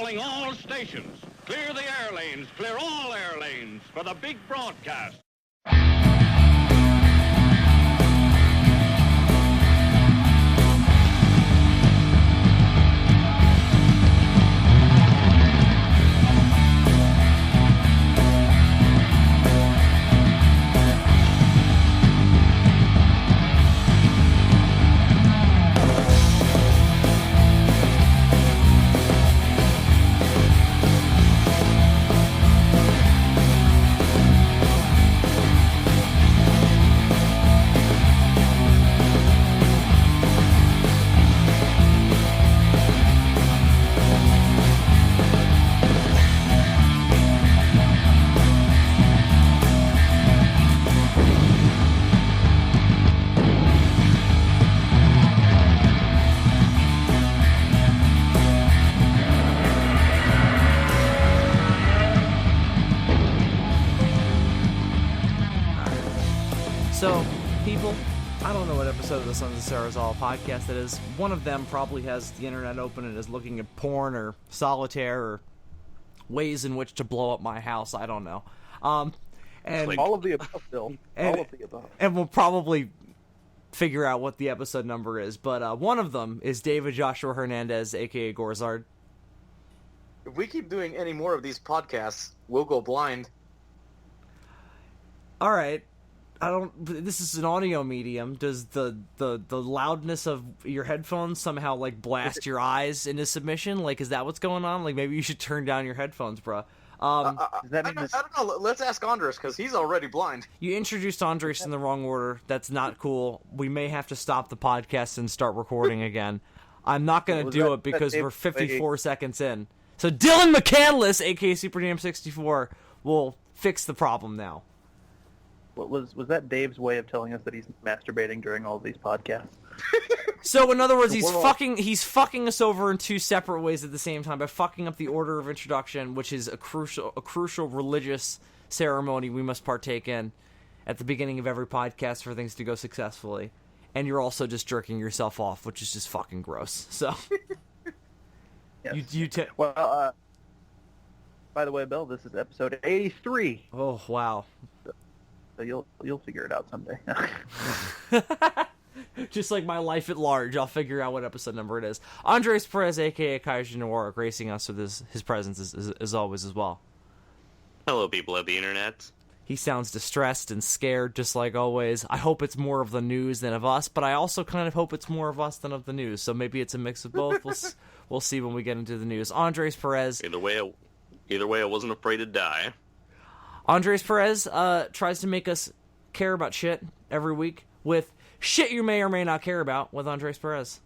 calling all stations. Clear the air lanes, clear all air lanes for the big broadcast. So, people, I don't know what episode of the Sons of Serizawa podcast it is. One of them probably has the internet open and is looking at porn or solitaire or ways in which to blow up my house. I don't know. And all of the above, Bill. All of the above. And we'll probably figure out what the episode number is. But one of them is David Joshua Hernandez, a.k.a. Gorzard. If we keep doing any more of these podcasts, we'll go blind. All right. This is an audio medium. Does the loudness of your headphones somehow, like, blast your eyes into submission? Like, is that what's going on? Like, maybe you should turn down your headphones, bro. I don't know. Let's ask Andres, because he's already blind. You introduced Andres in the wrong order. That's not cool. We may have to stop the podcast and start recording again. I'm not going to do it because we're 54 seconds in. So Dylan McCandless, a.k.a. Super Jam 64, will fix the problem now. What was that Dave's way of telling us that he's masturbating during all of these podcasts? So in other words, he's fucking us over in two separate ways at the same time by fucking up the order of introduction, which is a crucial religious ceremony we must partake in at the beginning of every podcast for things to go successfully. And you're also just jerking yourself off, which is just fucking gross. So yes. Well, by the way, Bill, this is episode 83. Oh, wow. So you'll figure it out someday. Just like my life at large, I'll figure out what episode number it is. Andres Perez, a.k.a. Kaiju Noir, gracing us with his presence as always as well. Hello, people of the internet. He sounds distressed and scared, just like always. I hope it's more of the news than of us, but I also kind of hope it's more of us than of the news. So maybe it's a mix of both. We'll see when we get into the news. Andres Perez. Either way, I wasn't afraid to die. Andres Perez tries to make us care about shit every week with shit you may or may not care about with Andres Perez.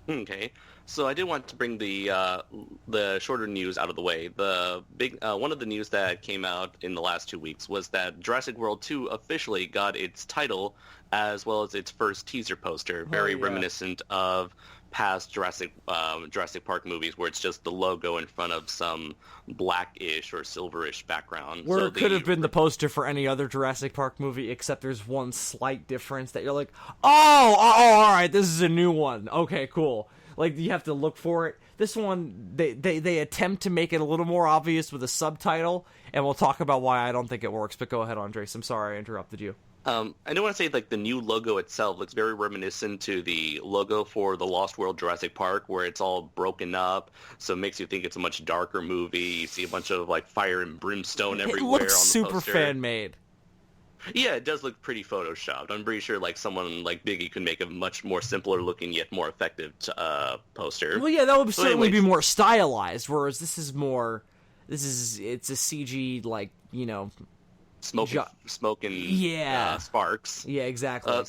Okay, so I did want to bring the shorter news out of the way. The big one of the news that came out in the last 2 weeks was that Jurassic World 2 officially got its title as well as its first teaser poster, very reminiscent of past Jurassic Park movies, where it's just the logo in front of some blackish or silverish background. Where it could have been the poster for any other Jurassic Park movie, except there's one slight difference that you're like, oh, all right, this is a new one. Okay, cool. Like, you have to look for it. This one, they attempt to make it a little more obvious with a subtitle, and we'll talk about why I don't think it works. But go ahead, Andres. I'm sorry I interrupted you. I do want to say, like, the new logo itself looks very reminiscent to the logo for the Lost World Jurassic Park, where it's all broken up, so it makes you think it's a much darker movie. You see a bunch of, like, fire and brimstone everywhere on the poster. It looks super fan-made. Yeah, it does look pretty photoshopped. I'm pretty sure, like, someone like Biggie could make a much more simpler-looking yet more effective poster. Well, yeah, that would certainly be more stylized, whereas this is more... It's a CG, like, you know... Smoking sparks. Yeah, exactly.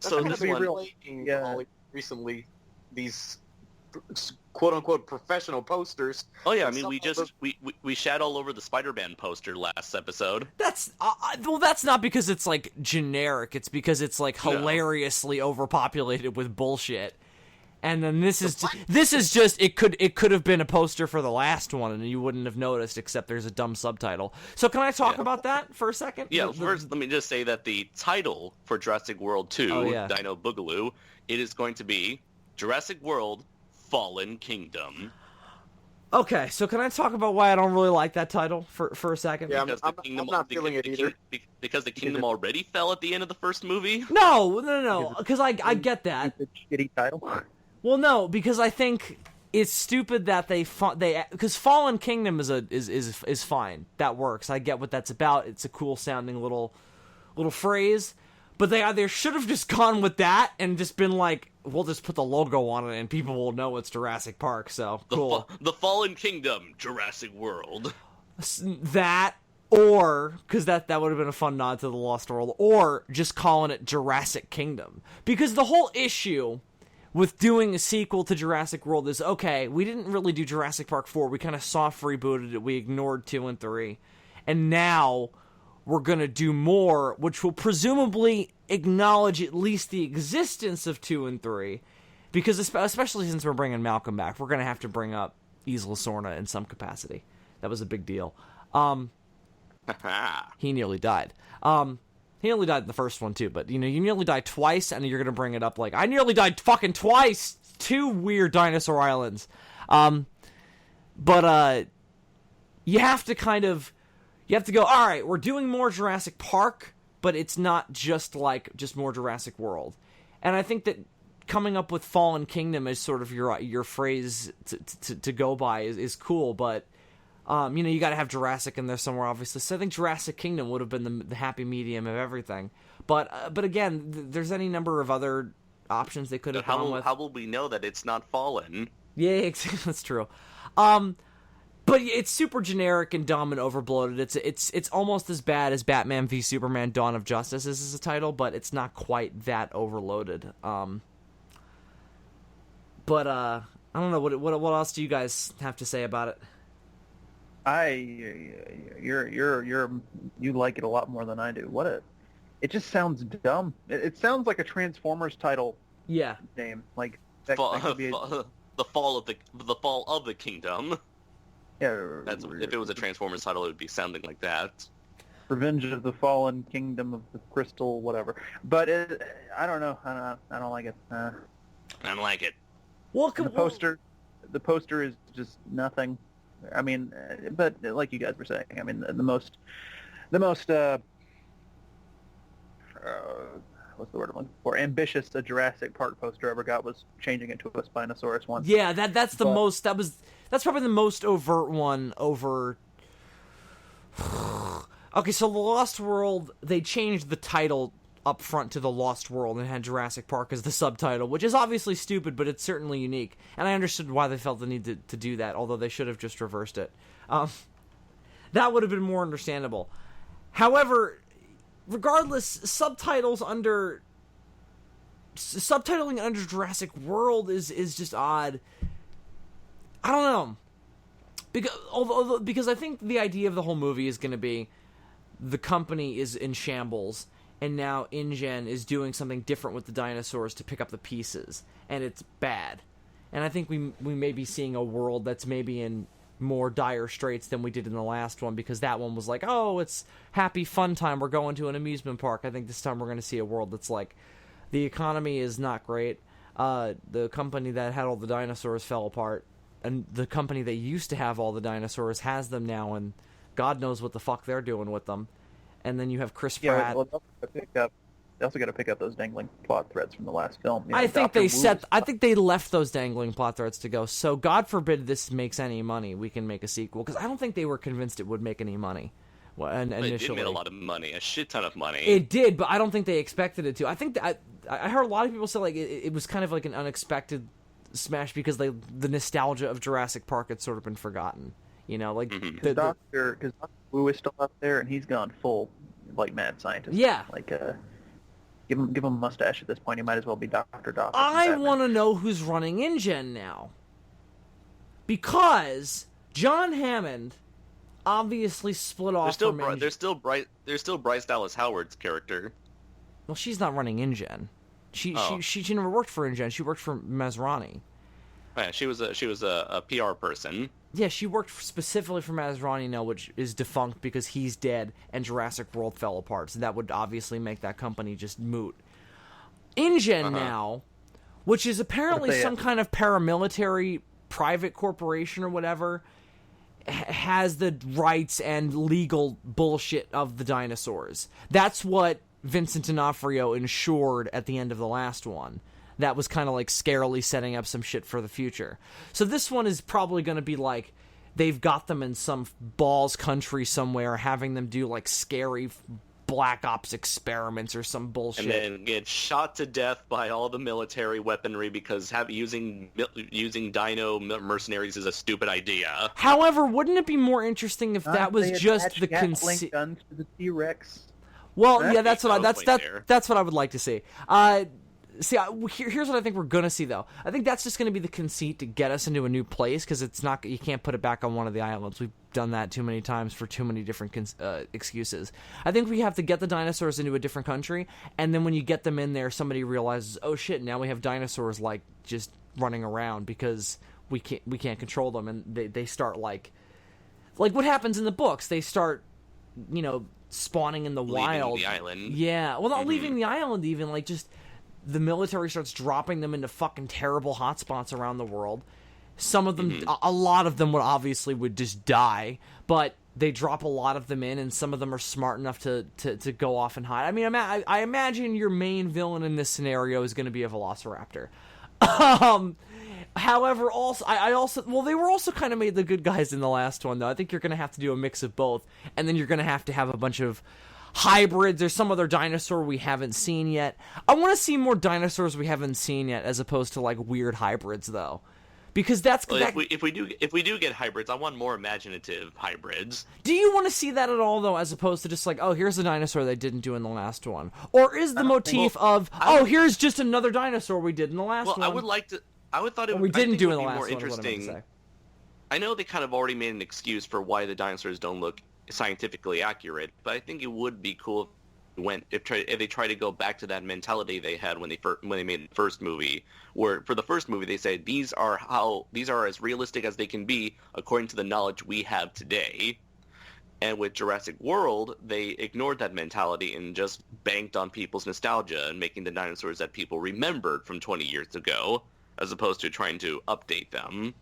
So this one, recently, these quote-unquote professional posters. Oh yeah, I mean, we shat all over the Spider-Man poster last episode. That's that's not because it's like generic. It's because it's like hilariously overpopulated with bullshit. And then this is just it could have been a poster for the last one and you wouldn't have noticed, except there's a dumb subtitle. So can I talk about that for a second? Yeah, first let me just say that the title for Jurassic World 2, Dino Boogaloo, it is going to be Jurassic World Fallen Kingdom. Okay, so can I talk about why I don't really like that title for a second? Yeah, Because I'm not feeling it either. Because the kingdom already fell at the end of the first movie. No, because I get that. It's a shitty title. Well, no, because I think it's stupid that because Fallen Kingdom is fine. That works. I get what that's about. It's a cool sounding little phrase, but they either should have just gone with that and just been like, we'll just put the logo on it and people will know it's Jurassic Park. So cool. The Fallen Kingdom, Jurassic World. That, or because that would have been a fun nod to the Lost World, or just calling it Jurassic Kingdom, because the whole issue with doing a sequel to Jurassic World is, okay, we didn't really do Jurassic Park 4, we kind of soft rebooted it, we ignored 2 and 3, and now we're gonna do more, which will presumably acknowledge at least the existence of 2 and 3, because especially since we're bringing Malcolm back, we're gonna have to bring up Isla Sorna in some capacity. That was a big deal. He nearly died. He nearly died in the first one too, but you nearly died twice, and you're gonna bring it up like, I nearly died fucking twice. 2 weird dinosaur islands. But you have to go, all right, we're doing more Jurassic Park, but it's not just more Jurassic World. And I think that coming up with Fallen Kingdom as sort of your phrase to go by is cool, but you got to have Jurassic in there somewhere, obviously. So I think Jurassic Kingdom would have been the happy medium of everything. But again, there's any number of other options they could have gone with. How will we know that it's not Fallen? Yeah, that's true. But it's super generic and dumb and overbloated. It's almost as bad as Batman v Superman: Dawn of Justice as a title, but it's not quite that overloaded. But I don't know what else do you guys have to say about it? You like it a lot more than I do. It just sounds dumb. It sounds like a Transformers title. Yeah. Name like that could be the fall of the kingdom. Yeah. If it was a Transformers title, it would be sounding like that. Revenge of the Fallen Kingdom of the Crystal, whatever. But I don't know. I don't like it. I don't like it. Well, the poster is just nothing. I mean, but like you guys were saying, I mean, the most what's the word I'm looking for? Ambitious a Jurassic Park poster ever got was changing it to a Spinosaurus one. Yeah, that's probably the most overt one over. Okay, so the Lost World, they changed the title up front to the Lost World and had Jurassic Park as the subtitle, which is obviously stupid, but it's certainly unique. And I understood why they felt the need to do that, although they should have just reversed it. That would have been more understandable. However, regardless, subtitling under Jurassic World is just odd. I don't know. Because I think the idea of the whole movie is going to be the company is in shambles, and now InGen is doing something different with the dinosaurs to pick up the pieces, and it's bad. And I think we may be seeing a world that's maybe in more dire straits than we did in the last one, because that one was like, oh, it's happy fun time, we're going to an amusement park. I think this time we're going to see a world that's like, the economy is not great, the company that had all the dinosaurs fell apart, and the company that used to have all the dinosaurs has them now, and God knows what the fuck they're doing with them. And then you have Chris Pratt. Yeah, well, they also got to pick up those dangling plot threads from the last film. I think they left those dangling plot threads to go. So God forbid this makes any money, we can make a sequel, because I don't think they were convinced it would make any money. Initially, it did make a lot of money, a shit ton of money. It did, but I don't think they expected it to. I think that I heard a lot of people say like it was kind of like an unexpected smash because the nostalgia of Jurassic Park had sort of been forgotten. You know, like because Dr. Wu is still out there, and he's gone full like mad scientist. Yeah, like give him a mustache at this point. He might as well be Dr. Doc. I want to know who's running InGen now, because John Hammond obviously split off. There's still Bryce Dallas Howard's character. Well, she's not running InGen. She never worked for InGen. She worked for Masrani. Yeah, she was a PR person. Yeah, she worked specifically for Masrani now, which is defunct because he's dead and Jurassic World fell apart. So that would obviously make that company just moot. InGen now, which is apparently some kind of paramilitary private corporation or whatever has the rights and legal bullshit of the dinosaurs. That's what Vincent D'Onofrio ensured at the end of the last one. That was kind of like scarily setting up some shit for the future. So this one is probably going to be like they've got them in some balls country somewhere, having them do like scary Black Ops experiments or some bullshit, and then get shot to death by all the military weaponry because using dino mercenaries is a stupid idea. However, wouldn't it be more interesting if that was just the conceit? Guns to the T-Rex. Well, yeah, that's what I would like to see. Here's what I think we're gonna see, though. I think that's just gonna be the conceit to get us into a new place, because it's not, you can't put it back on one of the islands. We've done that too many times for too many different excuses. I think we have to get the dinosaurs into a different country, and then when you get them in there, somebody realizes, oh shit, now we have dinosaurs like just running around because we can't control them, and they start like what happens in the books. They start, spawning in the wild. Leaving the island. Yeah, well, not leaving the island even, like just. The military starts dropping them into fucking terrible hotspots around the world. Some of them, a lot of them would just die, but they drop a lot of them in, and some of them are smart enough to go off and hide. I mean, I imagine your main villain in this scenario is going to be a velociraptor. However, they were also kind of made the good guys in the last one, though. I think you're going to have to do a mix of both, and then you're going to have a bunch of hybrids or some other dinosaur we haven't seen yet. I want to see more dinosaurs we haven't seen yet, as opposed to like weird hybrids, though, because if we do get hybrids, I want more imaginative hybrids. Do you want to see that at all, though, as opposed to just like, oh, here's a dinosaur they didn't do in the last one, or is the motif of here's just another dinosaur we did in the last one? Well, I thought it would. We didn't do in the last last more one. Interesting. I know they kind of already made an excuse for why the dinosaurs don't look scientifically accurate, but I think it would be cool if they try to go back to that mentality they had when they made the first movie, where for the first movie they said these are as realistic as they can be according to the knowledge we have today. And with Jurassic World, they ignored that mentality and just banked on people's nostalgia and making the dinosaurs that people remembered from 20 years ago, as opposed to trying to update them.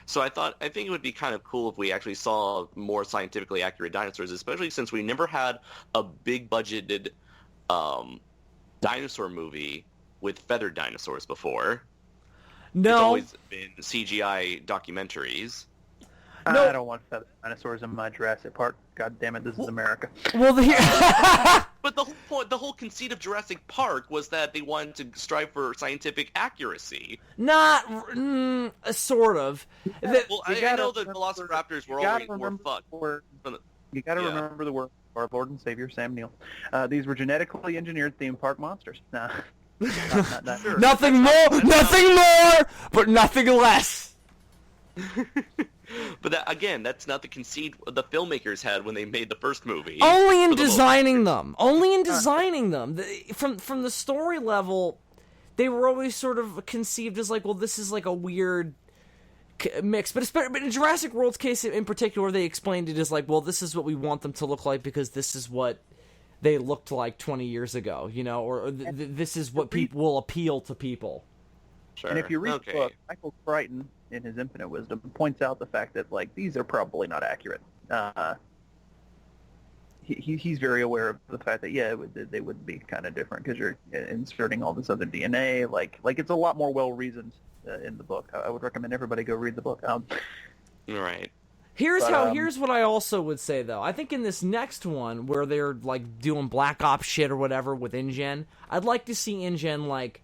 So I think it would be kind of cool if we actually saw more scientifically accurate dinosaurs, especially since we never had a big-budgeted dinosaur movie with feathered dinosaurs before. No. It's always been CGI documentaries. No. I don't want feathered dinosaurs in my Jurassic Park. God damn it, this is America. Well, But the whole conceit of Jurassic Park was that they wanted to strive for scientific accuracy. Not sort of. Well, I know the Velociraptors were fucked. You got to remember the word of our Lord and Savior Sam Neill. These were genetically engineered theme park monsters. Nah. Not nothing more, but nothing less. But that's not the conceit the filmmakers had when they made the first movie. Only in designing them. From the story level, they were always sort of conceived as like, well, this is like a weird mix. But in Jurassic World's case in particular, they explained it as like, well, this is what we want them to look like because this is what they looked like 20 years ago, or this is what will appeal to people. Sure. And if you read the book, Michael Crichton, in his infinite wisdom, points out the fact that like these are probably not accurate. He's very aware of the fact that they would be kind of different because you're inserting all this other DNA. Like it's a lot more well reasoned in the book. I would recommend everybody go read the book. Right. Here's what I also would say, though. I think in this next one, where they're like doing Black Ops shit or whatever with InGen, I'd like to see InGen like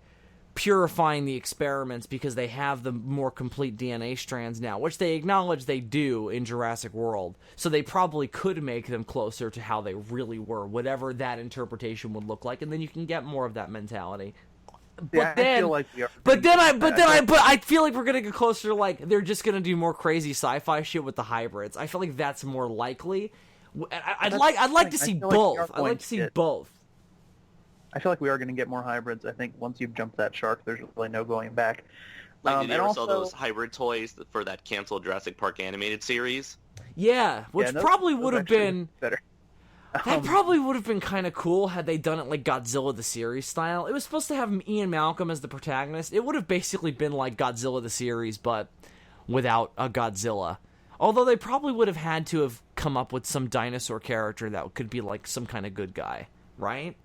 purifying the experiments because they have the more complete DNA strands now, which they acknowledge they do in Jurassic World. So they probably could make them closer to how they really were, whatever that interpretation would look like, and then you can get more of that mentality. But I feel like we're gonna get closer to like they're just gonna do more crazy sci-fi shit with the hybrids. I feel like that's more likely. I'd like to see both. I'd like to see both. I feel like we are going to get more hybrids. I think once you've jumped that shark, there's really no going back. Did you ever saw those hybrid toys for that canceled Jurassic Park animated series? Yeah, which probably would have been better. That probably would have been kind of cool had they done it like Godzilla the series style. It was supposed to have Ian Malcolm as the protagonist. It would have basically been like Godzilla the series, but without a Godzilla. Although they probably would have had to have come up with some dinosaur character that could be like some kind of good guy, right?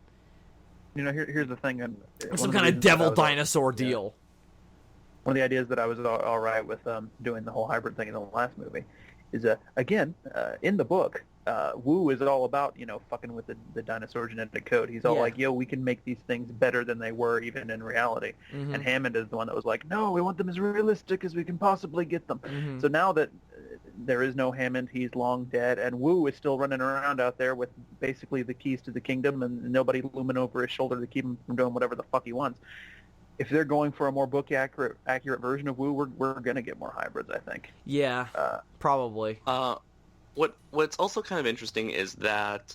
Here's the thing. Some kind of devil dinosaur deal. One of the ideas that I was all right with doing the whole hybrid thing in the last movie is, again, in the book, Wu is all about, fucking with the dinosaur genetic code. He's all like, yo, we can make these things better than they were even in reality. Mm-hmm. And Hammond is the one that was like, no, we want them as realistic as we can possibly get them. Mm-hmm. So now that there is no Hammond, he's long dead, and Wu is still running around out there with basically the keys to the kingdom and nobody looming over his shoulder to keep him from doing whatever the fuck he wants. If they're going for a more book accurate version of Wu, we're gonna get more hybrids, I think. Yeah, probably. What's also kind of interesting is that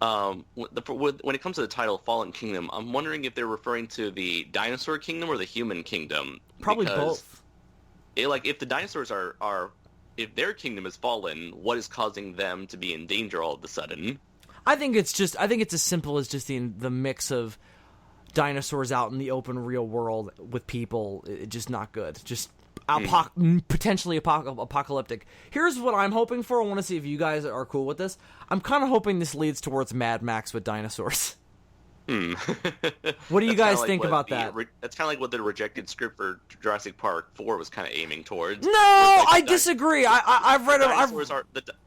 when it comes to the title Fallen Kingdom, I'm wondering if they're referring to the dinosaur kingdom or the human kingdom. Probably both. If the dinosaurs are if their kingdom is fallen, what is causing them to be in danger all of a sudden? I think it's as simple as just the mix of dinosaurs out in the open real world with people. It's just not good. Just potentially apocalyptic. Here's what I'm hoping for. I want to see if you guys are cool with this. I'm kind of hoping this leads towards Mad Max with dinosaurs. What do you guys think about that? That's kind of like what the rejected script for Jurassic Park 4 was kind of aiming towards. No, I disagree. I've read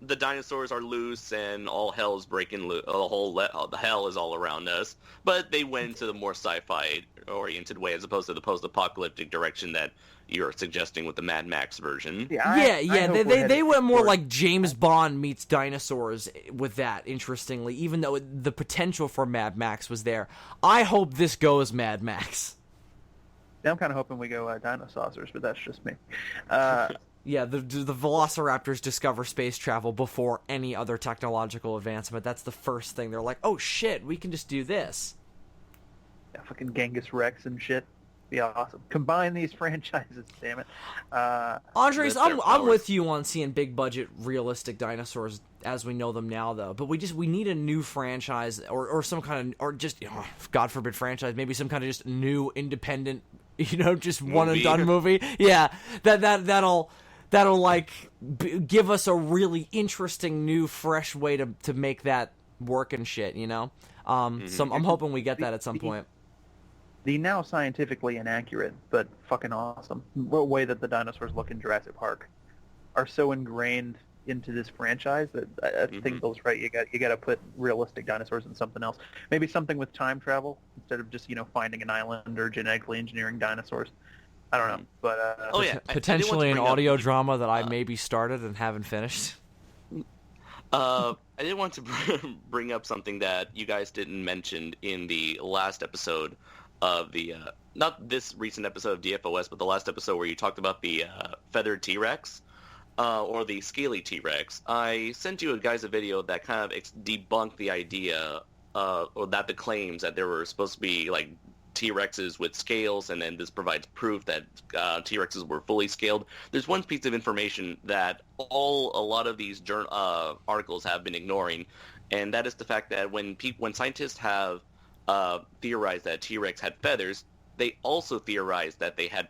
the dinosaurs are loose and all hell's breaking loose. The hell is all around us. But they went into the more sci-fi oriented way as opposed to the post-apocalyptic direction that you're suggesting with the Mad Max version. They went more like James Bond meets dinosaurs with that, interestingly, even though the potential for Mad Max was there. I hope this goes Mad Max. Yeah, I'm kind of hoping we go dinosaurs, but that's just me. Yeah, the Velociraptors discover space travel before any other technological advancement. That's the first thing. They're like, oh shit, we can just do this. Yeah, fucking Genghis Rex and shit. Be awesome. Combine these franchises, damn it. Andres, I'm with you on seeing big budget, realistic dinosaurs as we know them now, though. But we need a new franchise or some kind of, or just, God forbid, franchise. Maybe some kind of just new independent, just one and done movie. Yeah, that'll like give us a really interesting, new, fresh way to make that work and shit. So I'm hoping we get that at some point. The now scientifically inaccurate, but fucking awesome way that the dinosaurs look in Jurassic Park are so ingrained into this franchise that I think Bill's right. You got to put realistic dinosaurs in something else. Maybe something with time travel instead of just finding an island or genetically engineering dinosaurs. I don't know, but potentially an audio drama that I maybe started and haven't finished. I did want to bring up something that you guys didn't mention in the last episode of the not this recent episode of DFOS, but the last episode where you talked about the feathered T-Rex or the scaly T-Rex. I sent you guys a video that kind of debunked the idea or that the claims that there were supposed to be like T-Rexes with scales, and then this provides proof that T-Rexes were fully scaled. There's one piece of information that a lot of these articles have been ignoring, and that is the fact that when scientists have theorized that T-Rex had feathers, they also theorized that they had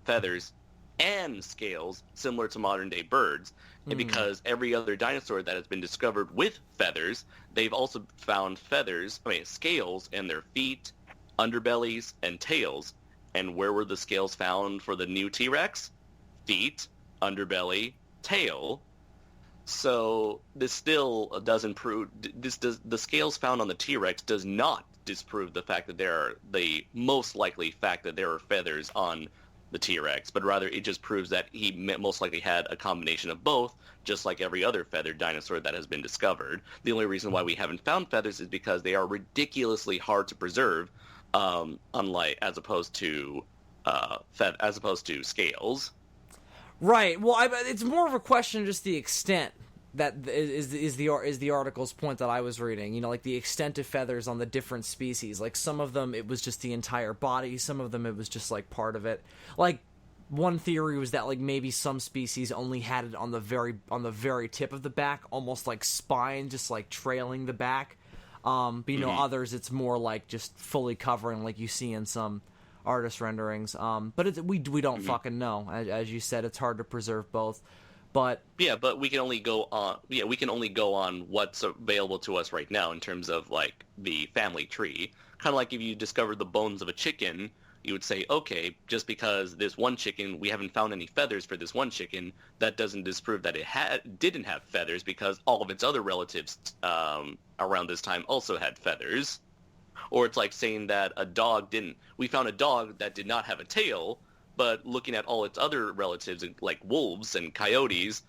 feathers and scales similar to modern-day birds. And because every other dinosaur that has been discovered with feathers, they've also found scales in their feet, underbellies, and tails. And where were the scales found for the new T-Rex? Feet, underbelly, tail. So this still doesn't prove the scales found on the T-Rex does not disprove the fact that the most likely fact that there are feathers on the T-Rex, but rather it just proves that he most likely had a combination of both, just like every other feathered dinosaur that has been discovered. The only reason why we haven't found feathers is because they are ridiculously hard to preserve, as opposed to scales. Right. Well, it's more of a question of just the extent that is the article's point that I was reading. Like the extent of feathers on the different species. Like some of them it was just the entire body, some of them it was just like part of it. Like one theory was that like maybe some species only had it on the very tip of the back, almost like spine, just like trailing the back. But others it's more like just fully covering, like you see in some artist renderings. But we don't fucking know. As you said, it's hard to preserve both. But yeah, but we can only go on. Yeah, we can only go on what's available to us right now in terms of like the family tree. Kind of like if you discovered the bones of a chicken, you would say, okay, just because this one chicken, we haven't found any feathers for this one chicken, that doesn't disprove that it didn't have feathers because all of its other relatives around this time also had feathers. Or it's like saying that we found a dog that did not have a tail, but looking at all its other relatives, like wolves and coyotes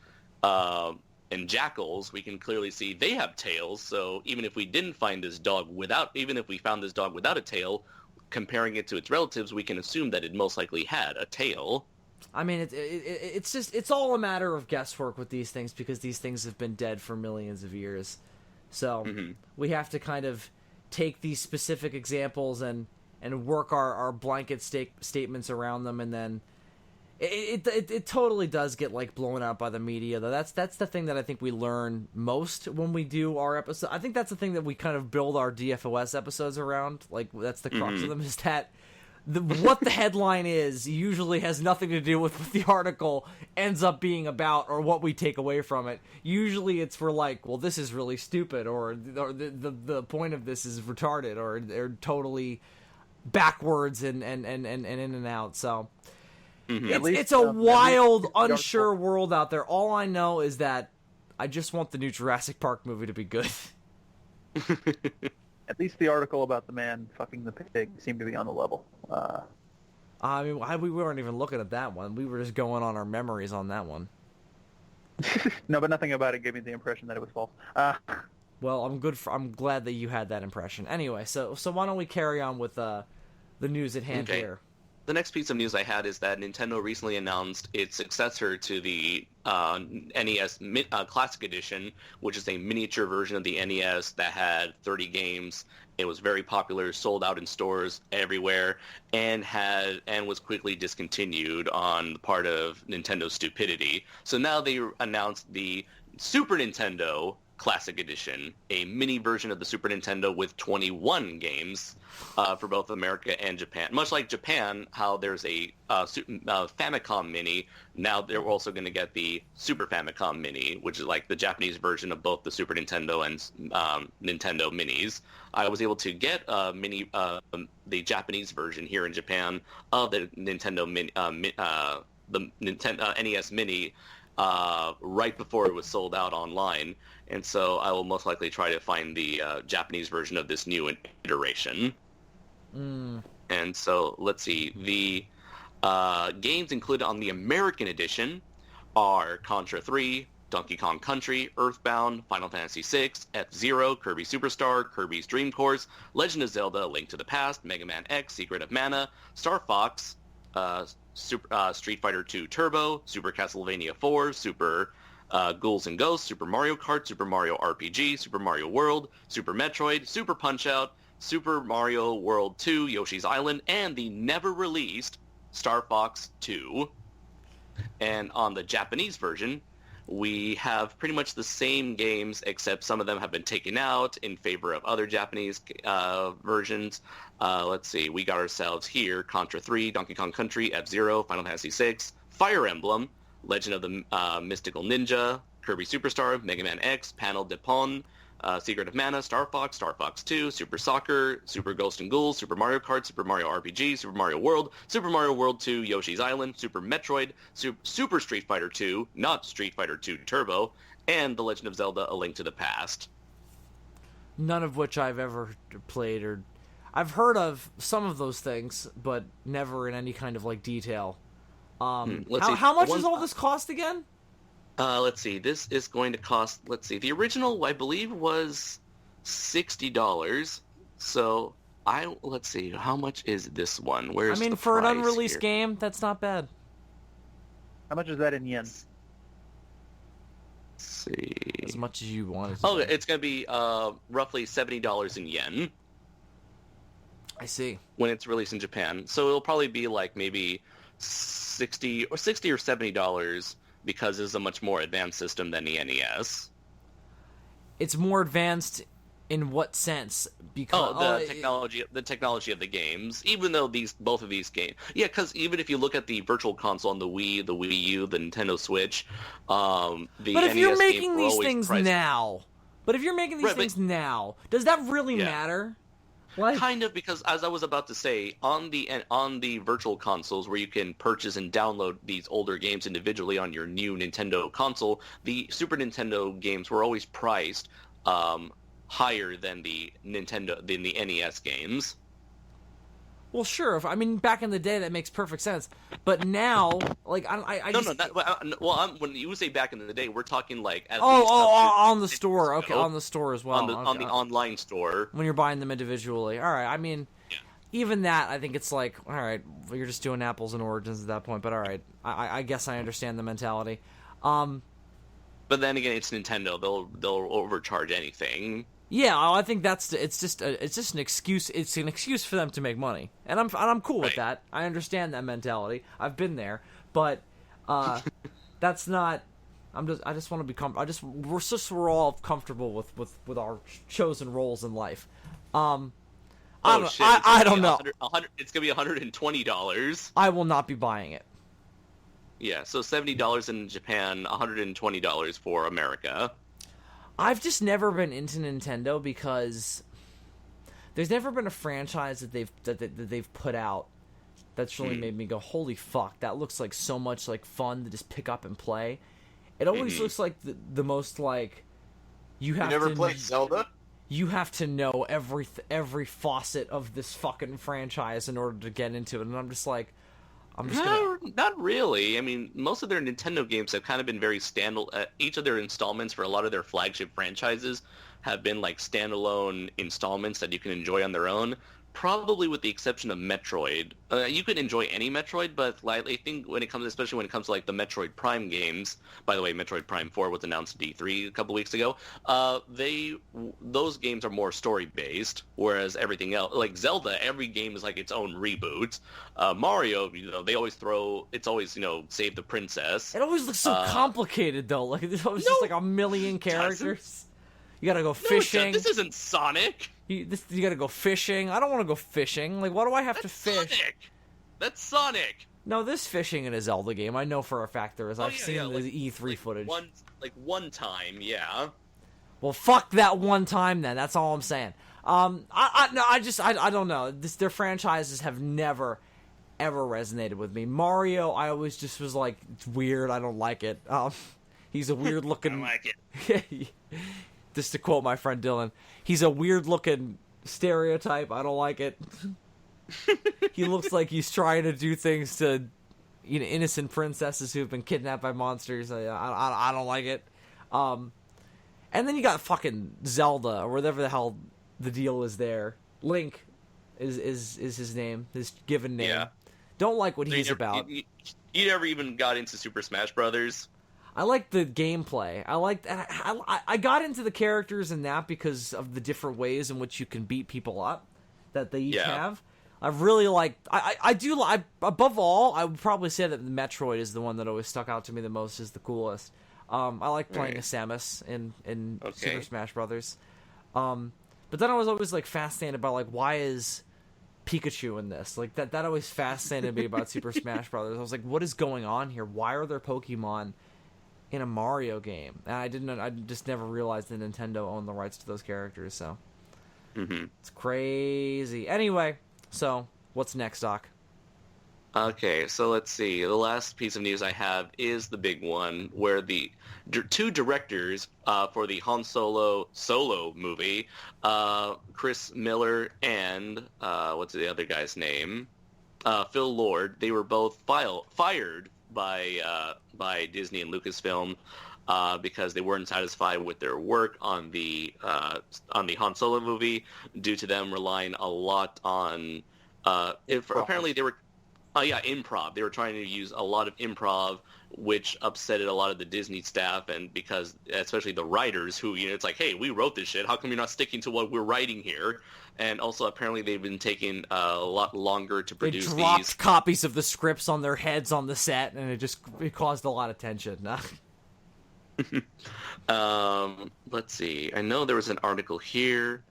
and jackals, we can clearly see they have tails. So even if we found this dog without a tail, comparing it to its relatives, we can assume that it most likely had a tail. I mean, it's all a matter of guesswork with these things because these things have been dead for millions of years. So we have to kind of take these specific examples and work our blanket statements around them, and then it totally does get like blown out by the media. Though that's the thing that I think we learn most when we do our episode. I think that's the thing that we kind of build our DFOS episodes around. Like that's the crux of them, is that what the headline is usually has nothing to do with what the article ends up being about or what we take away from it. Usually it's for like, well, this is really stupid, or the point of this is retarded, or they're totally backwards and in and out. So it's a wild, unsure world out there. All I know is that I just want the new Jurassic Park movie to be good. At least the article about the man fucking the pig seemed to be on the level. I mean, we weren't even looking at that one. We were just going on our memories on that one. No, but nothing about it gave me the impression that it was false. Well, I'm glad that you had that impression. Anyway, so why don't we carry on with the news at hand here? The next piece of news I had is that Nintendo recently announced its successor to the NES Classic Edition, which is a miniature version of the NES that had 30 games. It was very popular, sold out in stores everywhere, and was quickly discontinued on the part of Nintendo's stupidity. So now they announced the Super Nintendo Classic Edition, a mini version of the Super Nintendo with 21 games for both America and Japan. Much like Japan, how there's a Famicom Mini, now they're also going to get the Super Famicom Mini, which is like the Japanese version of both the Super Nintendo and Nintendo Minis. I was able to get the Japanese version here in Japan of the Nintendo NES Mini right before it was sold out online, and so I will most likely try to find the Japanese version of this new iteration. And so let's see, the games included on the American edition are Contra 3, Donkey Kong Country, Earthbound, Final Fantasy VI, F-Zero, Kirby Superstar, Kirby's Dream Course, Legend of Zelda: A Link to the Past, Mega Man X, Secret of Mana, Star Fox, Street Fighter II Turbo, Super Castlevania 4, Super Ghouls and Ghosts, Super Mario Kart, Super Mario RPG, Super Mario World, Super Metroid, Super Punch-Out, Super Mario World 2, Yoshi's Island, and the never-released Star Fox 2. And on the Japanese version, we have pretty much the same games, except some of them have been taken out in favor of other Japanese versions. Let's see, we got ourselves here Contra 3, Donkey Kong Country, F-Zero, Final Fantasy VI, Fire Emblem, Legend of the Mystical Ninja, Kirby Superstar, Mega Man X, Panel de Pon, Secret of Mana, Star Fox 2, Super Soccer, Super Ghost and Ghouls, Super Mario Kart, Super Mario RPG, Super Mario World 2, Yoshi's Island, Super Metroid, Super Street Fighter 2, not Street Fighter 2 Turbo, and The Legend of Zelda: A Link to the Past. None of which I've ever played, or I've heard of some of those things, but never in any kind of like detail. How much does all this cost again? Let's see. This is going to cost. Let's see. The original, I believe, was $60. So let's see. How much is this one? Where's the for an price unreleased here? game, that's not bad. How much is that in yen? Let's see. As much as you want. Oh, it's going to be roughly $70 in yen. I see. When it's released in Japan, so it'll probably be like maybe $60 or $70 because it's a much more advanced system than the NES. It's more advanced In what sense? Because the technology of the games. Even though both of these games, yeah, because even if you look at the Virtual Console on the Wii, the Wii U, the Nintendo Switch, the but if NES you're making games were these always things priced. now, does that really Yeah. matter? Like, Kind of, because as I was about to say, on the Virtual Consoles where you can purchase and download these older games individually on your new Nintendo console, the Super Nintendo games were always priced higher than the NES games. well, sure. I mean, back in the day, that makes perfect sense. But now, like, When you say back in the day, we're talking like at least on the store. Okay, ago. on the store as well. On the online store. When you're buying them individually. All right. I mean, even that, I think it's like, all right, well, you're just doing apples and oranges at that point. But all right, I guess I understand the mentality. But then again, it's Nintendo. They'll overcharge anything. Yeah, I think it's just an excuse. It's an excuse for them to make money, and I'm cool with that. I understand that mentality. I've been there, but that's not. I just want to be we're all comfortable with our chosen roles in life. I don't know. It's gonna be $120. I will not be buying it. Yeah, so $70 in Japan, $120 for America. I've just never been into Nintendo because there's never been a franchise that they've put out that's really made me go, holy fuck, that looks like so much like fun to just pick up and play. It always looks like the most like you never played Zelda? You have to know every facet of this fucking franchise in order to get into it, and I'm just not really. I mean, most of their Nintendo games have kind of been very each of their installments for a lot of their flagship franchises have been like standalone installments that you can enjoy on their own. Probably with the exception of Metroid. You can enjoy any Metroid, but like, I think especially when it comes to like the Metroid Prime games. By the way, Metroid Prime 4 was announced at D3 a couple weeks ago. Those games are more story based, whereas everything else, like Zelda, every game is like its own reboot. Mario, they always save the princess. It always looks so complicated though. Like there's always just like a million characters. You gotta go fishing. This isn't Sonic. You gotta go fishing. I don't want to go fishing. Like, why do I have to fish? Sonic. That's Sonic. No, there's fishing in a Zelda game. I know for a fact there is. I've seen the E3 footage. One time, yeah. Well, fuck that one time then. That's all I'm saying. I don't know. Their franchises have never, ever resonated with me. Mario, I always just was like, it's weird. I don't like it. He's a weird looking. I don't like it. Just to quote my friend Dylan, he's a weird-looking stereotype. I don't like it. He looks like he's trying to do things to, innocent princesses who've been kidnapped by monsters. I don't like it. And then you got fucking Zelda, or whatever the hell the deal is there. Link is his name, his given name. Yeah. Don't like what he's about. You never even got into Super Smash Brothers. I like the gameplay. I got into the characters in that because of the different ways in which you can beat people up that they each have. I really like. Above all, I would probably say that the Metroid is the one that always stuck out to me the most, is the coolest. I like playing as Samus in Super Smash Brothers. But then I was always like fascinated by like, why is Pikachu in this? Like that always fascinated me about Super Smash Brothers. I was like, what is going on here? Why are there Pokemon in a Mario game? And I just never realized that Nintendo owned the rights to those characters, so it's crazy. Anyway, so what's next, Doc? Okay, so let's see. The last piece of news I have is the big one, where the two directors for the Han Solo movie, Chris Miller and what's the other guy's name? Phil Lord. They were both fired by Disney and Lucasfilm because they weren't satisfied with their work on the Han Solo movie, due to them relying a lot on apparently they were improv. They were trying to use a lot of improv, which upsetted a lot of the Disney staff, and because especially the writers who, it's like, hey, we wrote this shit. How come you're not sticking to what we're writing here? And also, apparently, they've been taking a lot longer to produce these. They dropped copies of the scripts on their heads on the set, and it caused a lot of tension. Let's see. I know there was an article here.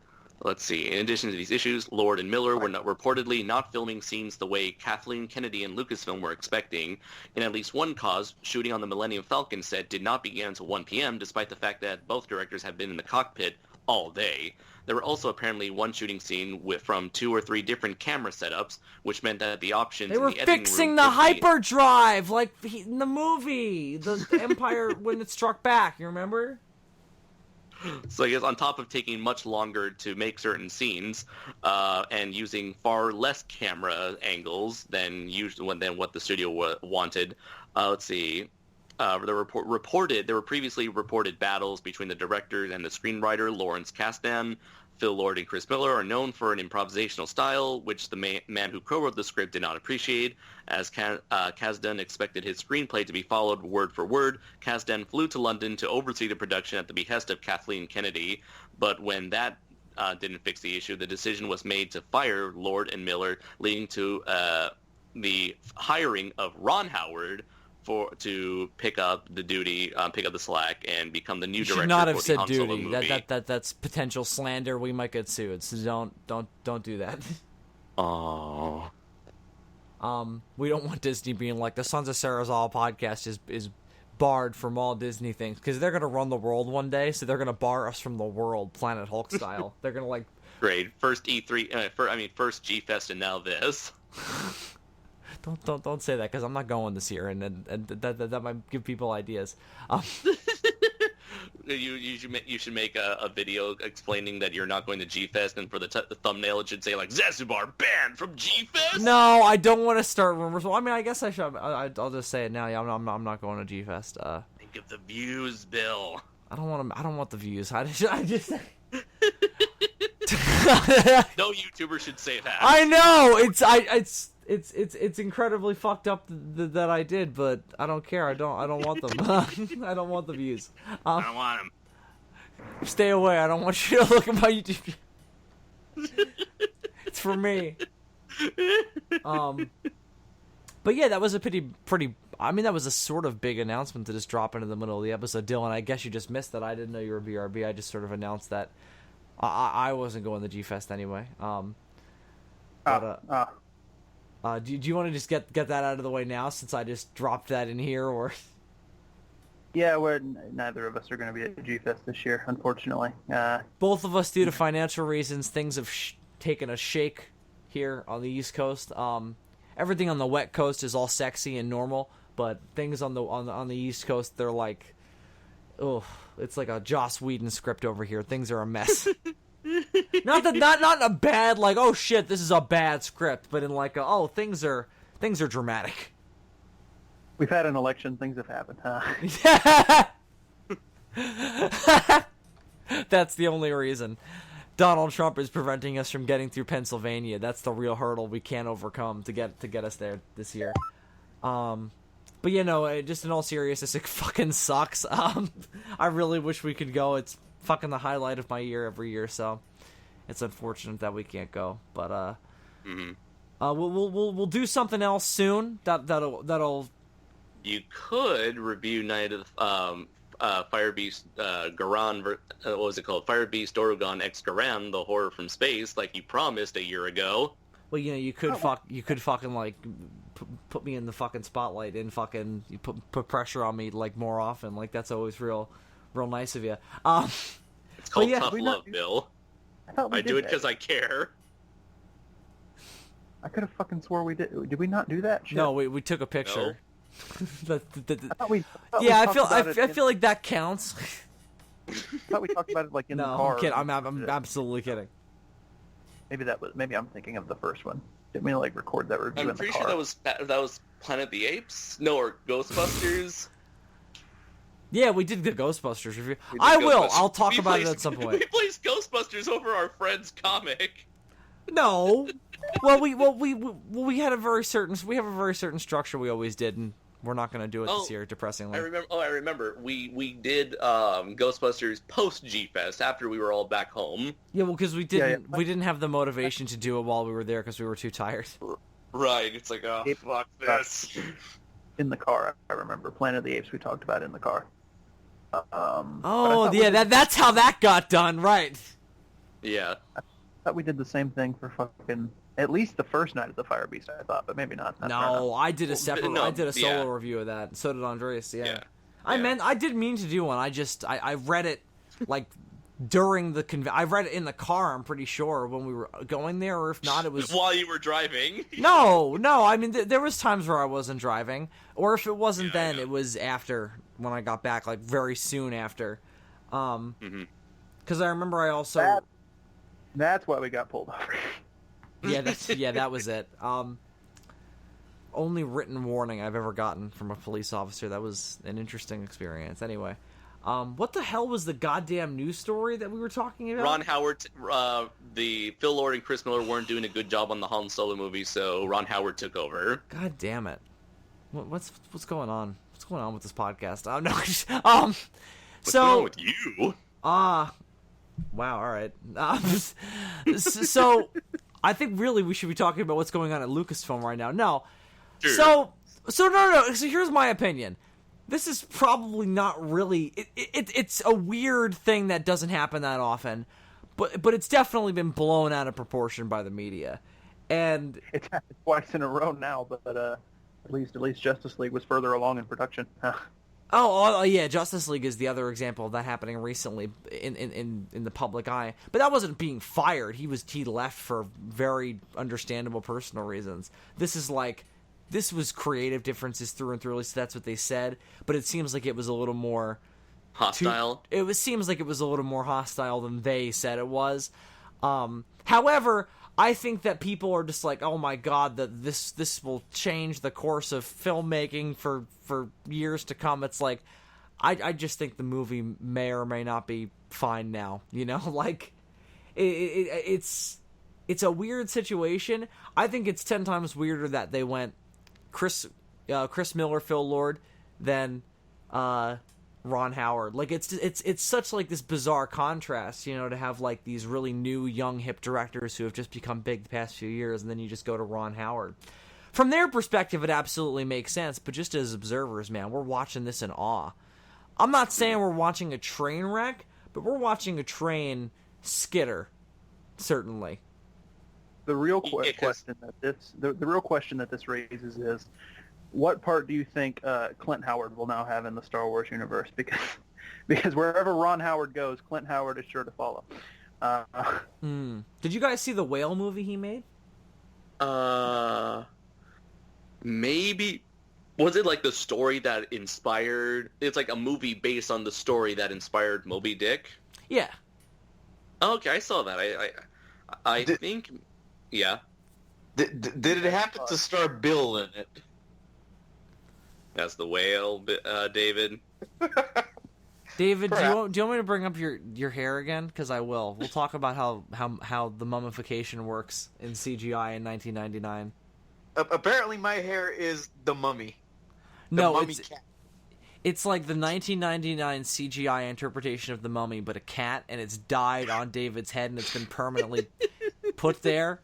Let's see. In addition to these issues, Lord and Miller were reportedly not filming scenes the way Kathleen Kennedy and Lucasfilm were expecting. In at least one cause, shooting on the Millennium Falcon set did not begin until 1 p.m., despite the fact that both directors had been in the cockpit all day. There were also apparently one shooting scene from 2 or 3 different camera setups, which meant that the options They were in the editing fixing room the would be- hyperdrive, like in the movie, the Empire when it struck back. You remember? So I guess on top of taking much longer to make certain scenes, and using far less camera angles than what the studio wanted, let's see. There were previously reported battles between the director and the screenwriter Lawrence Kasdan. Phil Lord and Chris Miller are known for an improvisational style, which the man who co-wrote the script did not appreciate. As Kasdan expected his screenplay to be followed word for word, Kasdan flew to London to oversee the production at the behest of Kathleen Kennedy. But when that didn't fix the issue, the decision was made to fire Lord and Miller, leading to the hiring of Ron Howard to pick up the slack, and become the new You director should not have for the said Han Solo duty. movie. That's potential slander. We might get sued. So don't do that. Oh. We don't want Disney being like the Sons of Serizawa podcast is barred from all Disney things, because they're gonna run the world one day. So they're gonna bar us from the world, Planet Hulk style. They're gonna like. Great. First E3, first G-Fest, and now this. Don't say that, because I'm not going this year, and that might give people ideas. You should make a video explaining that you're not going to G-Fest, and for the thumbnail it should say like Zazubaar banned from G-Fest. No, I don't want to start rumors. Well, I mean, I guess I should. I'll just say it now. Yeah, I'm not going to G-Fest. Think of the views, Bill. I don't want the views. I just. No YouTuber should say that. I know it's incredibly fucked up that I did, but I don't care. I don't want them. I don't want the views. I don't want them. Stay away. I don't want you to look at my YouTube. It's for me. But yeah, that was a pretty. I mean, that was a sort of big announcement to just drop into the middle of the episode. Dylan, I guess you just missed that. I didn't know you were BRB. I just sort of announced that I wasn't going to G-Fest anyway. Do you want to just get that out of the way now, since I just dropped that in here, or? Yeah, neither of us are going to be at G-Fest this year, unfortunately. Both of us, due to financial reasons, things have taken a shake here on the East Coast. Everything on the West Coast is all sexy and normal, but things on the East Coast, they're like, oh, it's like a Joss Whedon script over here. Things are a mess. not in a bad, like, oh shit, this is a bad script, but in like oh, things are dramatic. We've had an election. Things have happened, huh? That's the only reason. Donald Trump is preventing us from getting through Pennsylvania. That's the real hurdle we can't overcome to get us there this year. But just in all seriousness, it fucking sucks. I really wish we could go. It's fucking the highlight of my year every year, so it's unfortunate that we can't go. But we'll do something else soon. That'll. You could review Night of Fire Beast Garan. What was it called? Fire Beast Oregon X Garan, the horror from space, like you promised a year ago. Well, you could fucking like put me in the fucking spotlight and fucking you put pressure on me like more often. Like that's always real nice of you. It's called yeah, tough love, Bill. I do it because I care. I could have fucking swore we did. Did we not do that? Shit. No, we took a picture. I feel like that counts. I thought we talked about it like in the car. I'm kidding. I'm absolutely kidding. Maybe I'm thinking of the first one. Didn't we like record that review in the car? I'm pretty sure that was Planet of the Apes. No, or Ghostbusters. Yeah, we did the Ghostbusters review. I'll talk about it at some point. We placed Ghostbusters over our friend's comic. No. Well, we have a very certain structure we always did, and we're not going to do it this year, depressingly. I remember. We did Ghostbusters post G-Fest after we were all back home. Yeah, well, because we didn't have the motivation to do it while we were there because we were too tired. Right. It's like, oh, fuck this. In the car, I remember Planet of the Apes we talked about in the car. Oh, yeah, that's how that got done, right? Yeah. I thought we did the same thing for fucking at least the first Night at the Fire Beast. I thought, but maybe not. No, I did a separate. no, I did a solo yeah. review of that. So did Andreas. Yeah. Yeah. I did mean to do one. I read it like during the I read it in the car. I'm pretty sure when we were going there, or if not, it was While you were driving. No. I mean, there was times where I wasn't driving, or if it wasn't then, it was after when I got back, like very soon after. Because I remember I also. That's why we got pulled over. That was it. Only written warning I've ever gotten from a police officer. That was an interesting experience. Anyway, what the hell was the goddamn news story that we were talking about? Ron Howard, the Phil Lord and Chris Miller weren't doing a good job on the Han Solo movie, so Ron Howard took over. God damn it! What's going on? What's going on with this podcast? No. What's going on with you? Wow. All right. So, I think really we should be talking about what's going on at Lucasfilm right now. No. Sure. So no. So here's my opinion. This is probably not really. It's a weird thing that doesn't happen that often, but it's definitely been blown out of proportion by the media, and It's happened twice in a row now, but at least Justice League was further along in production. Oh yeah, Justice League is the other example of that happening recently in the public eye. But that wasn't being fired. He left for very understandable personal reasons. This was creative differences through and through. At least that's what they said. But it seems like it was a little more Hostile. Seems like it was a little more hostile than they said it was. However, I think that people are just like, oh my god, that this will change the course of filmmaking for years to come. It's like, I just think the movie may or may not be fine now. You know, like it's a weird situation. I think it's 10 times weirder that they went Chris Miller, Phil Lord, than Ron Howard. Like it's such like this bizarre contrast, you know, to have like these really new, young, hip directors who have just become big the past few years, and then you just go to Ron Howard. From their perspective, it absolutely makes sense, but just as observers, man, we're watching this in awe. I'm not saying we're watching a train wreck, but we're watching a train skitter, certainly. The real question that this raises is, what part do you think Clint Howard will now have in the Star Wars universe? Because wherever Ron Howard goes, Clint Howard is sure to follow. Did you guys see the Whale movie he made? Maybe. Was it like the story that inspired... It's like a movie based on the story that inspired Moby Dick? Yeah. Okay, I saw that. I think... Yeah. Did it happen to star Bill in it? That's the whale, David. David, do you want me to bring up your hair again? Because I will. We'll talk about how the mummification works in CGI in 1999. Apparently my hair is the mummy. It's like the 1999 CGI interpretation of the mummy, but a cat, and it's died on David's head, and it's been permanently put there,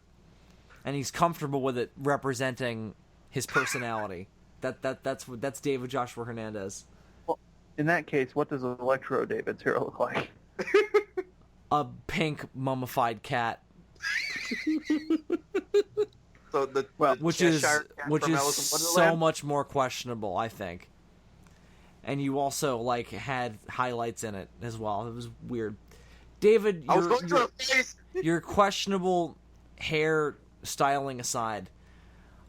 and he's comfortable with it representing his personality. That's David Joshua Hernandez. Well, in that case, what does Electro David's hair look like? A pink mummified cat. So which is so much more questionable, I think. And you also like had highlights in it as well. It was weird. David, your questionable hair styling aside,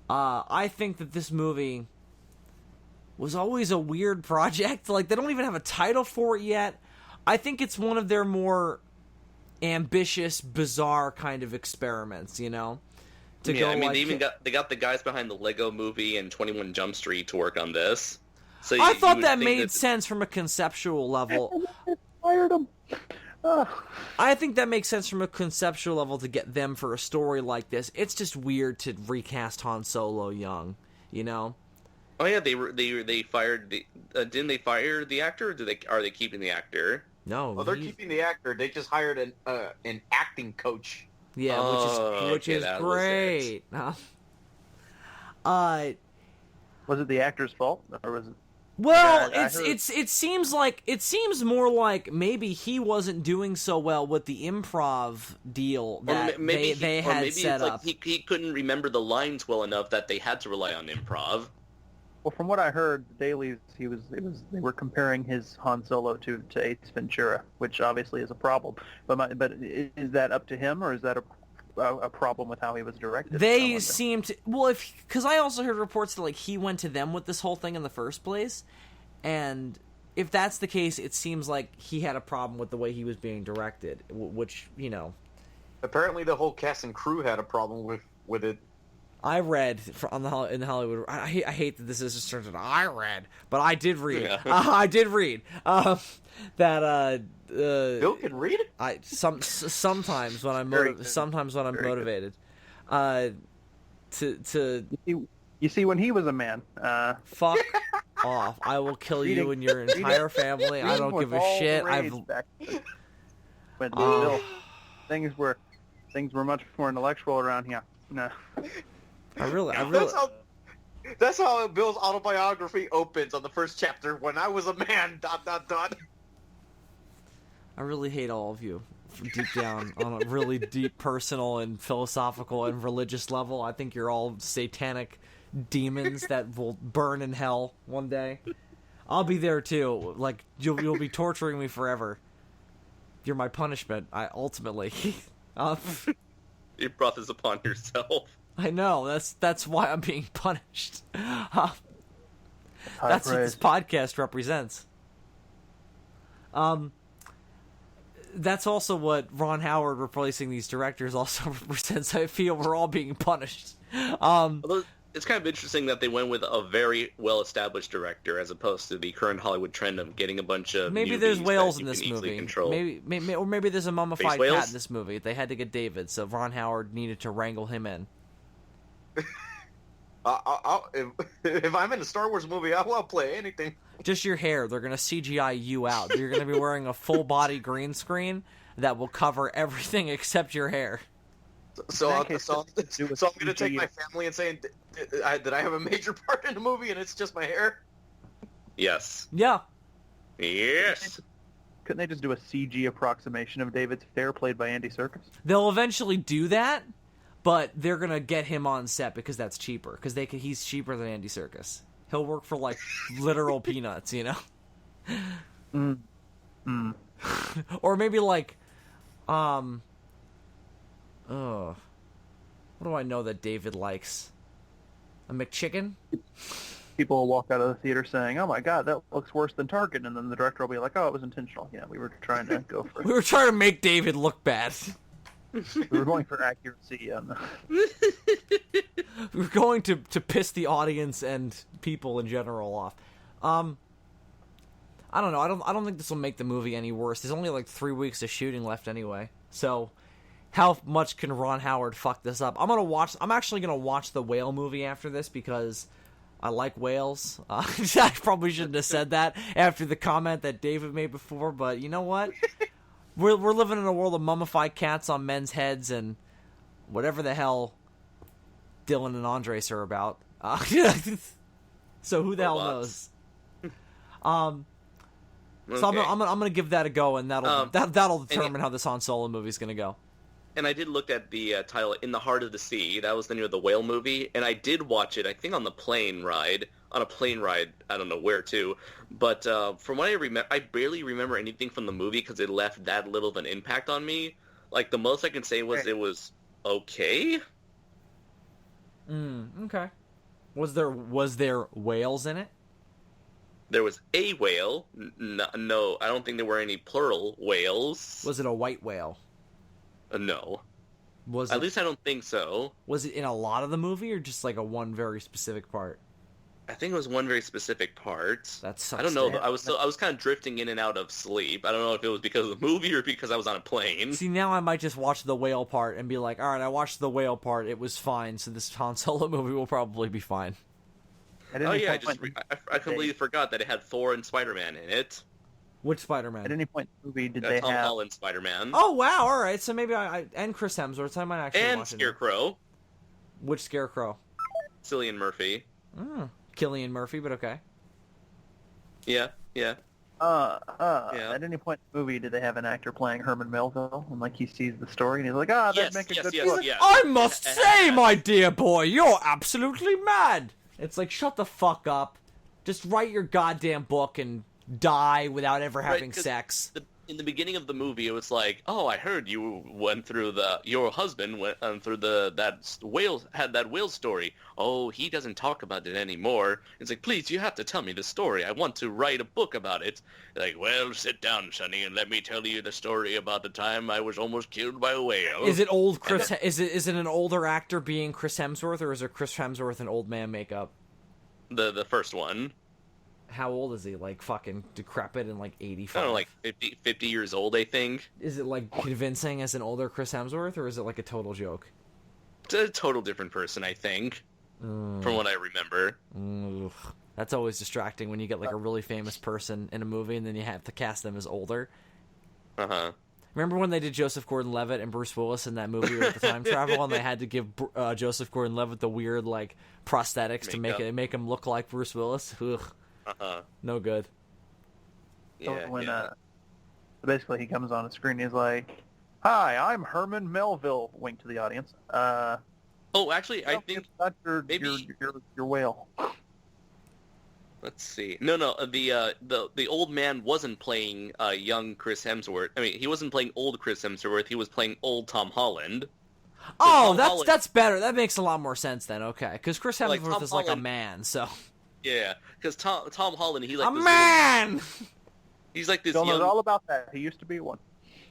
I think that this movie was always a weird project. Like, they don't even have a title for it yet. I think it's one of their more ambitious, bizarre kind of experiments, you know? They got the guys behind the Lego Movie and 21 Jump Street to work on this. So I thought that made sense from a conceptual level. Fired them. I think that makes sense from a conceptual level to get them for a story like this. It's just weird to recast Han Solo young, you know? Oh yeah, they fired the didn't they fire the actor? Or are they keeping the actor? No, they're keeping the actor. They just hired an acting coach. Yeah, which is great. Was it the actor's fault, or was it? Well, I heard- it seems more like maybe he wasn't doing so well with the improv deal that they had set up. Like he couldn't remember the lines well enough that they had to rely on improv. Well, from what I heard, the dailies, they were comparing his Han Solo to Ace Ventura, which obviously is a problem. But is that up to him, or is that a problem with how he was directed? They seem to, well, because I also heard reports that like he went to them with this whole thing in the first place, and if that's the case, it seems like he had a problem with the way he was being directed, which, you know. Apparently, the whole cast and crew had a problem with it. I read in the Hollywood. I hate that this is just turned into I read, but I did read. Yeah. I did read that. Bill can read it. Sometimes when I'm Very good. sometimes when I'm Very motivated. To You see, when he was a man, fuck off. I will kill you Reading- and your entire family. I don't give a shit. When Bill, things were much more intellectual around here. No. I really. That's how Bill's autobiography opens on the first chapter. When I was a man. ... I really hate all of you deep down on a really deep personal and philosophical and religious level. I think you're all satanic demons that will burn in hell one day. I'll be there too. Like you'll be torturing me forever. You're my punishment. ultimately. You brought this upon yourself. I know. That's why I'm being punished. That's what praise. this podcast represents. That's also what Ron Howard replacing these directors also represents. I feel we're all being punished. Although it's kind of interesting that they went with a very well-established director as opposed to the current Hollywood trend of getting a bunch of Maybe newbies there's whales that in you this can easily movie. control. Maybe there's a mummified whales? cat in this movie. They had to get David, so Ron Howard needed to wrangle him in. If I'm in a Star Wars movie, I'll play anything. Just your hair. They're going to CGI you out. You're going to be wearing a full-body green screen that will cover everything except your hair. So I'm do a going to take CG. my family and say that I have a major part in the movie and it's just my hair? Yes. Yeah. Yes. Couldn't they just do a CG approximation of David's hair played by Andy Serkis? They'll eventually do that, but they're going to get him on set because that's cheaper. Because he's cheaper than Andy Serkis. He'll work for, like, literal peanuts, you know? Or maybe, like, what do I know that David likes? A McChicken? People will walk out of the theater saying, "Oh my God, that looks worse than Target," and then the director will be like, "Oh, it was intentional. Yeah, we were trying to go for We were trying to make David look bad. we were going for accuracy." We were going to piss the audience and people in general off. I don't know. I don't think this will make the movie any worse. There's only like 3 weeks of shooting left anyway. So, how much can Ron Howard fuck this up? I'm actually gonna watch the whale movie after this because I like whales. I probably shouldn't have said that after the comment that David made before, but you know what? We're living in a world of mummified cats on men's heads and whatever the hell Dylan and Andres are about. So who the hell knows? So Okay. I'm gonna give that a go, and that'll determine and how this Han Solo movie's gonna go. And I did look at the title, In the Heart of the Sea. That was the name of the whale movie. And I did watch it, I think, on a plane ride. I don't know where to. But from what I remember, I barely remember anything from the movie because it left that little of an impact on me. Like, the most I can say was it was okay. Okay. Was there whales in it? There was a whale. No, I don't think there were any plural whales. Was it a white whale? No. Was At it, least I don't think so. was it in a lot of the movie or just like a one very specific part? I think it was one very specific part. That sucks. I don't know. to- I was kind of drifting in and out of sleep. I don't know if it was because of the movie or because I was on a plane. See, now I might just watch the whale part and be like, all right, I watched the whale part. It was fine. So this Han Solo movie will probably be fine. At Oh any yeah, point, I completely forgot that it had Thor and Spider-Man in it. Which Spider-Man? at any point in the movie did they Tom have Holland Spider-Man. Oh wow! All right, so maybe I and Chris Hemsworth. So I might actually and watch it. Scarecrow. Which Scarecrow? Cillian Murphy. Cillian Murphy, but okay. Yeah. At any point in the movie, did they have an actor playing Herman Melville, and like he sees the story and he's like, that'd Yes, make a yes, good yes, book. yes. I must say, my dear boy, you're absolutely mad. It's like, shut the fuck up. Just write your goddamn book and die without ever having 'cause sex. In the beginning of the movie, it was like, oh, I heard you went through your husband went through had that whale story. Oh, he doesn't talk about it anymore. It's like, please, you have to tell me the story. I want to write a book about it. Like, well, sit down, Sonny, and let me tell you the story about the time I was almost killed by a whale. Is it old Chris? Is it an older actor being Chris Hemsworth, or is it Chris Hemsworth in old man makeup? The first one? How old is he? Like fucking decrepit and like 85? I don't know, like 50 years old, I think. Is it like convincing as an older Chris Hemsworth, or is it like a total joke? It's a total different person, I think, from what I remember. Ugh. That's always distracting when you get like a really famous person in a movie and then you have to cast them as older. Uh-huh. Remember when they did Joseph Gordon-Levitt and Bruce Willis in that movie with the time travel, and they had to give Joseph Gordon-Levitt the weird like prosthetics to make him look like Bruce Willis? Ugh. Uh-huh. No good. Yeah, When yeah. basically he comes on the screen, he's like, "Hi, I'm Herman Melville." Wink to the audience. Oh, actually, I think about maybe- your whale. Let's see. No, the old man wasn't playing young Chris Hemsworth. I mean, he wasn't playing old Chris Hemsworth. He was playing old Tom Holland. Oh, Tom Holland- that's better. That makes a lot more sense then. Okay, because Chris Hemsworth Like, Tom is like a Holland- man, so Yeah, because Tom Holland, he like a this man. he's like this Phil knows young. all about that. He used to be one.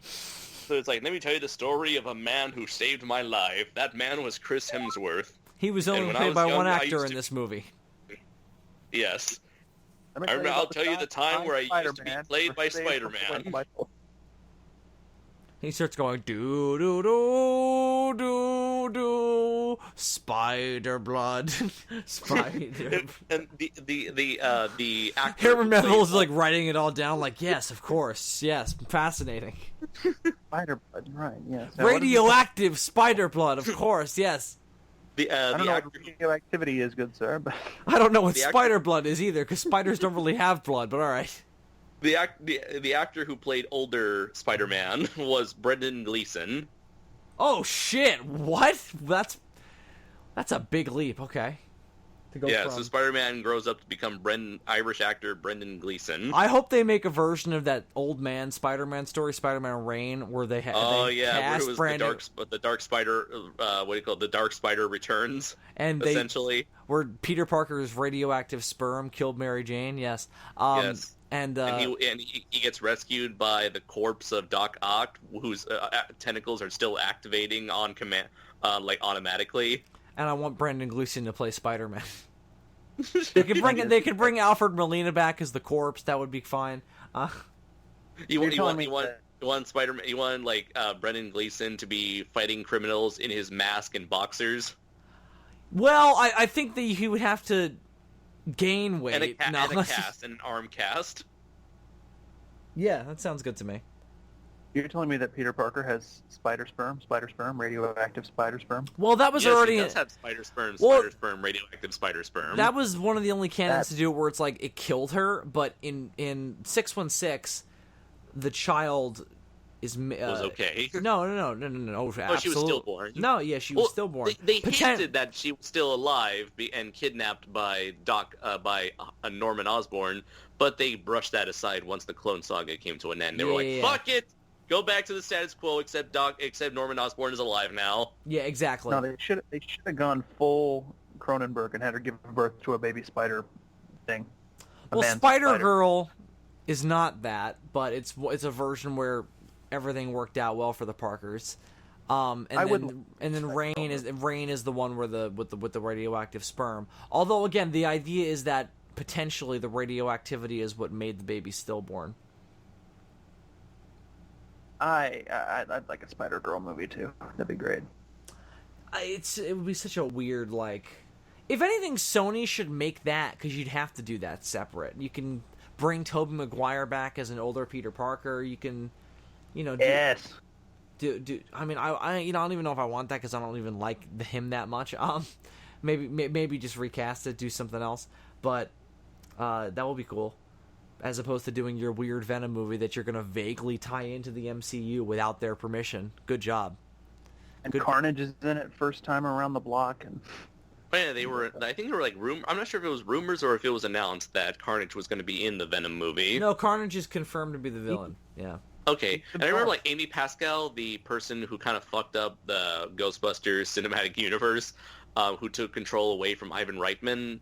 So it's like, let me tell you the story of a man who saved my life. That man was Chris Hemsworth. He was And only when I played was by young, one I actor used in to- this movie. Yes. Let me I'll about tell you the time where I used to be Spider-Man played by was saved from Spider-Man. the whale. He starts going do do do do do spider blood, spider. And the actor Herman who Melville is played- like writing it all down, like yes, of course, yes, fascinating. Spider blood, right? Yes. Now, what is Radioactive spider blood, of course, yes. the I don't the know actor what radioactivity is, good sir, but I don't know what The actor- spider blood is either, because spiders don't really have blood. But all right. the actor who played older Spider-Man was Brendan Gleeson. Oh shit! What? That's a big leap. Okay. To go Yeah, from. so Spider-Man grows up to become Irish actor Brendan Gleeson. I hope they make a version of that old man Spider-Man story, Spider-Man Reign, where they Oh they yeah, where cast it was Brandon, the Dark Spider. What do you call it? The Dark Spider returns. and they Essentially, where Peter Parker's radioactive sperm killed Mary Jane. Yes. Yes. And, and he gets rescued by the corpse of Doc Ock, whose tentacles are still activating on command, like automatically. and I want Brandon Gleeson to play Spider-Man. They could bring Alfred Molina back as the corpse. That would be fine. You're telling me You want Spider-Man? You want like Brendan Gleeson to be fighting criminals in his mask and boxers Well, I think that he would have to gain weight. and a No. cast, and an arm cast. Yeah, that sounds good to me. you're telling me that Peter Parker has spider sperm, radioactive spider sperm? Well, that was Yes, already. he does have spider sperm, Well, radioactive spider sperm. That was one of the only canons That- to do it where it's like it killed her, but in 616, the child is was okay. No. Oh, she was stillborn. No, yeah, she was Well, stillborn. They Poten- hinted that she was still alive and kidnapped by Norman Osborn, but they brushed that aside once the Clone Saga came to an end. They were like, Yeah. "Fuck it, go back to the status quo." Except Norman Osborn is alive now. Yeah, exactly. No, they should have gone full Cronenberg and had her give birth to a baby spider thing. Well, Spider-Girl is not that, but it's a version where everything worked out well for the Parkers. And then Rain is the one where with the radioactive sperm. Although again, the idea is that potentially the radioactivity is what made the baby stillborn. I'd like a Spider-Girl movie too. That'd be great. It would be such a weird like. If anything, Sony should make that because you'd have to do that separate. You can bring Tobey Maguire back as an older Peter Parker. You can, do, Yes. do. I mean, I don't even know if I want that because I don't even like him that much. Maybe just recast it, do something else. But that would be cool. as opposed to doing your weird Venom movie that you're going to vaguely tie into the MCU without their permission. Good job. And Carnage is in it first time around the block. And Yeah, I think they were like I'm not sure if it was rumors or if it was announced that Carnage was going to be in the Venom movie. No, Carnage is confirmed to be the villain. Yeah. Okay, and I remember like Amy Pascal, the person who kind of fucked up the Ghostbusters cinematic universe, who took control away from Ivan Reitman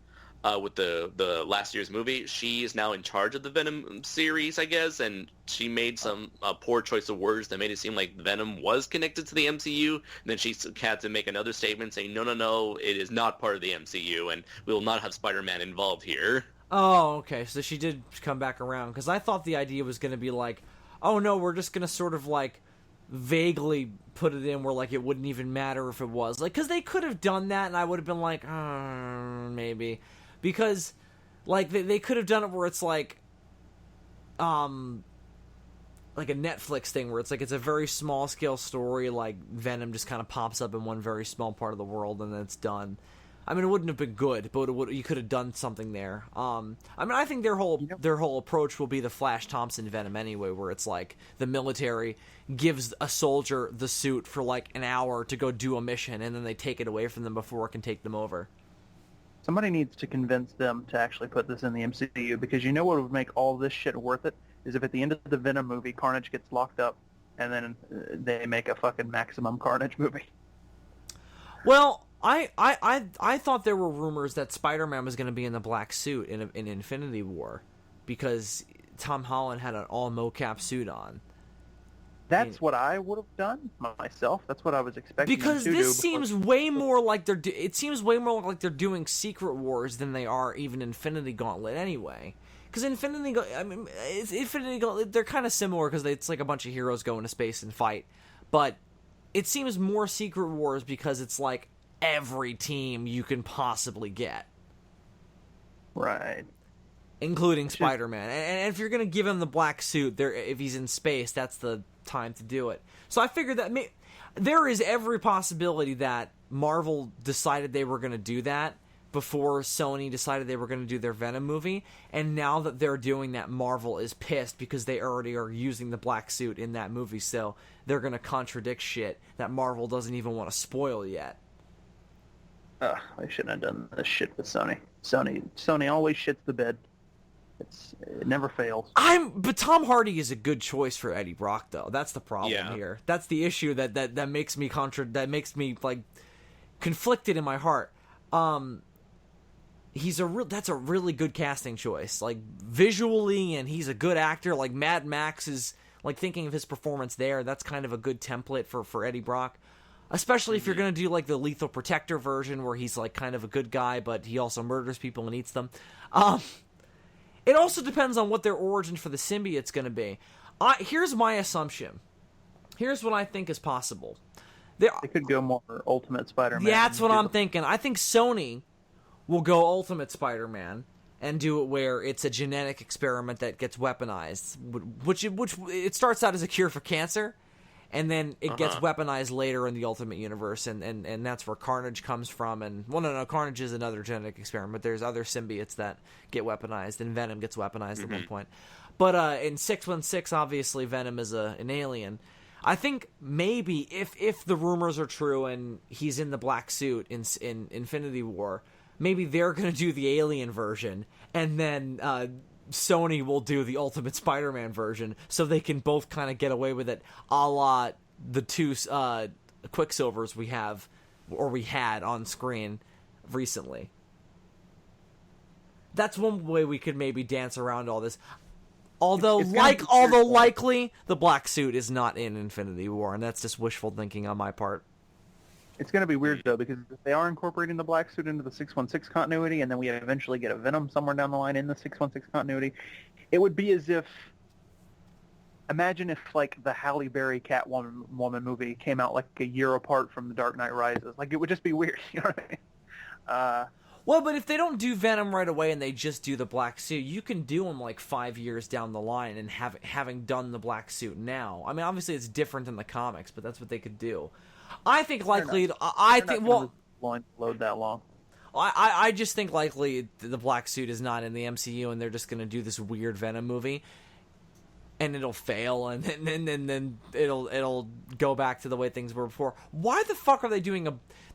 with the last year's movie. She is now in charge of the Venom series, I guess, and she made some poor choice of words that made it seem like Venom was connected to the MCU. And then she had to make another statement saying, no, it is not part of the MCU, and we will not have Spider-Man involved here. Oh, okay, so she did come back around, because I thought the idea was going to be like, oh no, we're just going to sort of like vaguely put it in where like it wouldn't even matter if it was. Like, because they could have done that, and I would have been like, maybe. Because, like, they could have done it where it's like a Netflix thing where it's like it's a very small-scale story, like Venom just kind of pops up in one very small part of the world and then it's done. I mean, it wouldn't have been good, but you could have done something there. I mean, I think their whole approach will be the Flash Thompson Venom anyway, where it's like the military gives a soldier the suit for like an hour to go do a mission, and then they take it away from them before it can take them over. somebody needs to convince them to actually put this in the MCU, because you know what would make all this shit worth it is if at the end of the Venom movie, Carnage gets locked up, and then they make a fucking Maximum Carnage movie. Well, I thought there were rumors that Spider-Man was going to be in the black suit in Infinity War, because Tom Holland had an all mocap suit on. That's what I would have done myself. That's what I was expecting. Because them to this do seems way more like it seems way more like they're doing Secret Wars than they are even Infinity Gauntlet anyway. Because Infinity Gauntlet, they're kind of similar because it's like a bunch of heroes go into space and fight, but it seems more Secret Wars because it's like every team you can possibly get. Right. Including Spider-Man. And if you're going to give him the black suit, if he's in space, that's the time to do it. So I figured that there is every possibility that Marvel decided they were going to do that before Sony decided they were going to do their Venom movie. And now that they're doing that, Marvel is pissed because they already are using the black suit in that movie. So they're going to contradict shit that Marvel doesn't even want to spoil yet. They shouldn't have done this shit with Sony. Sony always shits the bed. It never fails. But Tom Hardy is a good choice for Eddie Brock, though. That's the problem here. That's the issue that makes me like conflicted in my heart. That's a really good casting choice, like visually, and he's a good actor. Like Mad Max is like thinking of his performance there. That's kind of a good template for Eddie Brock. Especially if you're going to do, like, the Lethal Protector version where he's, like, kind of a good guy, but he also murders people and eats them. It also depends on what their origin for the symbiote's going to be. Here's my assumption. Here's what I think is possible. They could go more Ultimate Spider-Man. Yeah, that's what I'm thinking. I think Sony will go Ultimate Spider-Man and do it where it's a genetic experiment that gets weaponized. Which it starts out as a cure for cancer, and then it gets weaponized later in the Ultimate Universe, and that's where Carnage comes from. And no, Carnage is another genetic experiment, but there's other symbiotes that get weaponized, and Venom gets weaponized at one point. But in 616, obviously, Venom is an alien. I think maybe if the rumors are true and he's in the black suit in Infinity War, maybe they're going to do the alien version, and then Sony will do the Ultimate Spider-Man version, so they can both kind of get away with it, a la the two Quicksilvers we had on screen recently. That's one way we could maybe dance around all this. Although likely the black suit is not in Infinity War, and that's just wishful thinking on my part. It's going to be weird, though, because if they are incorporating the black suit into the 616 continuity, and then we eventually get a Venom somewhere down the line in the 616 continuity, it would be as if... Imagine if, like, the Halle Berry Catwoman movie came out, like, a year apart from The Dark Knight Rises. Like, it would just be weird, you know what I mean? Well, but if they don't do Venom right away and they just do the black suit, you can do them, like, 5 years down the line and having done the black suit now. I mean, obviously it's different in the comics, but that's what they could do. I think likely... I think... Well... Load that long. I just think likely the black suit is not in the MCU, and they're just gonna do this weird Venom movie, and it'll fail, and then it'll go back to the way things were before. Why the fuck are they doing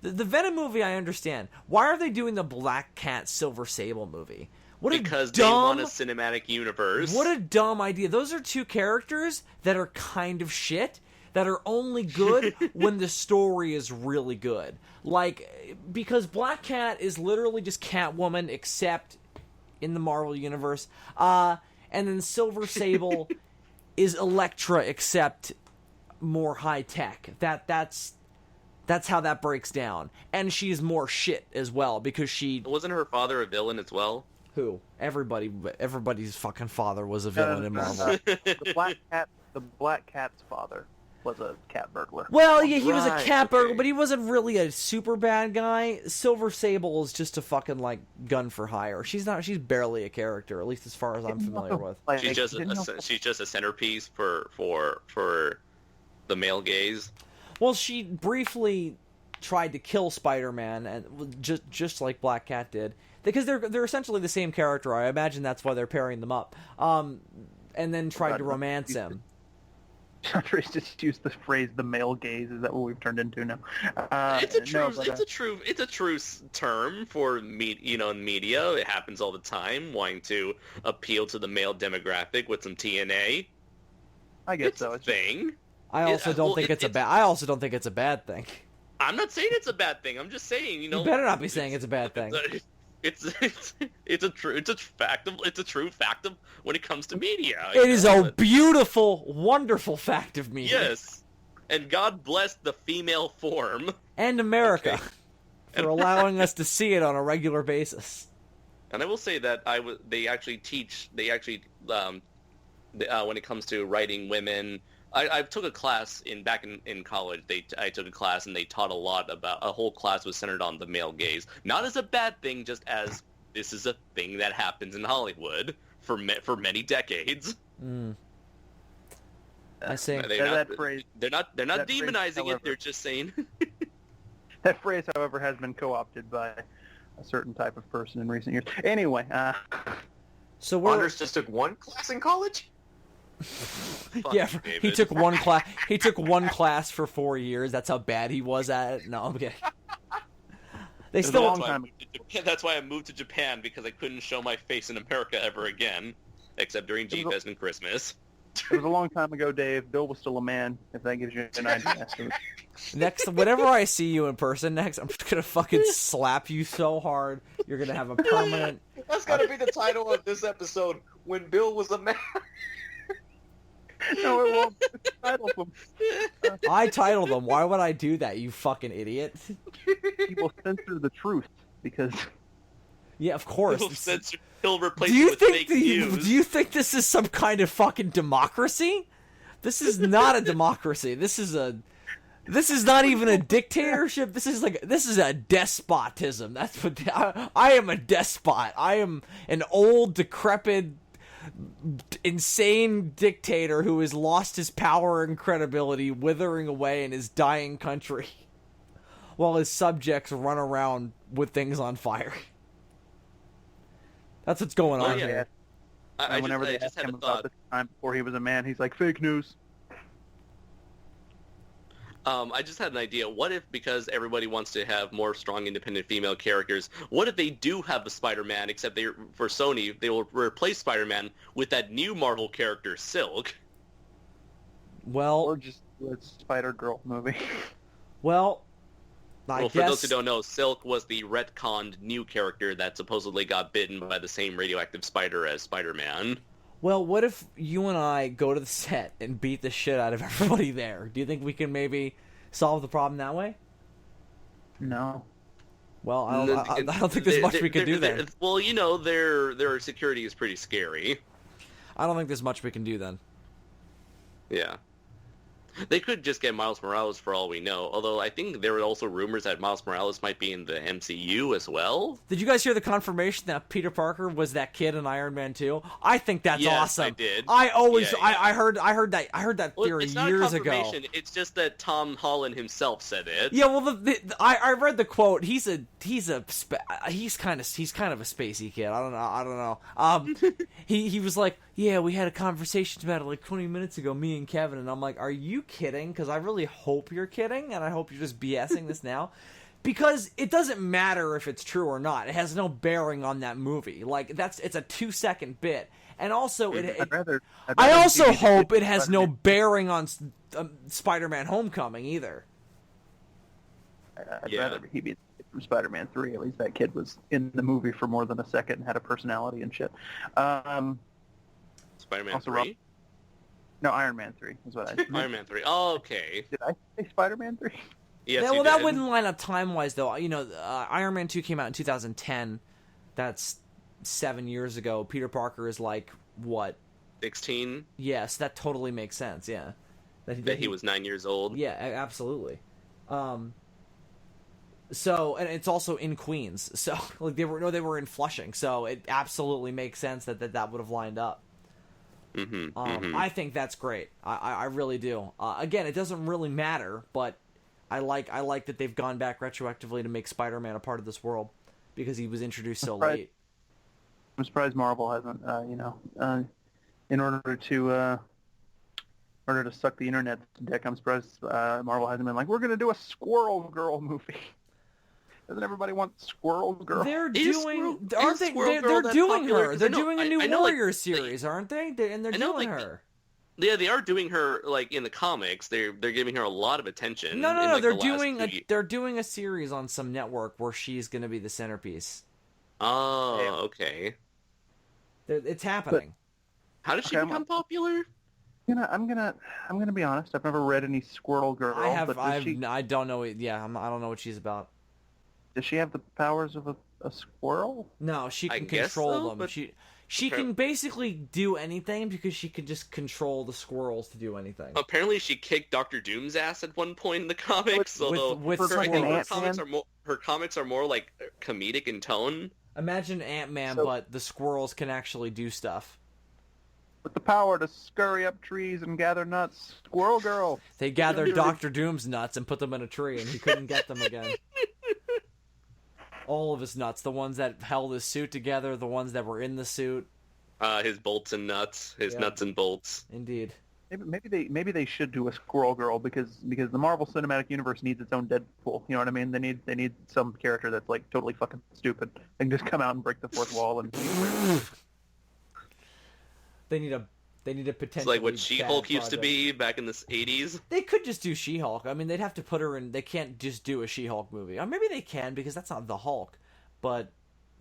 the Venom movie? I understand. Why are they doing the Black Cat Silver Sable movie? Because they want a cinematic universe. What a dumb idea. Those are two characters that are kind of shit, that are only good when the story is really good. Like, because Black Cat is literally just Catwoman, except in the Marvel Universe. And then Silver Sable is Elektra, except more high-tech. That's how that breaks down. And she's more shit as well, because she... Wasn't her father a villain as well? Who? Everybody's fucking father was a villain in Marvel. The Black Cat's father was a cat burglar. Well, yeah, he was a Right, cat burglar, okay. but he wasn't really a super bad guy. Silver Sable is just a fucking, like, gun for hire. She's barely a character, at least as far as I'm familiar with. Like, She's just a centerpiece for the male gaze. Well, she briefly tried to kill Spider-Man, and just like Black Cat did, because they're essentially the same character. I imagine that's why they're pairing them up. And then tried to romance him. Andres just used the phrase "the male gaze." Is that what we've turned into now? It's a true term for in media. It happens all the time, wanting to appeal to the male demographic with some TNA. I guess It's so. a thing. I also don't think it's a bad thing. I'm not saying it's a bad thing. I'm just saying, You better not be saying it's a bad thing. It's a true fact of when it comes to media. It is a beautiful, wonderful fact of me. Yes, and God bless the female form And America Okay. for allowing us to see it on a regular basis. And I will say that they actually when it comes to writing women. I took a class back in college. I took a class and they taught a whole class was centered on the male gaze. Not as a bad thing, just as this is a thing that happens in Hollywood for many decades. I see. They're not that phrase, demonizing however- it. They're just saying. That phrase, however, has been co-opted by a certain type of person in recent years. Anyway, So we're Anders just took one class in college? yeah. Fuck, He David. took one class. He took one class for 4 years. That's how bad he was at it. No, I'm kidding. They It was a still. long That's why I moved to Japan, because I couldn't show my face in America ever again, except during G-Fest and Christmas. it was a long time ago, Dave. Bill was still a man, if that gives you an idea. Next, whenever I see you in person next, I'm just gonna fucking slap you so hard. You're gonna have a permanent. That's gotta be the title of this episode, When Bill Was a Man. No, it won't. Title them. I titled them. Why would I do that? You fucking idiot. He will censor the truth because Yeah, of course. He'll replace Do it you with think fake news. do you think this is some kind of fucking democracy? This is not a democracy. This is not even a dictatorship. This is a despotism. That's what I am, a despot. I am an old, decrepit, insane dictator who has lost his power and credibility, withering away in his dying country, while his subjects run around with things on fire. That's what's going on yeah. here. whenever they just asked had him a about thought. the time before he was a man, he's like, fake news. I just had an idea. What if, because everybody wants to have more strong, independent female characters, what if they do have a Spider-Man, except for Sony, they will replace Spider-Man with that new Marvel character, Silk? Well, Or just a Spider-Girl movie. well, Well, for those who don't know, Silk was the retconned new character that supposedly got bitten by the same radioactive spider as Spider-Man. Well, what if you and I go to the set and beat the shit out of everybody there? Do you think we can maybe solve the problem that way? No. Well, I don't think there's much we can do there. Well, their security is pretty scary. I don't think there's much we can do then. Yeah. They could just get Miles Morales for all we know. Although I think there were also rumors that Miles Morales might be in the MCU as well. Did you guys hear the confirmation that Peter Parker was that kid in Iron Man 2? I think that's awesome. I did. I always, Yeah, yeah. I heard that theory it's not years a ago. confirmation. It's just that Tom Holland himself said it. Yeah, well, I read the quote. He's kind of a spacey kid. I don't know. He was like, yeah, we had a conversation about it like 20 minutes ago, me and Kevin, and I'm like, are you kidding? Because I really hope you're kidding, and I hope you're just BSing this now. Because it doesn't matter if it's true or not. It has no bearing on that movie. Like, it's a 2-second bit. And also, I also hope it has no bearing on Spider-Man Homecoming either. I'd rather he be from Spider-Man 3. At least that kid was in the movie for more than a second and had a personality and shit. Spider-Man 3? No, Iron Man 3 is what I said. Iron Man 3. Oh, okay. Did I say Spider-Man 3? Yes, Yeah, well, you that did. wouldn't line up time-wise, though. You know, Iron Man 2 came out in 2010. That's 7 years ago. Peter Parker is like, what? 16? Yes, that totally makes sense, yeah. That he was 9 years old? Yeah, absolutely. So, and it's also in Queens. So, like, they were in Flushing. So, it absolutely makes sense that would have lined up. I think that's great. I really do. Again, it doesn't really matter, but I like that they've gone back retroactively to make Spider-Man a part of this world because he was introduced so late. I'm surprised Marvel hasn't, in order to suck the internet's dick, I'm surprised Marvel hasn't been like, we're going to do a Squirrel Girl movie. Doesn't everybody want Squirrel Girl? They're doing, aren't they? They're doing her. They're doing a new Warriors series, aren't they? And they're doing her. Yeah, they are doing her like in the comics. They're giving her a lot of attention. No. They're doing a series on some network where she's going to be the centerpiece. Oh, okay. It's happening. How did she become popular? I'm gonna be honest. I've never read any Squirrel Girl. I don't know. Yeah, I don't know what she's about. Does she have the powers of a squirrel? No, she can guess control so, them. but- She can basically do anything because she can just control the squirrels to do anything. Apparently, she kicked Doctor Doom's ass at one point in the comics. Although with I think Ant-Man? her comics are more like comedic in tone. Imagine Ant-Man, but the squirrels can actually do stuff. With the power to scurry up trees and gather nuts, Squirrel Girl. They gathered Doctor Doom's nuts and put them in a tree, and he couldn't get them again. All of his nuts, the ones that held his suit together, the ones that were in the suit. His bolts and nuts, nuts and bolts. Indeed. Maybe they should do a Squirrel Girl because the Marvel Cinematic Universe needs its own Deadpool. You know what I mean? They need some character that's like totally fucking stupid and just come out and break the fourth wall and. They need a potentially. It's like what She-Hulk used to be back in the 80s. They could just do She-Hulk. I mean, they'd have to put her in. They can't just do a She-Hulk movie. Or maybe they can because that's not the Hulk. But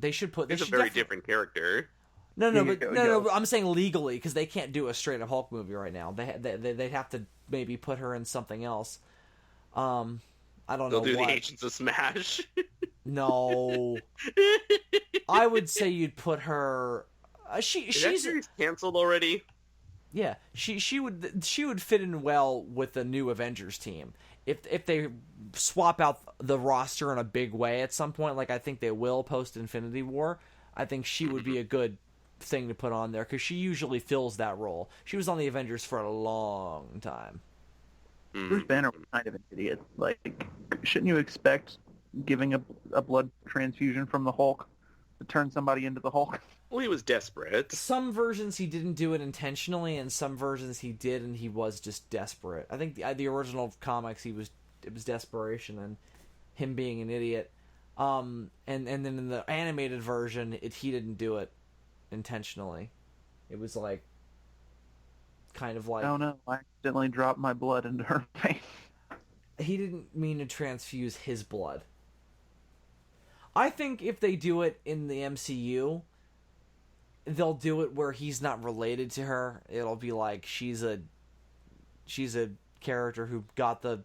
they should put. It's a very different character. No. I'm saying legally because they can't do a straight up Hulk movie right now. They'd have to maybe put her in something else. I don't know. They'll do the Agents of Smash. No, I would say you'd put her. She's canceled already. Yeah, she would fit in well with the new Avengers team. If they swap out the roster in a big way at some point, like I think they will post Infinity War, I think she would be a good thing to put on there because she usually fills that role. She was on the Avengers for a long time. Bruce Banner was kind of an idiot. Like, shouldn't you expect giving a blood transfusion from the Hulk to turn somebody into the Hulk? Well, he was desperate. Some versions he didn't do it intentionally, and some versions he did, and he was just desperate. I think the original comics it was desperation and him being an idiot. And then in the animated version, he didn't do it intentionally. It was like kind of like, oh no, I accidentally dropped my blood into her face. He didn't mean to transfuse his blood. I think if they do it in the MCU, they'll do it where he's not related to her. It'll be like she's a character who got the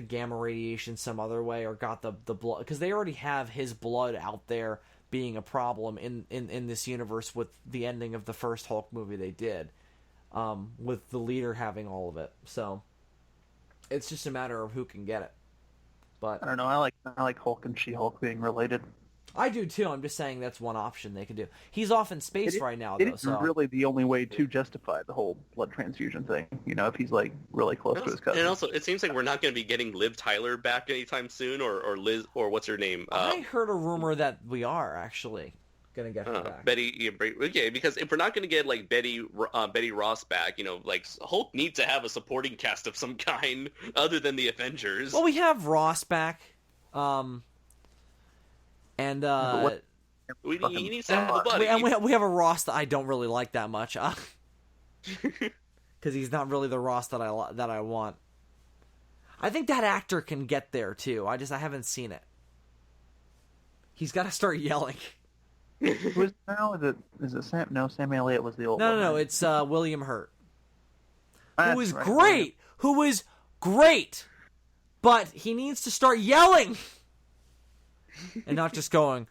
gamma radiation some other way, or got the blood, because they already have his blood out there being a problem in this universe with the ending of the first Hulk movie they did. with the leader having all of it. So it's just a matter of who can get it. But I don't know. I like Hulk and She-Hulk being related. I do too. I'm just saying that's one option they could do. He's off in space right now, though. It is really the only way to justify the whole blood transfusion thing. You know, if he's like really close to his cousin. And also, it seems like we're not going to be getting Liv Tyler back anytime soon, or Liz, or what's her name? I heard a rumor that we are actually gonna get her back. Betty. Okay, because if we're not going to get like Betty Ross back, you know, like Hulk needs to have a supporting cast of some kind other than the Avengers. Well, we have Ross back. And he needs to have a buddy. And we have a Ross that I don't really like that much, because he's not really the Ross that I want. I think that actor can get there too. I haven't seen it. He's got to start yelling. Who is now? Is it Sam? No, Sam Elliott was the old one. No. It's William Hurt, That's who is right. great. Who is great, but he needs to start yelling. And not just going,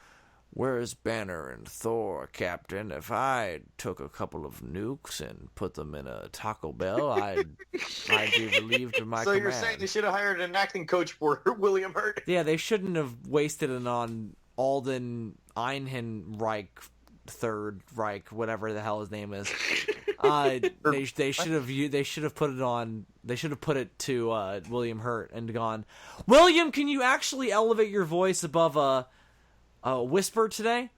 "Where's Banner and Thor, Captain? If I took a couple of nukes and put them in a Taco Bell, I'd be relieved of my So command." you're saying they should have hired an acting coach for William Hurt? Yeah, they shouldn't have wasted it on Alden Einhenreich, Third Reich, whatever the hell his name is. They should have put it to William Hurt and gone, "William, can you actually elevate your voice above a whisper today?"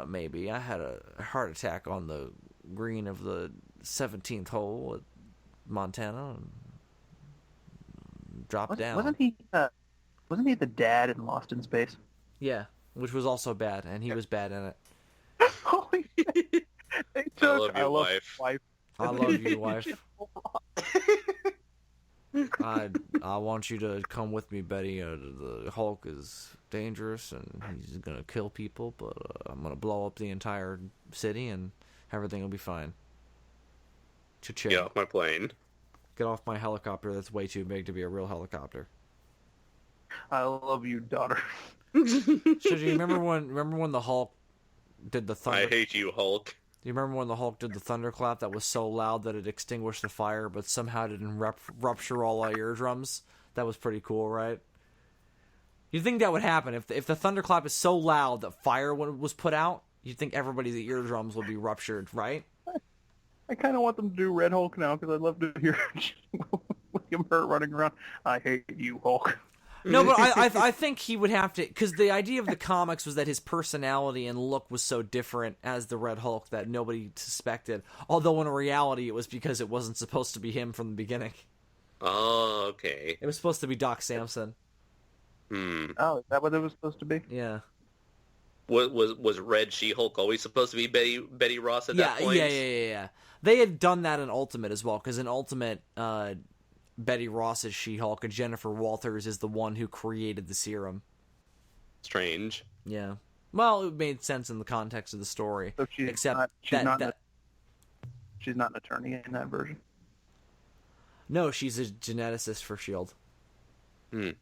Maybe. I had a heart attack on the green of the 17th hole at Montana and dropped down. Wasn't he the dad in Lost in Space? Yeah, which was also bad, and he was bad in it. Holy shit. I love your wife. I love you, wife. I want you to come with me, Betty. The Hulk is dangerous, and he's going to kill people, but I'm going to blow up the entire city, and everything will be fine. Cha-ching. Get off my plane. Get off my helicopter that's way too big to be a real helicopter. I love you, daughter. So do you remember when the Hulk did the thunder? I hate you, Hulk. Do you remember when the Hulk did the thunderclap that was so loud that it extinguished the fire, but somehow didn't rupture all our eardrums? That was pretty cool, right? You'd think that would happen if the thunderclap is so loud that fire was put out. You'd think everybody's eardrums would be ruptured, right? I kind of want them to do Red Hulk now because I'd love to hear William Hurt running around. I hate you, Hulk. No, but I think he would have to, because the idea of the comics was that his personality and look was so different as the Red Hulk that nobody suspected. Although in reality, it was because it wasn't supposed to be him from the beginning. Oh, okay. It was supposed to be Doc Samson. Oh, is that what it was supposed to be? Yeah. Was Red She-Hulk always supposed to be Betty Ross at that point? Yeah. They had done that in Ultimate as well, because in Ultimate, Betty Ross is She-Hulk, and Jennifer Walters is the one who created the serum. Strange. Yeah. Well, it made sense in the context of the story. So she's not an attorney in that version? No, she's a geneticist for S.H.I.E.L.D.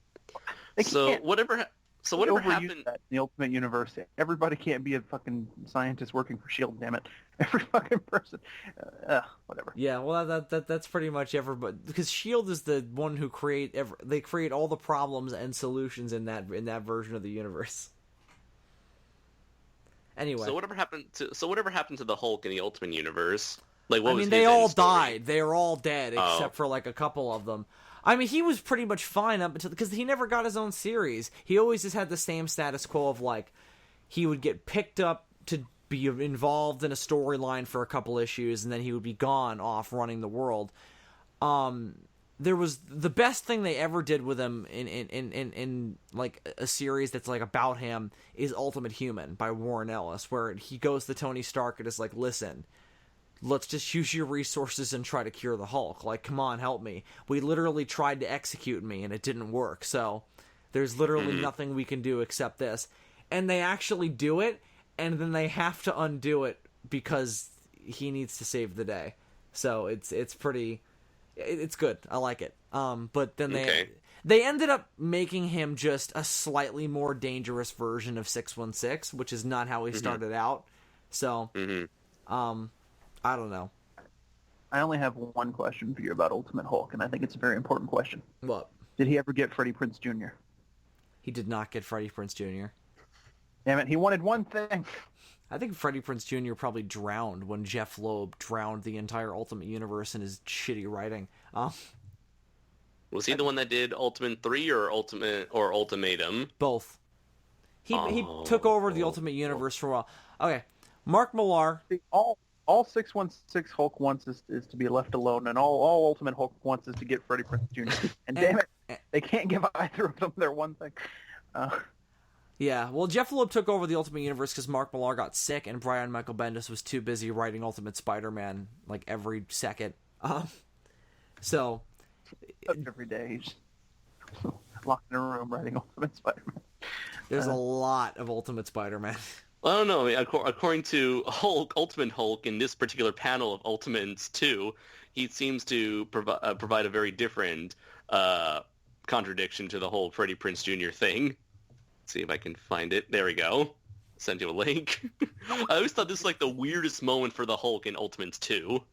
So whatever happened that in the Ultimate Universe? Everybody can't be a fucking scientist working for S.H.I.E.L.D., damn it. Every fucking person. Whatever. Yeah, well, that's pretty much everybody, because S.H.I.E.L.D. is the one who create all the problems and solutions in that version of the universe. Anyway, so whatever happened to the Hulk in the Ultimate Universe? Like, what was they his all end story? died. They are all dead except for like a couple of them. I mean, he was pretty much fine up until, because he never got his own series. He always just had the same status quo of like he would get picked up to be involved in a storyline for a couple issues, and then he would be gone off running the world. There was the best thing they ever did with him in like a series that's like about him is Ultimate Human by Warren Ellis, where he goes to Tony Stark and is like, "Listen, let's just use your resources and try to cure the Hulk. Like, come on, help me. We literally tried to execute me and it didn't work. So there's literally nothing we can do except this." And they actually do it, and then they have to undo it because he needs to save the day. So it's good. I like it. But then they ended up making him just a slightly more dangerous version of 616, which is not how he started out. So, I don't know. I only have one question for you about Ultimate Hulk, and I think it's a very important question. What? Did he ever get Freddie Prinze Jr.? He did not get Freddie Prinze Jr. Damn it, he wanted one thing. I think Freddie Prinze Jr. probably drowned when Jeff Loeb drowned the entire Ultimate Universe in his shitty writing. Was he the one that did Ultimate 3 or Ultimatum? Both. He took over the Ultimate Universe for a while. Okay, Mark Millar. All 616 Hulk wants is to be left alone, and all Ultimate Hulk wants is to get Freddie Prinze Jr. And damn it, they can't give either of them their one thing. Yeah, well, Jeff Loeb took over the Ultimate Universe because Mark Millar got sick, and Brian Michael Bendis was too busy writing Ultimate Spider-Man like every second. So every day he's locked in a room writing Ultimate Spider-Man. There's a lot of Ultimate Spider-Man. Well, I don't know. I mean, according to Ultimate Hulk, in this particular panel of Ultimates 2, he seems to provide a very different contradiction to the whole Freddie Prinze Jr. thing. Let's see if I can find it. There we go. Send you a link. I always thought this was like the weirdest moment for the Hulk in Ultimates 2.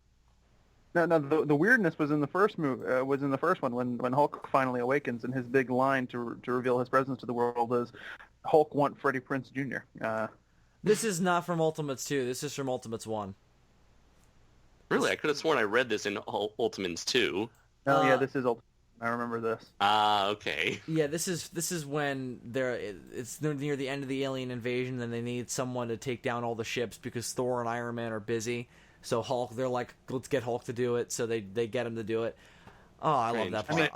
No, the weirdness was in the first one when Hulk finally awakens, and his big line to reveal his presence to the world is, "Hulk want Freddie Prinze Jr." This is not from Ultimates 2. This is from Ultimates 1. Really? I could have sworn I read this in Ultimates 2. Oh yeah, this is Ultimate. I remember this. Okay. Yeah, this is when it's near the end of the alien invasion, and they need someone to take down all the ships because Thor and Iron Man are busy. So Hulk, they're like, let's get Hulk to do it. So they get him to do it. Oh, I love that part.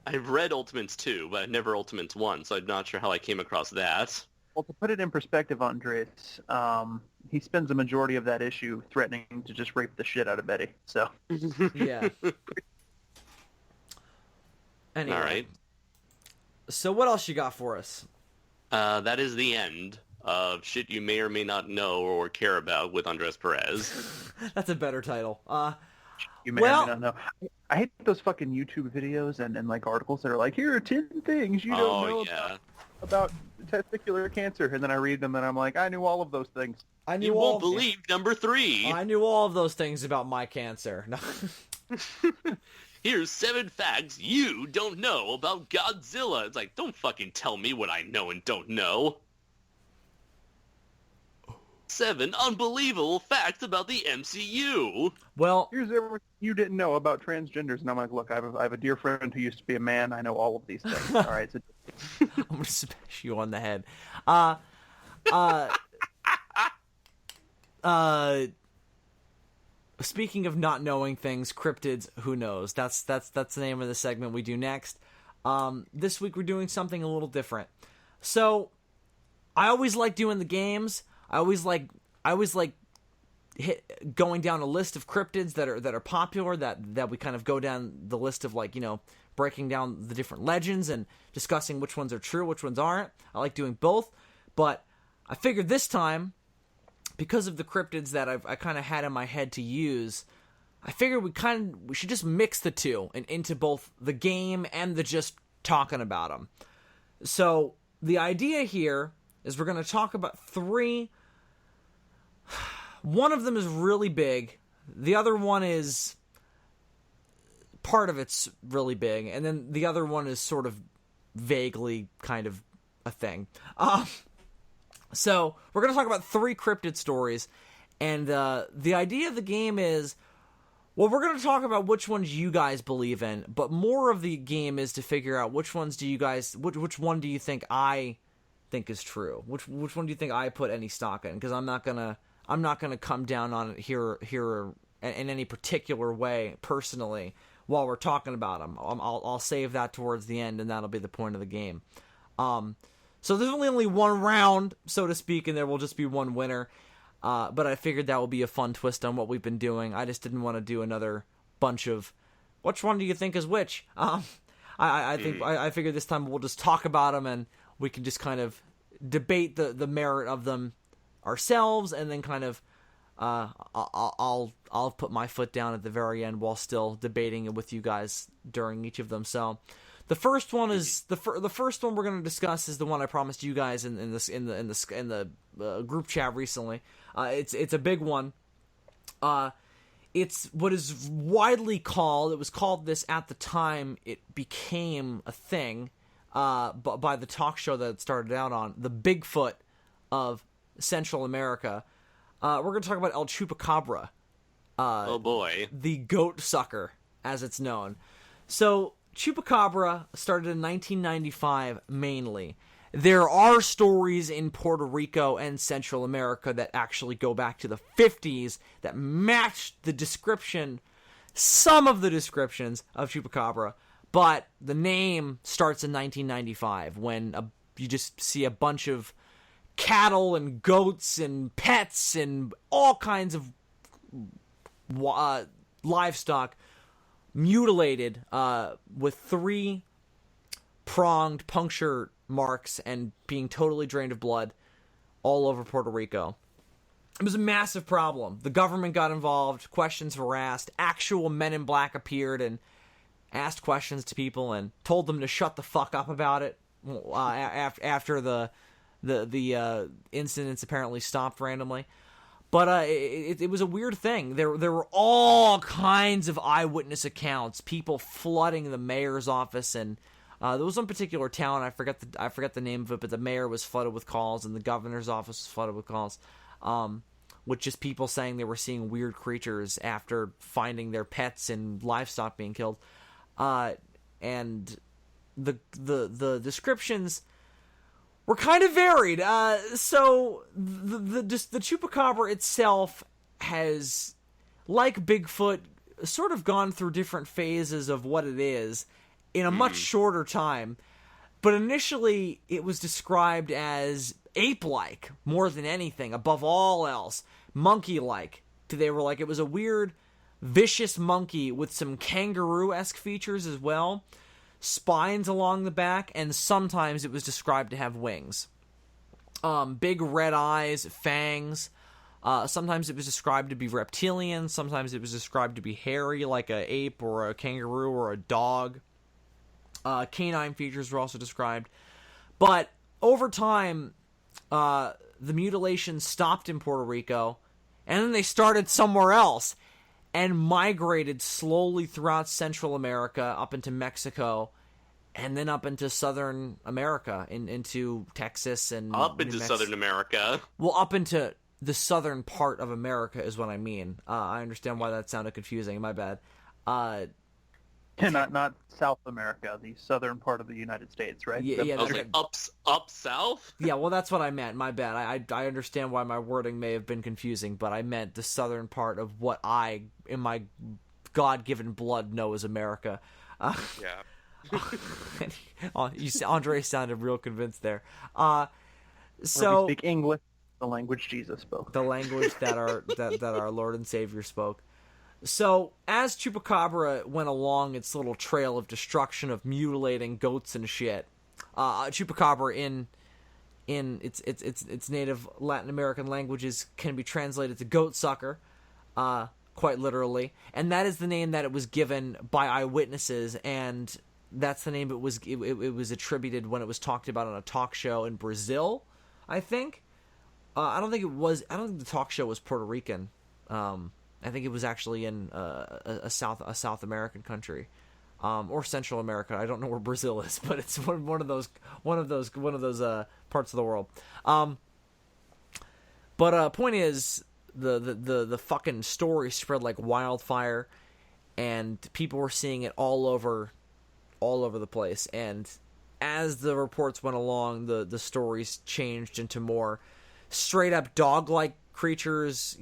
I've read Ultimates 2, but never Ultimates 1, so I'm not sure how I came across that. Well, to put it in perspective, Andres, he spends the majority of that issue threatening to just rape the shit out of Betty. So yeah. Anyway. All right. So what else you got for us? That is the end of Shit You May or May Not Know or Care About with Andres Perez. That's a better title. You may or may not know. I hate those fucking YouTube videos and like articles that are like, here are 10 things you don't know about testicular cancer, and then I read them and I'm like, I knew all of those things. You won't believe number 3. I knew all of those things about my cancer. No. Here's 7 facts you don't know about Godzilla. It's like, don't fucking tell me what I know and don't know. 7 unbelievable facts about the MCU. Well, here's everything you didn't know about transgenders, and I'm like, look, I have a dear friend who used to be a man. I know all of these things. All right, so I'm gonna smash you on the head. Speaking of not knowing things, cryptids, who knows? That's the name of the segment we do next. This week we're doing something a little different. So, I always like doing the games. I always like going down a list of cryptids that are popular, that we kind of go down the list of, like, you know, breaking down the different legends and discussing which ones are true, which ones aren't. I like doing both, but I figured this time, because of the cryptids that I kind of had in my head to use, I figured we should just mix the two and into both the game and the just talking about them. So the idea here is we're going to talk about 3. One of them is really big. The other one is part of it's really big, and then the other one is sort of vaguely kind of a thing. So we're going to talk about 3 cryptid stories, and the idea of the game is, well, we're going to talk about which ones you guys believe in, but more of the game is to figure out which ones do you guys, which one do you think I think is true? Which one do you think I put any stock in? Because I'm not gonna come down on it here in any particular way personally while we're talking about them. I'll save that towards the end, and that'll be the point of the game. So there's only one round, so to speak, and there will just be one winner. But I figured that will be a fun twist on what we've been doing. I just didn't want to do another bunch of which one do you think is which. I figured this time we'll just talk about them, and we can just kind of debate the merit of them ourselves, and then kind of I'll put my foot down at the very end while still debating it with you guys during each of them. So the first one is the first one we're going to discuss is the one I promised you guys in the group chat recently. It's a big one. it's what is widely called, it was called this at the time it became a thing, by the talk show that it started out on, the Bigfoot of Central America. We're going to talk about El Chupacabra. Oh boy. The goat sucker, as it's known. So, Chupacabra started in 1995 mainly. There are stories in Puerto Rico and Central America that actually go back to the 50s that match the description, some of the descriptions of Chupacabra, but the name starts in 1995 when you just see a bunch of cattle and goats and pets and all kinds of livestock mutilated with 3-pronged puncture marks and being totally drained of blood all over Puerto Rico. It was a massive problem. The government got involved, questions were asked, actual men in black appeared and asked questions to people and told them to shut the fuck up about it after the incidents apparently stopped randomly. But it was a weird thing. There were all kinds of eyewitness accounts, people flooding the mayor's office, and there was one particular town, I forget the name of it, but the mayor was flooded with calls, and the governor's office was flooded with calls, with just people saying they were seeing weird creatures after finding their pets and livestock being killed, and the descriptions were kind of varied. So the Chupacabra itself has, like Bigfoot, sort of gone through different phases of what it is in a much shorter time. But initially, it was described as ape-like more than anything, above all else, monkey-like. They were like, it was a weird, vicious monkey with some kangaroo-esque features as well. Spines along the back, and sometimes it was described to have wings. Big red eyes, fangs. Sometimes it was described to be reptilian. Sometimes it was described to be hairy, like an ape or a kangaroo or a dog. Canine features were also described. But over time, the mutilations stopped in Puerto Rico, and then they started somewhere else and migrated slowly throughout Central America up into Mexico, and then up into Southern America, into Texas and up into Southern America. Well, up into the southern part of America is what I mean. I understand why that sounded confusing. My bad. Not South America, the southern part of the United States, right? Yeah, I was like, up south? Yeah, well, that's what I meant. My bad. I understand why my wording may have been confusing, but I meant the southern part of what I, in my God-given blood, know as America. Yeah. Andre sounded real convinced there. Where So we speak English, the language Jesus spoke. the language that our Lord and Savior spoke. So, as Chupacabra went along its little trail of destruction of mutilating goats and shit, Chupacabra in its native Latin American languages can be translated to goat sucker, quite literally, and that is the name that it was given by eyewitnesses, and that's the name it was attributed when it was talked about on a talk show in Brazil, I think. I don't think the talk show was Puerto Rican. I think it was actually in a South American country, or Central America. I don't know where Brazil is, but it's one of those parts of the world. But point is, the fucking story spread like wildfire, and people were seeing it all over the place. And as the reports went along, the stories changed into more straight up dog-like creatures,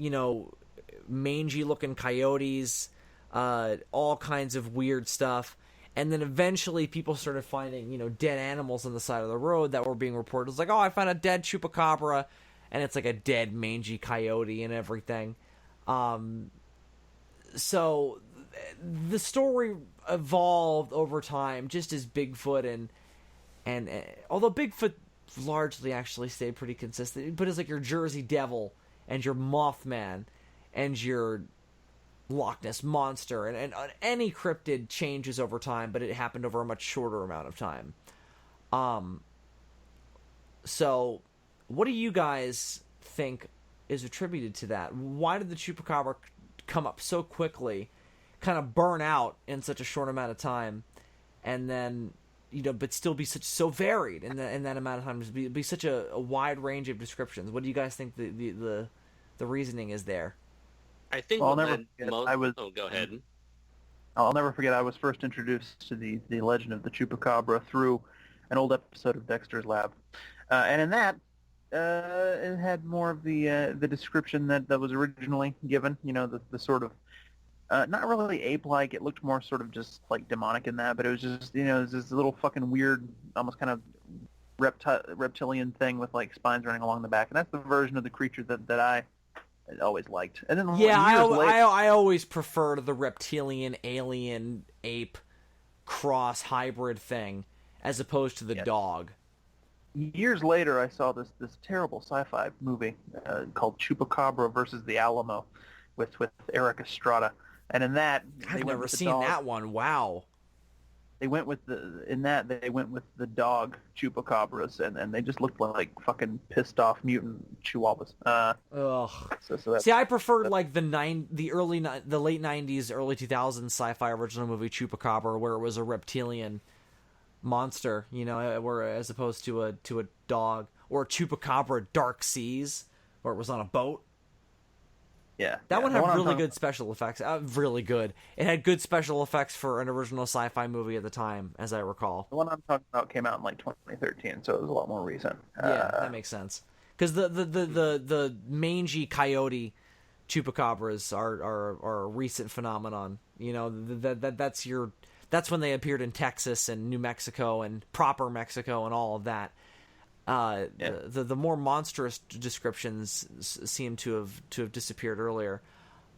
mangy-looking coyotes, all kinds of weird stuff. And then eventually people started finding, dead animals on the side of the road that were being reported. It's like, oh, I found a dead chupacabra, and it's like a dead mangy coyote and everything. So the story evolved over time, just as Bigfoot and although Bigfoot largely actually stayed pretty consistent, but it's like your Jersey Devil and your Mothman and your Loch Ness Monster, and any cryptid changes over time, but it happened over a much shorter amount of time. So, what do you guys think is attributed to that? Why did the Chupacabra come up so quickly, kind of burn out in such a short amount of time, and then but still be so varied in that amount of time, be such a wide range of descriptions. What do you guys think the reasoning is there? I think Well, I'll never forget, Oh, go ahead. I'll never forget. I was first introduced to the legend of the Chupacabra through an old episode of Dexter's Lab, and in that, it had more of the description that was originally given. The sort of not really ape-like. It looked more sort of just like demonic in that, but it was just it was this little fucking weird, almost kind of reptilian thing with like spines running along the back, and that's the version of the creature that I always liked. And then I always preferred the reptilian, alien, ape cross hybrid thing as opposed to the dog. Years later, I saw this terrible sci-fi movie called Chupacabra versus the Alamo with Eric Estrada. And in that, I've never seen that one. Wow. They went with the dog Chupacabras, and they just looked like fucking pissed off mutant chihuahuas. Ugh. So see, I preferred like the late '90s, early 2000s sci-fi original movie Chupacabra, where it was a reptilian monster, where as opposed to a dog, or Chupacabra Dark Seas, where it was on a boat. Yeah, that one had really good special effects. Really good. It had good special effects for an original sci-fi movie at the time, as I recall. The one I'm talking about came out in like 2013, so it was a lot more recent. Yeah, that makes sense. Because the mangy coyote chupacabras are a recent phenomenon. That's when they appeared in Texas and New Mexico and proper Mexico and all of that. The more monstrous descriptions seem to have disappeared earlier.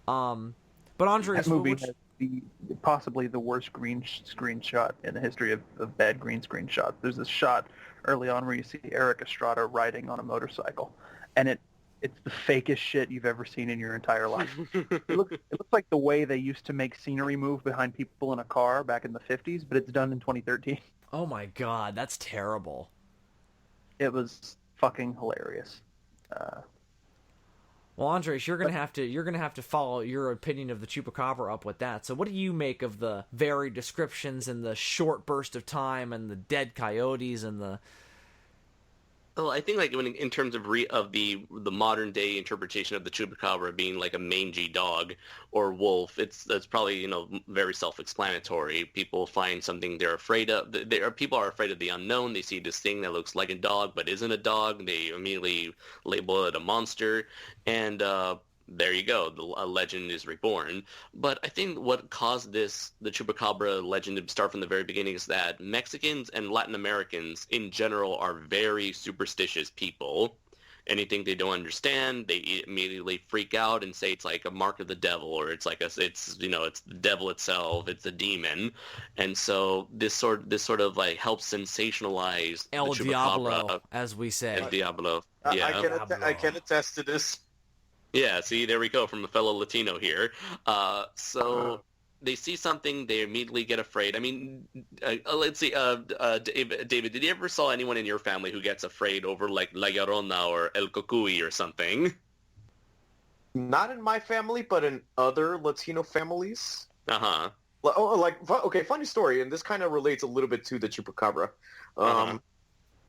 But Andres, that movie has possibly the worst green screen shot in the history of bad green screen shots. There's this shot early on where you see Eric Estrada riding on a motorcycle, and it's the fakest shit you've ever seen in your entire life. It looks like the way they used to make scenery move behind people in a car back in the 50s, but it's done in 2013. Oh my god, that's terrible. It was fucking hilarious. Well, Andres, you're gonna have to follow your opinion of the Chupacabra up with that. So, what do you make of the varied descriptions and the short burst of time and the dead coyotes and the? Well, I think in terms of the modern day interpretation of the Chupacabra being like a mangy dog or wolf, that's probably very self-explanatory. People find something they're afraid of. People are afraid of the unknown. They see this thing that looks like a dog but isn't a dog. They immediately label it a monster, and there you go. A legend is reborn. But I think what caused the Chupacabra legend to start from the very beginning is that Mexicans and Latin Americans in general are very superstitious people. Anything they don't understand, they immediately freak out and say it's like a mark of the devil, or it's the devil itself, it's a demon. And so this sort of like helps sensationalize El the Diablo, as we say. El Diablo. Yeah. I can attest to this. Yeah, see, there we go, from a fellow Latino here. So they see something, they immediately get afraid. I mean, let's see, David, did you ever saw anyone in your family who gets afraid over, like, La Llorona or El Cocuy or something? Not in my family, but in other Latino families. Uh-huh. Okay, funny story, and this kind of relates a little bit to the Chupacabra.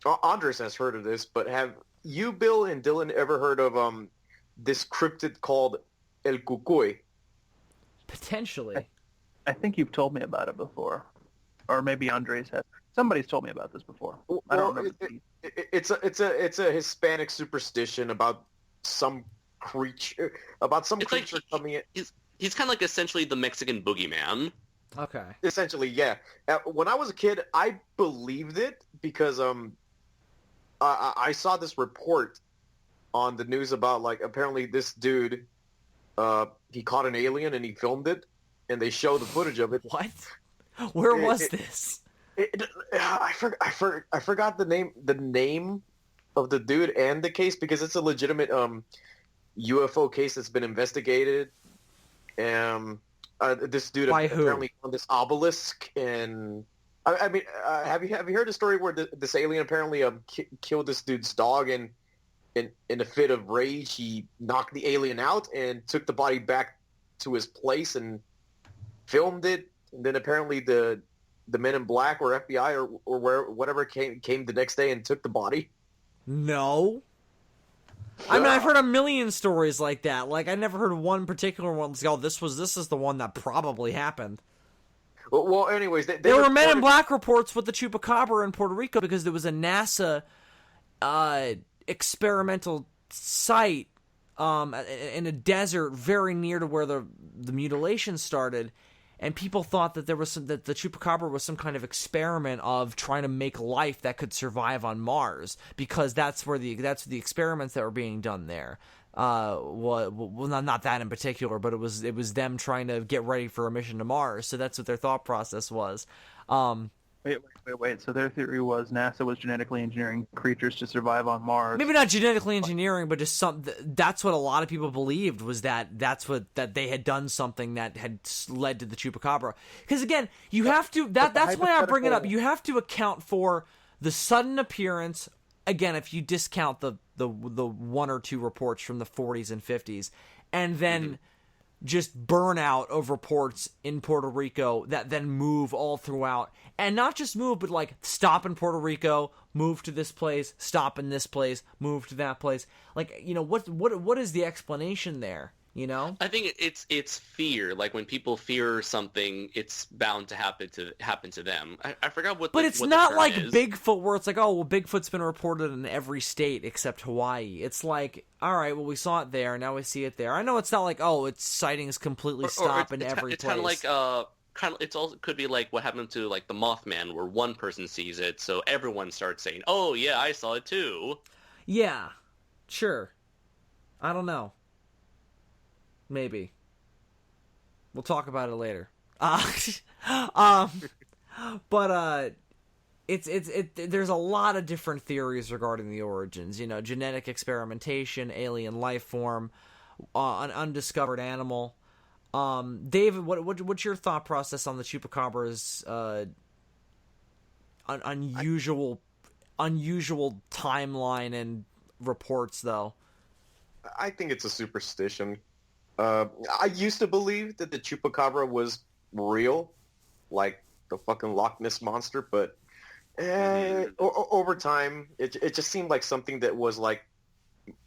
Andres has heard of this, but have you, Bill and Dylan, ever heard of this cryptid called El Cucuy? Potentially. I think you've told me about it before. Or maybe Andres has. Somebody's told me about this before. I don't remember. It's a Hispanic superstition about some creature coming in. He's kind of like essentially the Mexican boogeyman. Okay. Essentially, yeah. When I was a kid, I believed it because I saw this report on the news about, like, apparently this dude, he caught an alien and he filmed it, and they show the footage of it. What? Where was this? I forgot the name of the dude and the case, because it's a legitimate UFO case that's been investigated. This dude apparently found this obelisk, and I mean, have you heard the story where this alien apparently killed this dude's dog, and in a fit of rage he knocked the alien out and took the body back to his place and filmed it. And then apparently the Men in Black or FBI or whatever came the next day and took the body. No. I mean, I've heard a million stories like that. Like, I never heard one particular one. Like, oh, this is the one that probably happened. Well, anyways, there were Men in Black reports with the Chupacabra in Puerto Rico because there was a NASA experimental site in a desert very near to where the mutilation started, and people thought that that the Chupacabra was some kind of experiment of trying to make life that could survive on Mars, because that's the experiments that were being done there. Well, not that in particular, but it was them trying to get ready for a mission to Mars. So that's what their thought process was. Wait. So their theory was NASA was genetically engineering creatures to survive on Mars. Maybe not genetically engineering, but just that's what a lot of people believed, was that they had done something that had led to the Chupacabra. Because again, you have to, that's why I bring it up. You have to account for the sudden appearance. Again, if you discount the one or two reports from the 40s and 50s, and then just burnout of reports in Puerto Rico that then move all throughout. And not just move, but like stop in Puerto Rico, move to this place, stop in this place, move to that place. Like, you know, what is the explanation there? You know? I think it's fear. Like when people fear something, it's bound to happen to them. I forgot what. But it's what not the term like is. Bigfoot, where it's like, oh well, Bigfoot's been reported in every state except Hawaii. It's like, all right, well we saw it there, now we see it there. I know it's not like, oh, its sightings completely stop in every place. It's kind of like it's also could be like what happened to like the Mothman, where one person sees it, so everyone starts saying, oh yeah, I saw it too. Yeah, sure. I don't know. Maybe. We'll talk about it later. But there's a lot of different theories regarding the origins. You know, genetic experimentation, alien life form, an undiscovered animal. David, what's your thought process on the Chupacabra's unusual timeline and reports, though? I think it's a superstition. I used to believe that the Chupacabra was real, like the fucking Loch Ness Monster, but over time, it just seemed like something that was like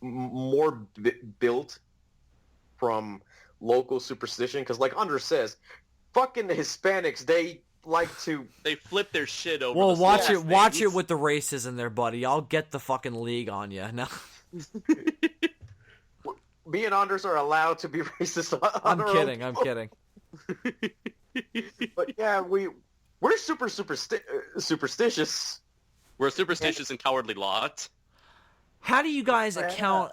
more built from local superstition. Because like Andres says, fucking Hispanics, they flip their shit over. Well, watch it with the racism there, buddy. I'll get the fucking league on you. No. Me and Anders are allowed to be racist. I'm kidding. But yeah, we're superstitious. We're a superstitious and cowardly lot. How do you guys account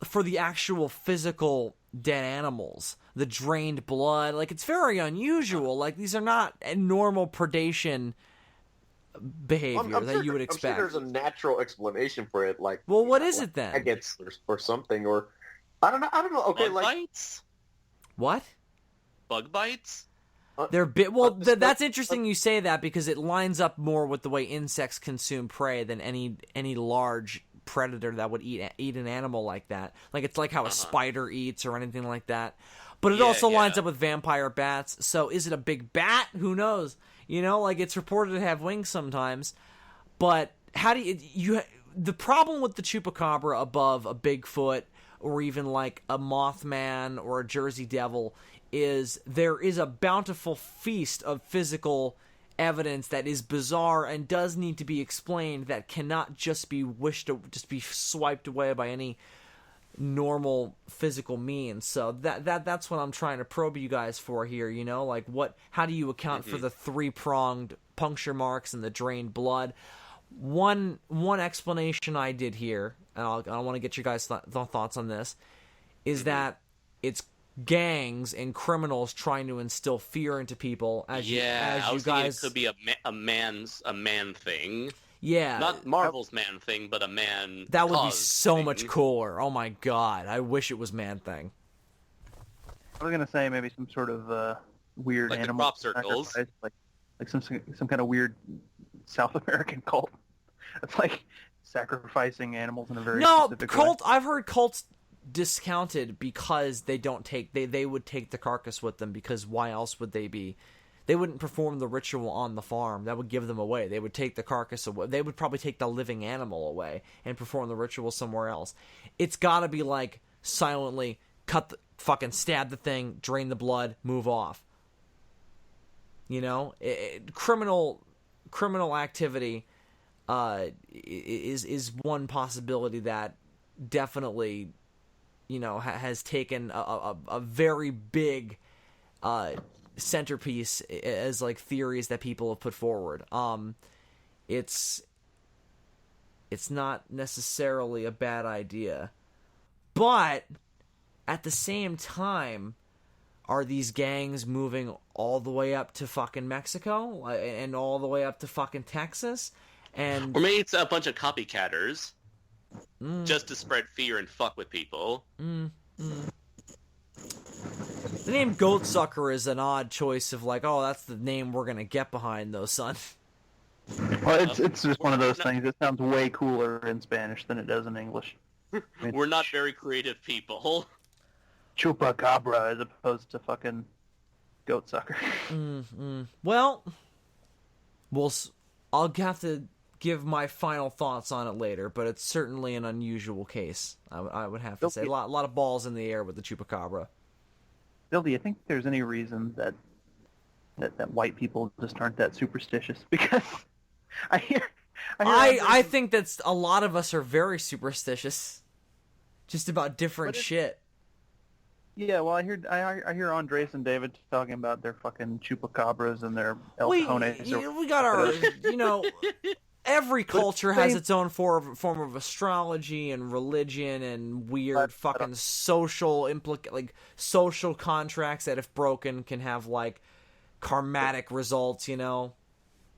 for the actual physical dead animals? The drained blood? Like, it's very unusual. Like, these are not a normal predation behavior that you would expect. I'm sure there's a natural explanation for it. Like, well, what is it then? Maggots or something, or I don't know. Okay, bug bites? What? Bug bites? They're that's interesting you say that, because it lines up more with the way insects consume prey than any large predator that would eat an animal like that. Like, it's like how a spider eats or anything like that. But it also lines up with vampire bats. So is it a big bat? Who knows? You know, like, it's reported to have wings sometimes. But how do you the problem with the Chupacabra above a Bigfoot or even like a Mothman or a Jersey Devil is there is a bountiful feast of physical evidence that is bizarre and does need to be explained, that cannot just be be swiped away by any normal physical means. So that's what I'm trying to probe you guys for here, you know, like how do you account for the 3-pronged puncture marks and the drained blood? One explanation I did here, and I want to get your guys' thoughts on this, is that it's gangs and criminals trying to instill fear into people. I was thinking it could be a man thing. Yeah, not Marvel's man thing, but a man. That would be so much cooler. Oh my god, I wish it was Man Thing. I was gonna say maybe some sort of weird like animal the crop circles, like some kind of weird South American cult. It's like sacrificing animals in a very specific way. I've heard cults discounted because they would take the carcass with them, because why else would they be? They wouldn't perform the ritual on the farm. That would give them away. They would take the carcass away. They would probably take the living animal away and perform the ritual somewhere else. It's got to be like silently fucking stab the thing, drain the blood, move off. You know, criminal activity is one possibility that definitely, you know, has taken a very big centerpiece as like theories that people have put forward. It's not necessarily a bad idea, but at the same time, are these gangs moving all the way up to fucking Mexico and all the way up to fucking Texas? And or maybe it's a bunch of copycatters just to spread fear and fuck with people. The name Goatsucker is an odd choice of like, oh, that's the name we're gonna get behind, though, son. Well, it's just one of those things. It sounds way cooler in Spanish than it does in English. I mean, We're not very creative people. Chupacabra as opposed to fucking Goatsucker. Well, I'll have to give my final thoughts on it later, but it's certainly an unusual case. I would have to say a lot of balls in the air with the Chupacabra. Bill, do you think there's any reason that white people just aren't that superstitious? Because I think that's a lot of us are very superstitious, just about different shit. Yeah, well, I hear Andres and David talking about their fucking chupacabras and their El Cajones. We got our, you know, every culture has its own form of astrology and religion and weird fucking social social contracts that, if broken, can have like karmatic results, you know.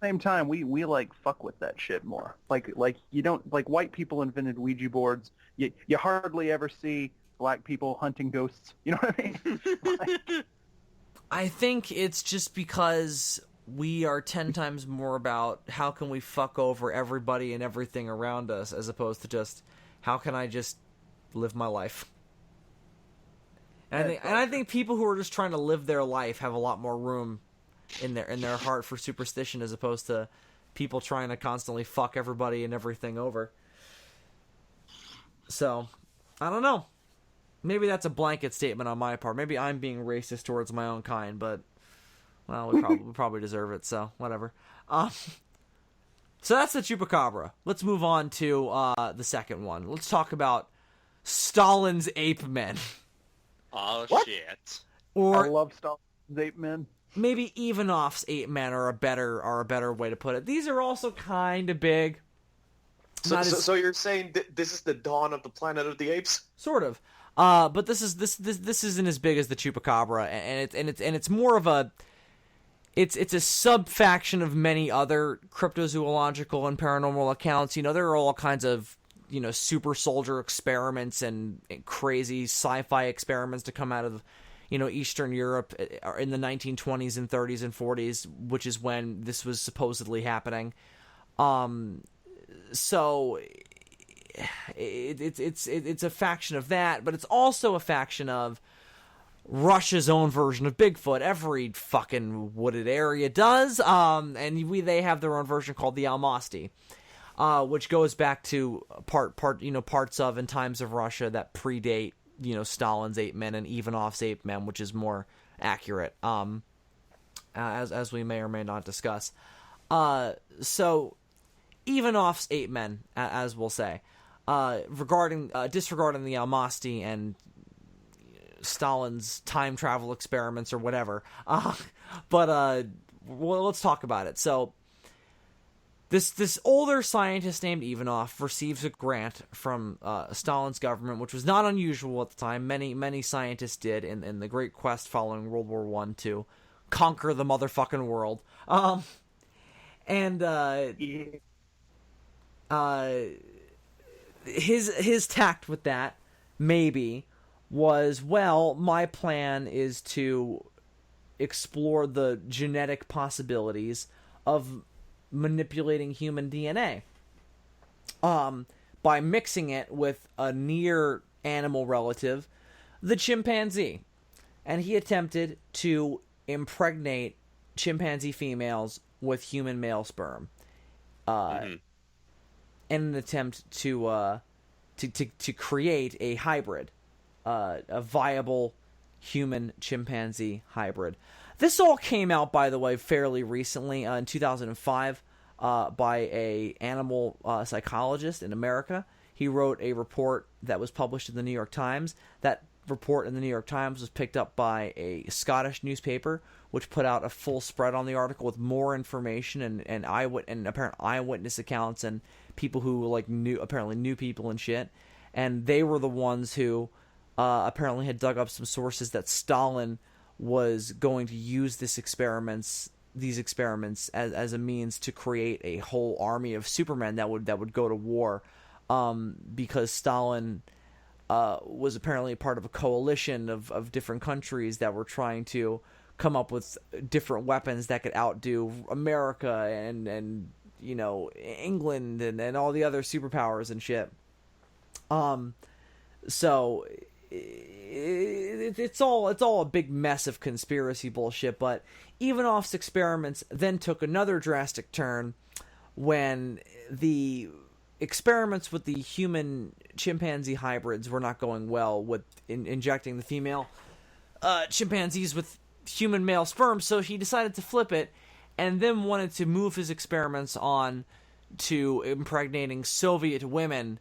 Same time, we like fuck with that shit more. Like you don't, like, white people invented Ouija boards. You hardly ever see black people hunting ghosts. You know what I mean? I think it's just because we are 10 times more about how can we fuck over everybody and everything around us, as opposed to just how can I just live my life. And I think people who are just trying to live their life have a lot more room in their heart for superstition, as opposed to people trying to constantly fuck everybody and everything over. So, I don't know. Maybe that's a blanket statement on my part. Maybe I'm being racist towards my own kind, but, well, we probably deserve it, so whatever. So that's the Chupacabra. Let's move on to the second one. Let's talk about Stalin's ape men. Oh, What? shit. Or I love Stalin's ape men. maybe Ivanov's ape men are a better way to put it. These are also kind of big. So you're saying this is the dawn of the Planet of the Apes? Sort of. But this isn't as big as the Chupacabra, and it's more of a it's a sub-faction of many other cryptozoological and paranormal accounts. You know, there are all kinds of, you know, super soldier experiments and crazy sci-fi experiments to come out of, you know, Eastern Europe in the 1920s and 30s and 40s, which is when this was supposedly happening. So it's a faction of that, but it's also a faction of Russia's own version of Bigfoot. Every fucking wooded area does, and they have their own version called the Almasty, which goes back to parts of and times of Russia that predate, you know, Stalin's ape men and Ivanov's ape men, which is more accurate, as we may or may not discuss. So Ivanov's ape men, as we'll say, disregarding the Almasty and Stalin's time travel experiments or whatever. Well, let's talk about it. So this older scientist named Ivanov receives a grant from Stalin's government, which was not unusual at the time. Many scientists did in the great quest following World War I to conquer the motherfucking world. His tact with that, maybe, was, well, my plan is to explore the genetic possibilities of manipulating human DNA by mixing it with a near animal relative, the chimpanzee. And he attempted to impregnate chimpanzee females with human male sperm. In an attempt to create a hybrid, a viable human chimpanzee hybrid. This all came out, by the way, fairly recently, in 2005, by a animal psychologist in America. He wrote a report that was published in the New York Times. That report in the New York Times was picked up by a Scottish newspaper, which put out a full spread on the article with more information and apparent eyewitness accounts and people who apparently knew people and shit. And they were the ones who apparently had dug up some sources that Stalin was going to use these experiments as a means to create a whole army of supermen that would go to war, because Stalin was apparently part of a coalition of different countries that were trying to come up with different weapons that could outdo America and England and all the other superpowers and shit. So it's all a big mess of conspiracy bullshit. But Ivanov's experiments then took another drastic turn when the experiments with the human chimpanzee hybrids were not going well with injecting the female chimpanzees with human male sperm. So he decided to flip it, and then wanted to move his experiments on to impregnating Soviet women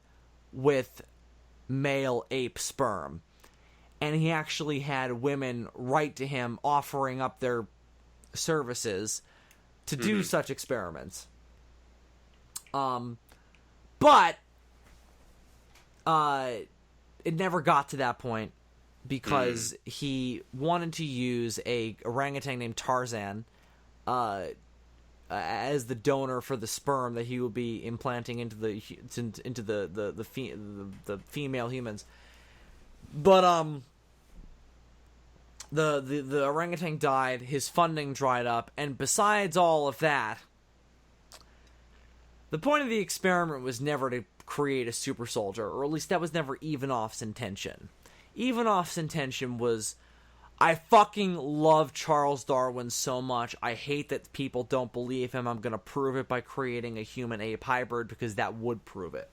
with male ape sperm. And he actually had women write to him offering up their services to do such experiments. But it never got to that point because he wanted to use a orangutan named Tarzan as the donor for the sperm that he would be implanting into the female humans. But the orangutan died, his funding dried up, and besides all of that, the point of the experiment was never to create a super soldier, or at least that was never Ivanov's intention. Ivanov's intention was, I fucking love Charles Darwin so much, I hate that people don't believe him, I'm gonna prove it by creating a human-ape hybrid, because that would prove it.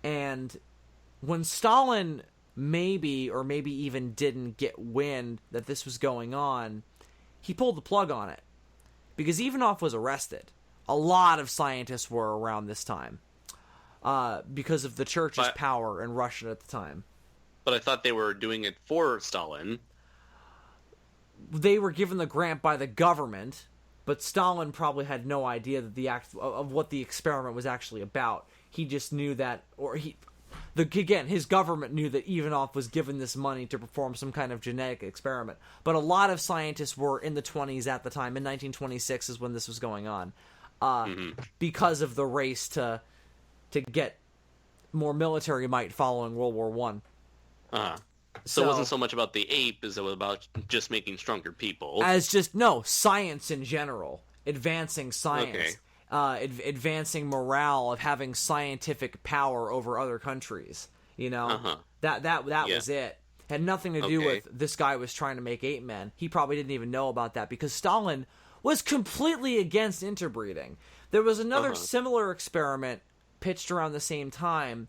And when Stalin maybe even didn't get wind that this was going on, he pulled the plug on it. Because Ivanov was arrested. A lot of scientists were around this time because of the church's power in Russia at the time. But I thought they were doing it for Stalin. They were given the grant by the government, but Stalin probably had no idea that of what the experiment was actually about. He just knew that, his government knew that Ivanov was given this money to perform some kind of genetic experiment. But a lot of scientists were in the 20s at the time. In 1926 is when this was going on. Because of the race to get more military might following World War One. So it wasn't so much about the ape as it was about just making stronger people. Science in general. Advancing science. Okay. Advancing morale of having scientific power over other countries. That was it. Had nothing to do with this guy was trying to make ape men. He probably didn't even know about that because Stalin was completely against interbreeding. There was another similar experiment pitched around the same time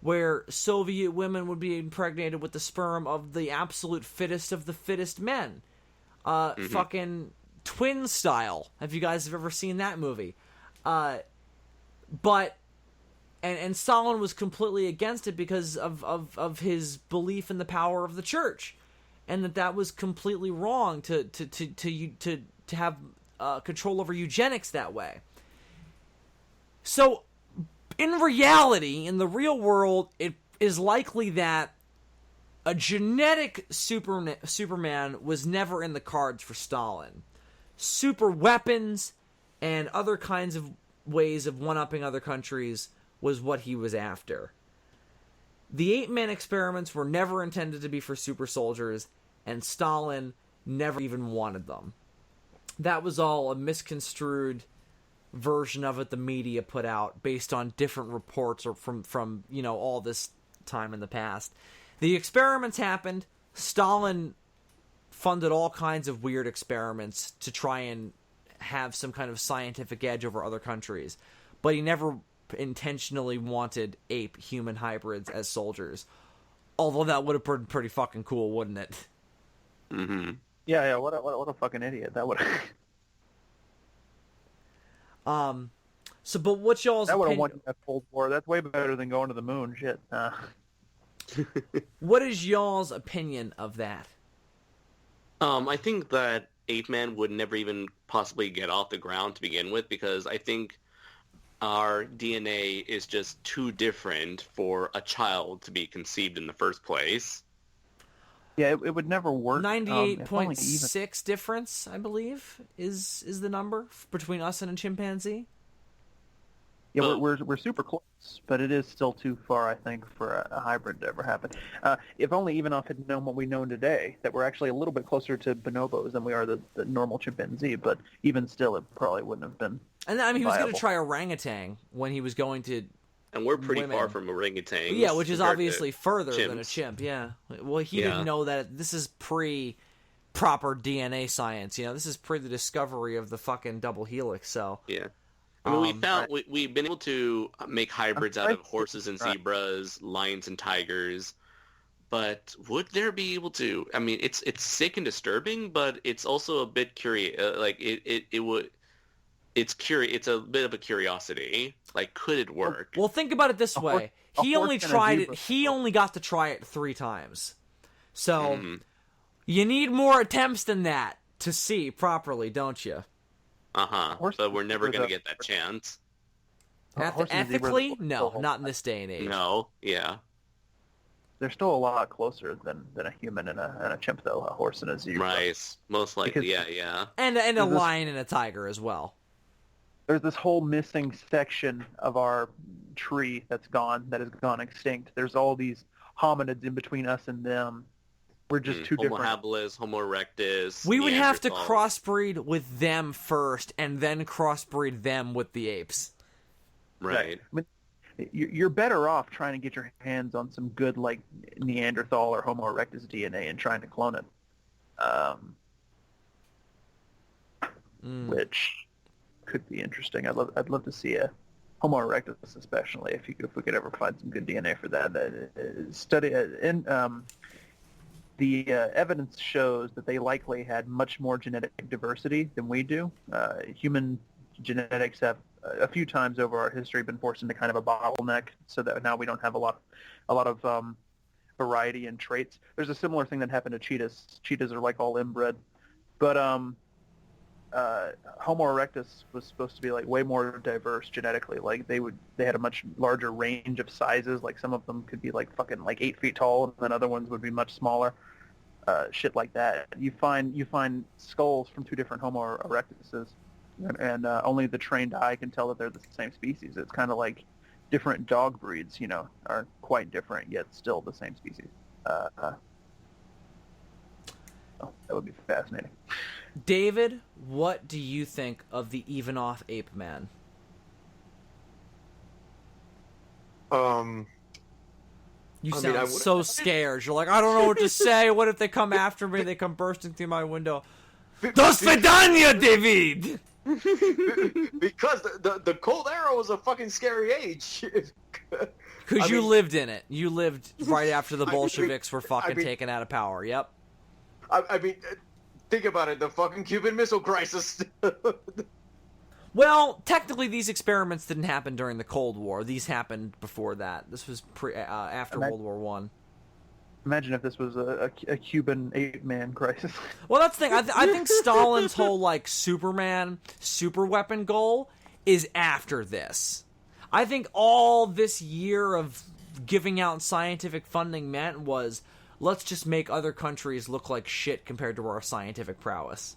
where Soviet women would be impregnated with the sperm of the absolute fittest of the fittest men. Fucking twin style. Have you guys ever seen that movie? And Stalin was completely against it because of his belief in the power of the church. And that was completely wrong to have control over eugenics that way. So, in reality, in the real world, it is likely that a genetic Superman was never in the cards for Stalin. Super weapons and other kinds of ways of one-upping other countries was what he was after. The ape-man experiments were never intended to be for super soldiers, and Stalin never even wanted them. That was all a misconstrued version of it the media put out based on different reports or from all this time in the past. The experiments happened. Stalin funded all kinds of weird experiments to try and have some kind of scientific edge over other countries. But he never intentionally wanted ape-human hybrids as soldiers. Although that would have been pretty fucking cool, wouldn't it? Mm-hmm. Yeah, what a fucking idiot. That would So, but what's y'all's that would have opinion? won that Cold War. That's way better than going to the moon. Shit. What is y'all's opinion of that? I think that Ape Man would never even possibly get off the ground to begin with, because I think our DNA is just too different for a child to be conceived in the first place. Yeah, it would never work. 98.6 difference, I believe, is the number between us and a chimpanzee. Yeah, we're super close, but it is still too far, I think, for a hybrid to ever happen. If only even if had known what we know today, that we're actually a little bit closer to bonobos than we are the normal chimpanzee, but even still, it probably wouldn't have been. And I mean, he was going viable. to try orangutan when he was going to. And we're pretty Women. far from orangutans. Yeah, which is compared obviously to further than a chimps. chimp. Yeah. Well, he Yeah. didn't know that this is pre-proper DNA science. You know, this is pre the discovery of the fucking double helix. So. Yeah. I mean, we've been able to make hybrids out of horses and Right. zebras, lions and tigers, but would there be able to? I mean, it's sick and disturbing, but it's also a bit curious. It's a bit of a curiosity. Like, could it work? Well, think about it this way. He horse only and a tried it. zebra. He only got to try it 3 times. So you need more attempts than that to see properly, don't you? But we're never going to get that chance. Horse and zebra Ethically, are no, still- not in this day and age. No, yeah. They're still a lot closer than a human and a chimp, though. A horse and a zebra. Right. Most likely, Because- yeah. And a This- lion and a tiger as well. There's this whole missing section of our tree that has gone extinct. There's all these hominids in between us and them. We're just too Homo different. habilis, Homo erectus. We would have to Neanderthal. crossbreed with them first, and then crossbreed them with the apes. Right. I mean, you're better off trying to get your hands on some good, like, Neanderthal or Homo erectus DNA and trying to clone it. Which could be interesting. I'd love to see a Homo erectus, especially if we could ever find some good DNA for that. The evidence shows that they likely had much more genetic diversity than we do. Human genetics have a few times over our history been forced into kind of a bottleneck, so that now we don't have a lot of variety in traits. There's a similar thing that happened to cheetahs. Cheetahs are like all inbred, but Homo erectus was supposed to be like way more diverse genetically. Like they had a much larger range of sizes. Like some of them could be like fucking like 8 feet tall, and then other ones would be much smaller. Shit like that. You find skulls from 2 different Homo erectuses, and only the trained eye can tell that they're the same species. It's kind of like different dog breeds, are quite different yet still the same species. So that would be fascinating. David, what do you think of the Ivanov Ape Man? You sound so scared. You're like, I don't know what to say. What if they come after me? They come bursting through my window. Do svidaniya, David! Because the Cold Era was a fucking scary age. Because you lived in it. You lived right after the Bolsheviks were fucking I mean- taken out of power. Yep. I mean, think about it. The fucking Cuban Missile Crisis. Well, technically, these experiments didn't happen during the Cold War. These happened before that. This was after World War One. Imagine if this was a Cuban ape-man crisis. Well, that's the thing. I think Stalin's whole, like, Superman super weapon goal is after this. I think all this year of giving out scientific funding meant was, let's just make other countries look like shit compared to our scientific prowess.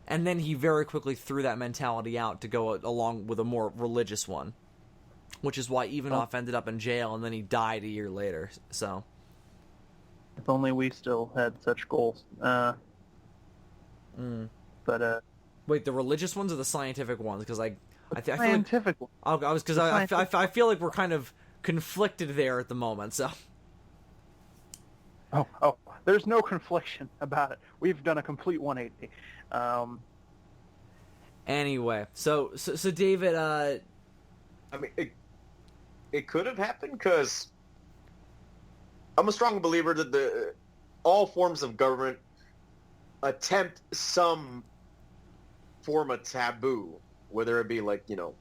And then he very quickly threw that mentality out to go along with a more religious one. Which is why Ivanov ended up in jail, and then he died a year later, so... If only we still had such goals. But Wait, the religious ones or the scientific ones? Because I feel like scientific. I feel like we're kind of conflicted there at the moment. So Oh, there's no confliction about it. We've done a complete 180. Anyway, so David, I mean, it could have happened because I'm a strong believer that all forms of government attempt some form of taboo, whether it be like, illegal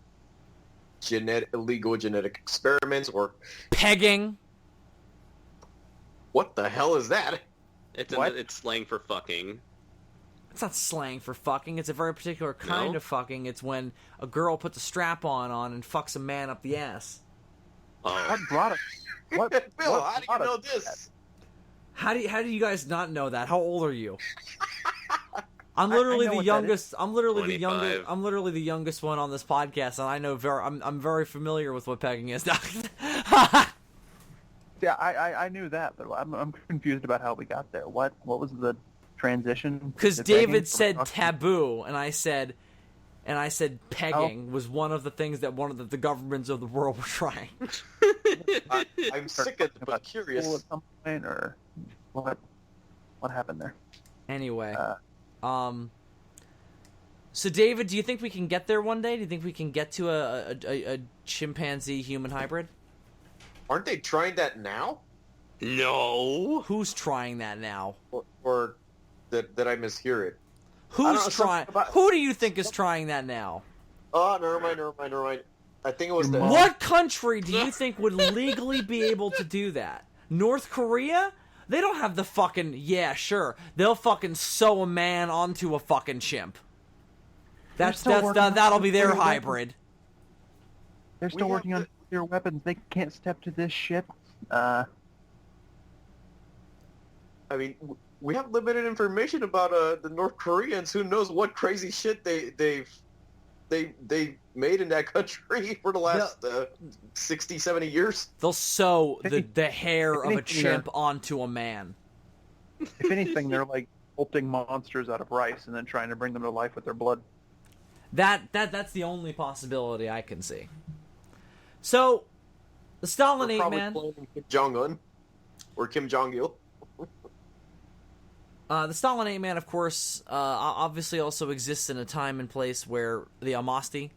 genetic experiments or pegging. What the hell is that? It's slang for fucking. It's not slang for fucking. It's a very particular kind No? of fucking. It's when a girl puts a strap-on and fucks a man up the ass. Uh, What brought it? What, Bill, what how do you brought know us this? How do you guys not know that? How old are you? I'm literally know the what that youngest. I'm literally the 25. youngest. I'm literally the youngest one on this podcast, and I know I'm very familiar with what pegging is. Yeah, I knew that, but I'm confused about how we got there. What was the transition? Because to pegging David from said fucking- taboo, and I said pegging was one of the things that one of the governments of the world were trying. I'm sick of it, but about curious. school at some point, or what happened there? Anyway, so David, do you think we can get there one day? Do you think we can get to a chimpanzee human hybrid? Aren't they trying that now? No. Who's trying that now? Or did I mishear it? Who's don't know, trying? something about- Who do you think is trying that now? Oh, never mind. I think it was the... What country do you think would legally be able to do that? North Korea? They don't have the fucking... Yeah, sure. They'll fucking sew a man onto a fucking chimp. That'll be their hybrid. They're still We have working on nuclear weapons. They can't step to this shit. I mean, we have limited information about the North Koreans. Who knows what crazy shit they made in that country for the last 60, 70 years. They'll sew the hair of a anything, chimp onto a man. If anything, they're like sculpting monsters out of rice and then trying to bring them to life with their blood. That's the only possibility I can see. So, the Stalin We're ape probably man. playing Kim Jong-un or Kim Jong-il. The Stalin ape man, of course, obviously also exists in a time and place where the Almasty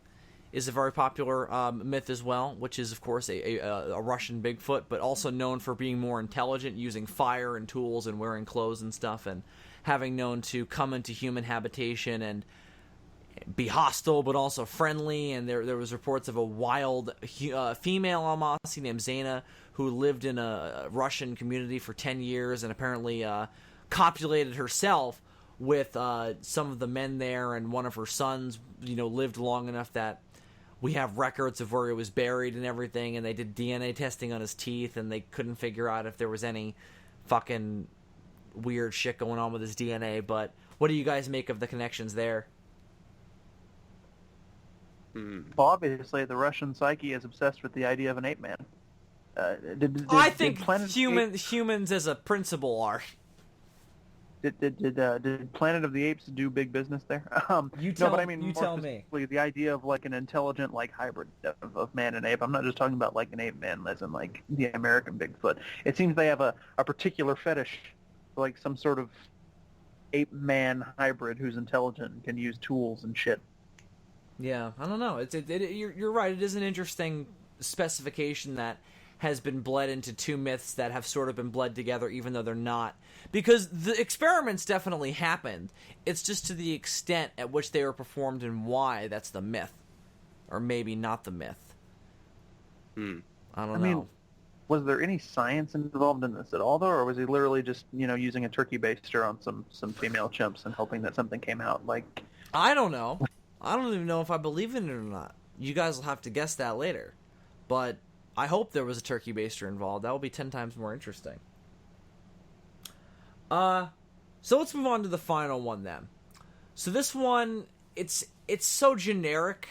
is a very popular myth as well, which is, of course, a Russian Bigfoot, but also known for being more intelligent, using fire and tools and wearing clothes and stuff, and having known to come into human habitation and be hostile but also friendly. And there was reports of a wild female Almasty named Zaina who lived in a Russian community for 10 years and apparently copulated herself with some of the men there, and one of her sons lived long enough that we have records of where he was buried and everything, and they did DNA testing on his teeth, and they couldn't figure out if there was any fucking weird shit going on with his DNA. But what do you guys make of the connections there? Well, obviously, the Russian psyche is obsessed with the idea of an ape man. I think Planet of the Apes- humans as a principle are. Did Planet of the Apes do big business there? You no, tell- but I mean you more tell me. specifically the idea of like an intelligent hybrid of man and ape. I'm not just talking about like an ape man as in like the American Bigfoot. It seems they have a particular fetish, like some sort of ape man hybrid who's intelligent and can use tools and shit. Yeah, I don't know. You're right. It is an interesting specification that has been bled into two myths that have sort of been bled together, even though they're not. Because the experiments definitely happened. It's just to the extent at which they were performed and why that's the myth, or maybe not the myth. I don't know. Was there any science involved in this at all, though, or was he literally just using a turkey baster on some female chimps and hoping that something came out? Like, I don't know. I don't even know if I believe in it or not. You guys will have to guess that later. But I hope there was a turkey baster involved. That will be 10 times more interesting. So let's move on to the final one then. So this one, it's so generic,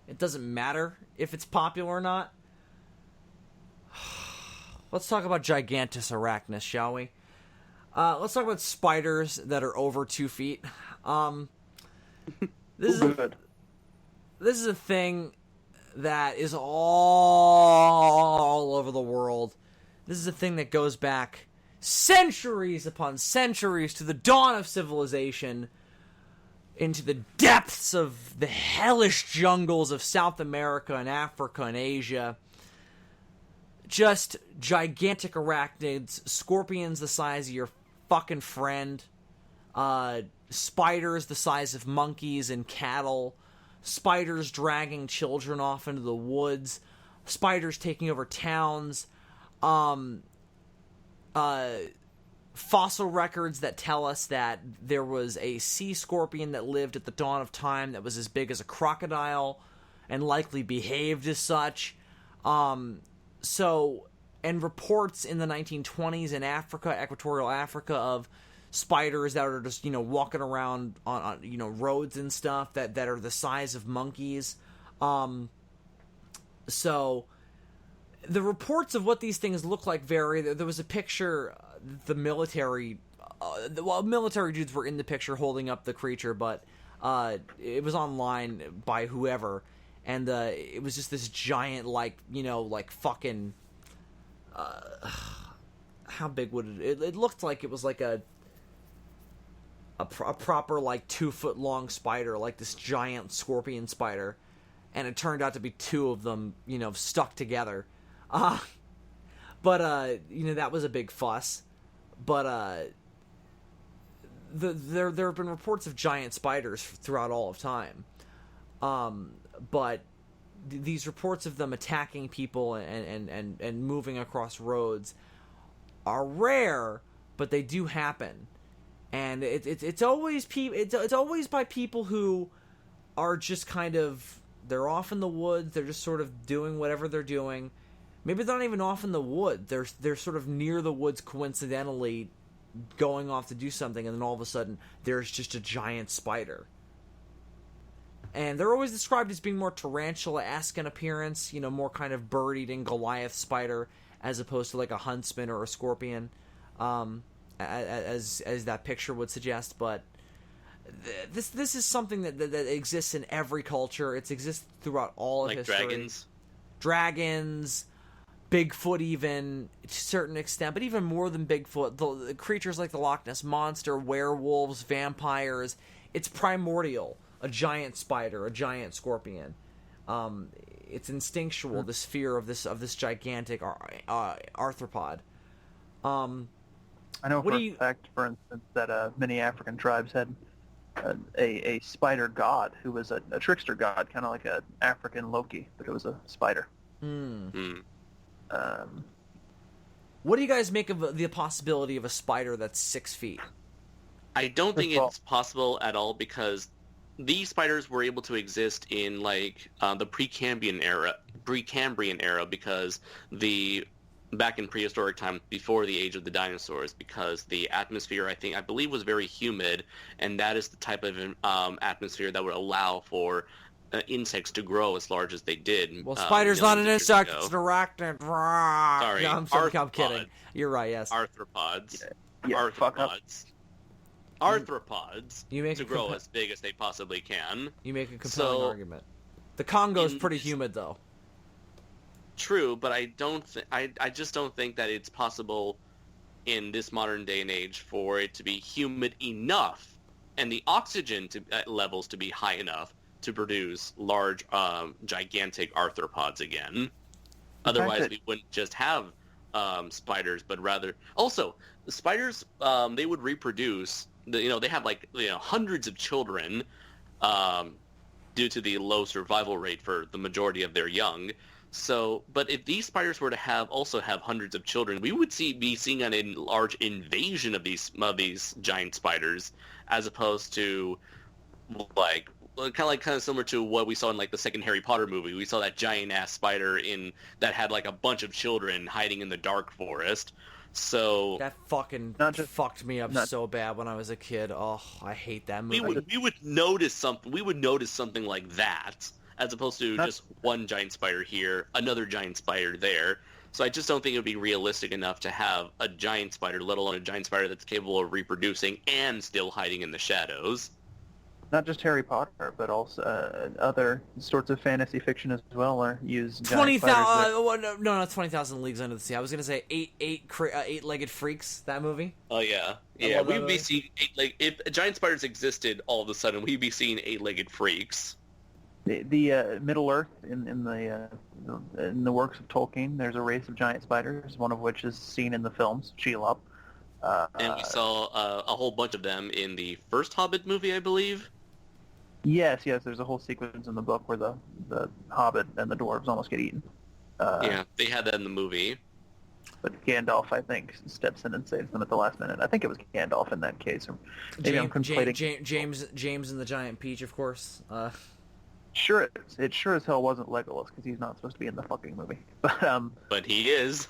it doesn't matter if it's popular or not. Let's talk about Gigantus arachnus, shall we? Let's talk about spiders that are over 2 feet. This is a thing that is all over the world. This is a thing that goes back centuries upon centuries to the dawn of civilization, into the depths of the hellish jungles of South America and Africa and Asia. Just gigantic arachnids, scorpions the size of your fucking friend, spiders the size of monkeys and cattle, spiders dragging children off into the woods, spiders taking over towns, fossil records that tell us that there was a sea scorpion that lived at the dawn of time that was as big as a crocodile and likely behaved as such. And reports in the 1920s in Africa, equatorial Africa, of spiders that are just, walking around on roads and stuff that are the size of monkeys. So the reports of what these things look like vary. There was a picture, the military dudes were in the picture holding up the creature, but it was online by whoever, and it was just this giant, fucking, how big would it looked like it was like a proper 2 foot long spider, like this giant scorpion spider, and it turned out to be two of them, stuck together. But that was a big fuss. But there have been reports of giant spiders throughout all of time. But these reports of them attacking people and moving across roads are rare, but they do happen. And it's always it's always by people who are just kind of, they're off in the woods, they're just sort of doing whatever they're doing. Maybe they're not even off in the woods. They're sort of near the woods coincidentally going off to do something, and then all of a sudden there's just a giant spider. And they're always described as being more tarantula-esque in appearance, more kind of bird-eating Goliath spider, as opposed to like a huntsman or a scorpion, as that picture would suggest. But this is something that exists in every culture. It exists throughout all of history. Dragons, Bigfoot, even to a certain extent, but even more than Bigfoot, the creatures like the Loch Ness Monster, werewolves, vampires. It's primordial. A giant spider, a giant scorpion. It's instinctual. This fear of this gigantic arthropod. I know for a fact, for instance, that many African tribes had a spider god who was a trickster god, kind of like an African Loki, but it was a spider. What do you guys make of the possibility of a spider that's 6 feet? I don't think it's possible at all, because these spiders were able to exist in the Precambrian era, because back in prehistoric time, before the age of the dinosaurs, because the atmosphere, I believe, was very humid, and that is the type of atmosphere that would allow for insects to grow as large as they did. Well, spider's not an insect; it's an arachnid. Sorry, no, I'm kidding. You're right. Yes, arthropods. Yeah, Arthropods to grow as big as they possibly can. You make a compelling argument. The Congo's pretty humid, though. True, but I just don't think that it's possible in this modern day and age for it to be humid enough and the oxygen levels to be high enough to produce large, gigantic arthropods again. Otherwise, we wouldn't just have spiders, but rather... Also, the spiders, they would reproduce... they have hundreds of children due to the low survival rate for the majority of their young. So, but if these spiders were to also have hundreds of children, we would be seeing a large invasion of these giant spiders, as opposed to kind of similar to what we saw in the second Harry Potter movie. We saw that giant ass spider that had a bunch of children hiding in the dark forest. So that fucking fucked me up so bad when I was a kid. Oh, I hate that movie. We would notice something. We would notice something like that, as opposed to just one giant spider here, another giant spider there. So I just don't think it would be realistic enough to have a giant spider, let alone a giant spider that's capable of reproducing and still hiding in the shadows. not just Harry Potter, but also other sorts of fantasy fiction as well are use giant 20,000. spiders No, not 20,000 Leagues Under the Sea. I was gonna say eight-legged freaks. That movie. Oh yeah, I love that we'd be movie. seeing if giant spiders existed, all of a sudden we'd be seeing eight-legged freaks. The Middle Earth in the works of Tolkien, there's a race of giant spiders, one of which is seen in the films Shelob. And we saw a whole bunch of them in the first Hobbit movie, I believe. Yes, there's a whole sequence in the book where the Hobbit and the dwarves almost get eaten. Yeah, they had that in the movie. But Gandalf, I think, steps in and saves them at the last minute. I think it was Gandalf in that case. Or maybe I'm conflating. James and the Giant Peach, of course. Sure, it sure as hell wasn't Legolas because he's not supposed to be in the fucking movie. But he is.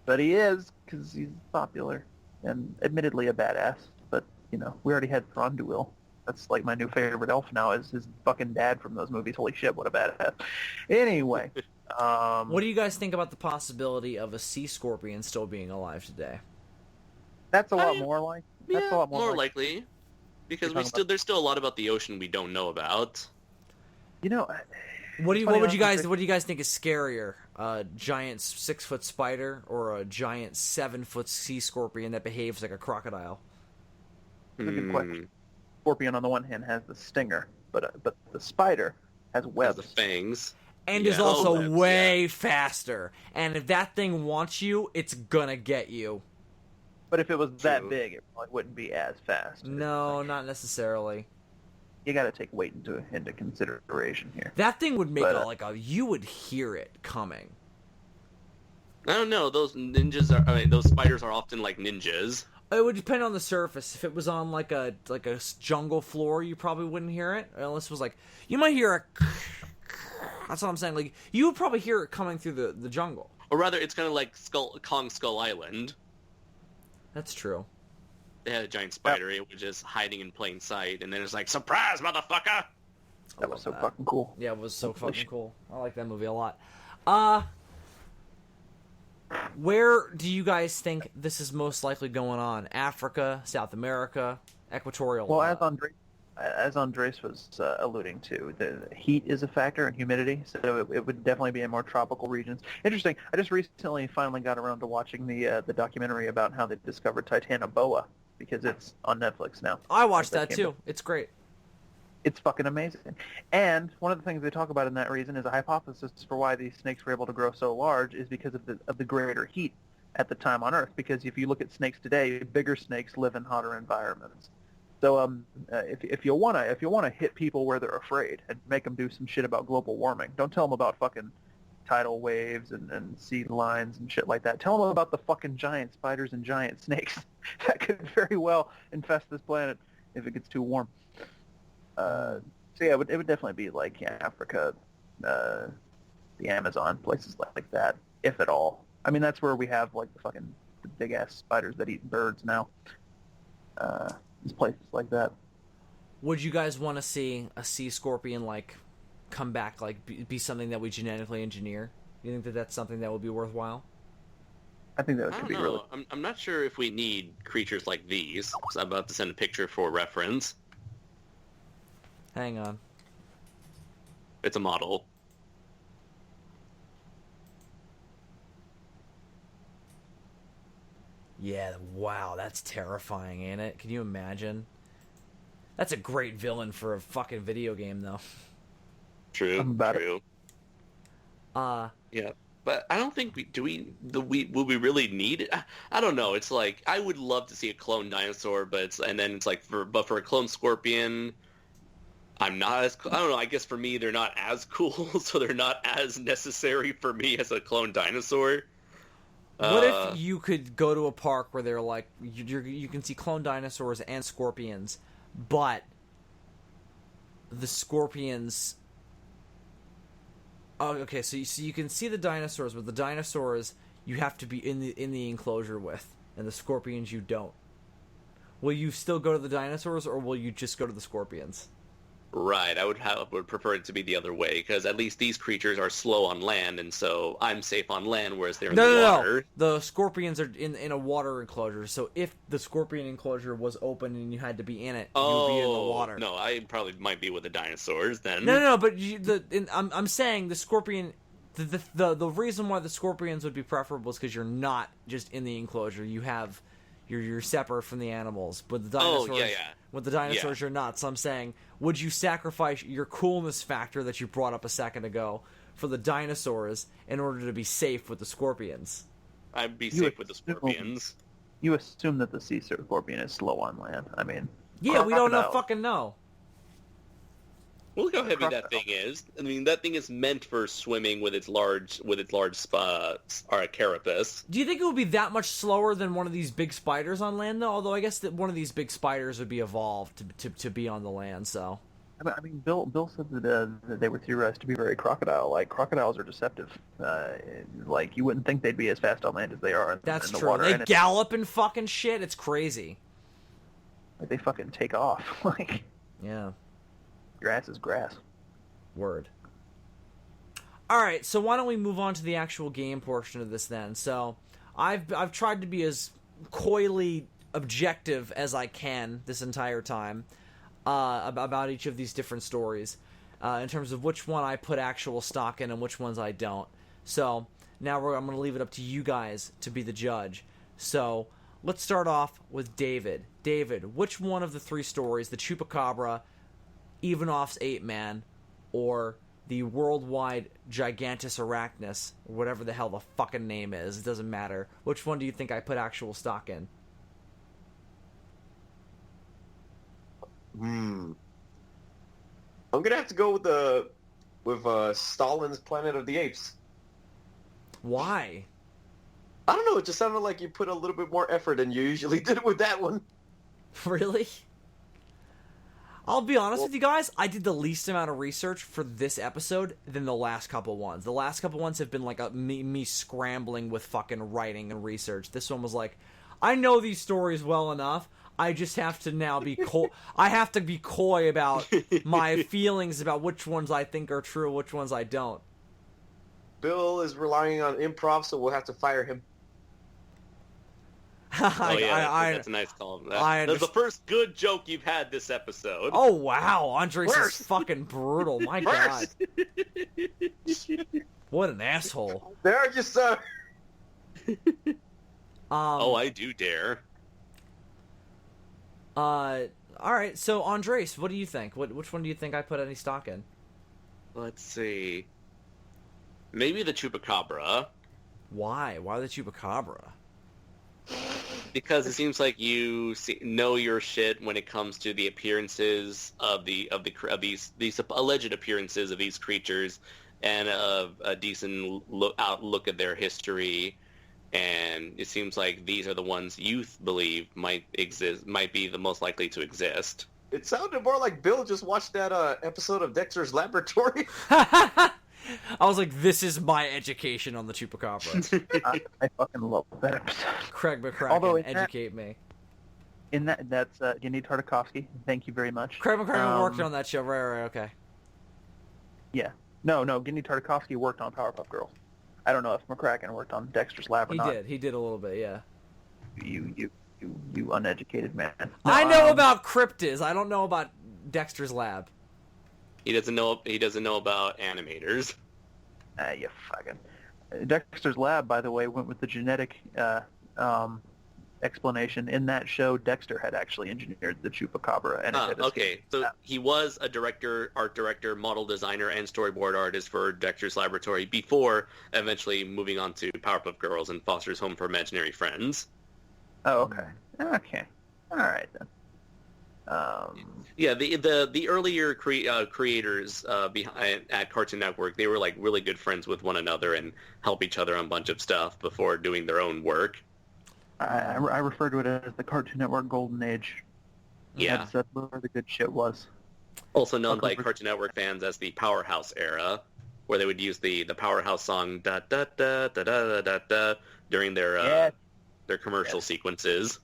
But he is because he's popular and admittedly a badass. But we already had Thranduil. That's like my new favorite elf now is his fucking dad from those movies. Holy shit, what a badass. Anyway. What do you guys think about the possibility of a sea scorpion still being alive today? That's a lot more like. That's Yeah, a lot more likely. Because there's still a lot about the ocean we don't know about. What would you guys think is scarier? A giant 6-foot spider or a giant 7-foot sea scorpion that behaves like a crocodile? That's a good question. Scorpion on the one hand has the stinger, but the spider has webs. Has the fangs. And is also way faster. And if that thing wants you, it's gonna get you. But if it was that big, it probably wouldn't be as fast. No, not necessarily. You got to take weight into consideration here. That thing would make you would hear it coming. I don't know. Those spiders are often like ninjas. It would depend on the surface. If it was on like a jungle floor, you probably wouldn't hear it. Unless it was you might hear a. That's what I'm saying. Like you would probably hear it coming through the jungle. Or rather, it's kind of like Kong Skull Island. That's true. They had a giant spider. It was just hiding in plain sight, and then it's like, surprise, motherfucker! That was so fucking cool. Yeah, it was so fucking cool. I like that movie a lot. Where do you guys think this is most likely going on? Africa, South America, Equatorial? Well, as Andres was alluding to, the heat is a factor and humidity, so it would definitely be in more tropical regions. Interesting. I just recently finally got around to watching the documentary about how they discovered Titanoboa because it's on Netflix now. I watched that too. It's great. It's fucking amazing. And one of the things they talk about in that reason is a hypothesis for why these snakes were able to grow so large is because of the greater heat at the time on Earth. Because if you look at snakes today, bigger snakes live in hotter environments. So if you wanna hit people where they're afraid and make them do some shit about global warming, don't tell them about fucking tidal waves and sea lines and shit like that. Tell them about the fucking giant spiders and giant snakes that could very well infest this planet if it gets too warm. So yeah, it would definitely be like Africa, the Amazon, places like that, if at all. I mean, that's where we have like the big ass spiders that eat birds now. There's places like that. Would you guys want to see a sea scorpion come back, be something that we genetically engineer? You think that that's something that would be worthwhile? I think that could be really. I'm not sure if we need creatures like these. So I'm about to send a picture for reference. Hang on. It's a model. Yeah, wow, that's terrifying, ain't it? Can you imagine? That's a great villain for a fucking video game, though. True. True. Yeah, but I don't think will we really need it? I don't know. It's like I would love to see a clone dinosaur, but for a clone scorpion, I'm not as. I don't know. I guess for me, they're not as cool, so they're not as necessary for me as a clone dinosaur. What if you could go to a park where they're you can see clone dinosaurs and scorpions, but the scorpions. Oh, okay. So you can see the dinosaurs, but the dinosaurs you have to be in the enclosure with, and the scorpions you don't. Will you still go to the dinosaurs, or will you just go to the scorpions? Right, would prefer it to be the other way, because at least these creatures are slow on land, and so I'm safe on land, whereas they're in the water. No. The scorpions are in a water enclosure, so if the scorpion enclosure was open and you had to be in it, you would be in the water. No, I probably might be with the dinosaurs then. No, but I'm saying the scorpion... The reason why the scorpions would be preferable is because you're not just in the enclosure. You're separate from the animals. But the dinosaurs, with the dinosaurs, you're not. So I'm saying, would you sacrifice your coolness factor that you brought up a second ago for the dinosaurs in order to be safe with the scorpions? I'd be safe with the scorpions. You assume that the sea scorpion is slow on land. I mean, yeah, we don't fucking know. Well, look how heavy that thing is. I mean, that thing is meant for swimming with its large carapace. Do you think it would be that much slower than one of these big spiders on land, though? Although I guess that one of these big spiders would be evolved to be on the land, so... I mean, Bill said that they were theorized to be very crocodile-like. Crocodiles are deceptive. Like, you wouldn't think they'd be as fast on land as they are in the true. water. They gallop and fucking shit. It's crazy. Like, they fucking take off. Like, yeah. Grass is grass. Word. Alright, so why don't we move on to the actual game portion of this then? So, I've tried to be as coyly objective as I can this entire time about each of these different stories in terms of which one I put actual stock in and which ones I don't. So, now I'm going to leave it up to you guys to be the judge. So, let's start off with David. David, which one of the three stories, the Chupacabra, Ivanov's Ape-Man, or the worldwide Gigantus Arachnus, or whatever the hell the fucking name is, it doesn't matter. Which one do you think I put actual stock in? I'm gonna have to go with Stalin's Planet of the Apes. Why? I don't know, it just sounded like you put a little bit more effort than you usually did with that one. Really? I'll be honest with you guys, I did the least amount of research for this episode than the last couple ones. The last couple ones have been like me scrambling with fucking writing and research. This one was like, I know these stories well enough, I just have to now be I have to be coy about my feelings about which ones I think are true, which ones I don't. Bill is relying on improv, so we'll have to fire him. That's a nice call. That's the first good joke you've had this episode. Oh wow, Andres is fucking brutal. My God, what an asshole! There you sir. I do dare. All right. So Andres, what do you think? Which one do you think I put any stock in? Let's see. Maybe the Chupacabra. Why? Why the Chupacabra? Because it seems like you know your shit when it comes to the appearances of these alleged appearances of these creatures, and a decent outlook at their history. And it seems like these are the ones you believe might be the most likely to exist. It sounded more like Bill just watched that episode of Dexter's Laboratory. I was like, this is my education on the Chupacabra. I fucking love that episode. Craig McCracken, educate me. In that's Gendy Tartakovsky. Thank you very much. Craig McCracken worked on that show, right, okay. Yeah. No, Gendy Tartakovsky worked on Powerpuff Girls. I don't know if McCracken worked on Dexter's Lab or not. He did a little bit, yeah. You uneducated man. No, I know about Cryptids. I don't know about Dexter's Lab. He doesn't know about animators. You fucking... Dexter's Lab, by the way, went with the genetic explanation. In that show, Dexter had actually engineered the Chupacabra. And so he was a art director, model designer, and storyboard artist for Dexter's Laboratory before eventually moving on to Powerpuff Girls and Foster's Home for Imaginary Friends. Oh, okay. Okay. All right, then. The earlier creators at Cartoon Network, they were like really good friends with one another and help each other on a bunch of stuff before doing their own work. I refer to it as the Cartoon Network Golden Age. Yeah. That's where the good shit was. Also known by Cartoon Network fans as the Powerhouse era, where they would use the Powerhouse song da da da da da da da during their commercial sequences.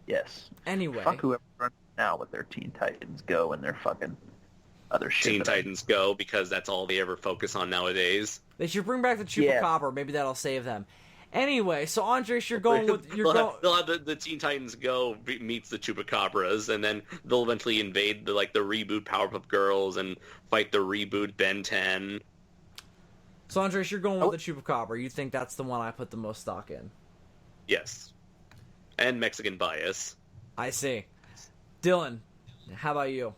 Yes. Anyway. Fuck whoever runs now with their Teen Titans Go and their fucking other shit. Teen Titans Go, because that's all they ever focus on nowadays. They should bring back the Chupacabra. Maybe that'll save them. Anyway, so Andres, you're going with They'll have the Teen Titans Go meets the Chupacabras, and then they'll eventually invade the reboot Powerpuff Girls and fight the reboot Ben 10. So Andres, you're going with the Chupacabra. You think that's the one I put the most stock in? Yes, and Mexican bias. I see. Dylan, how about you?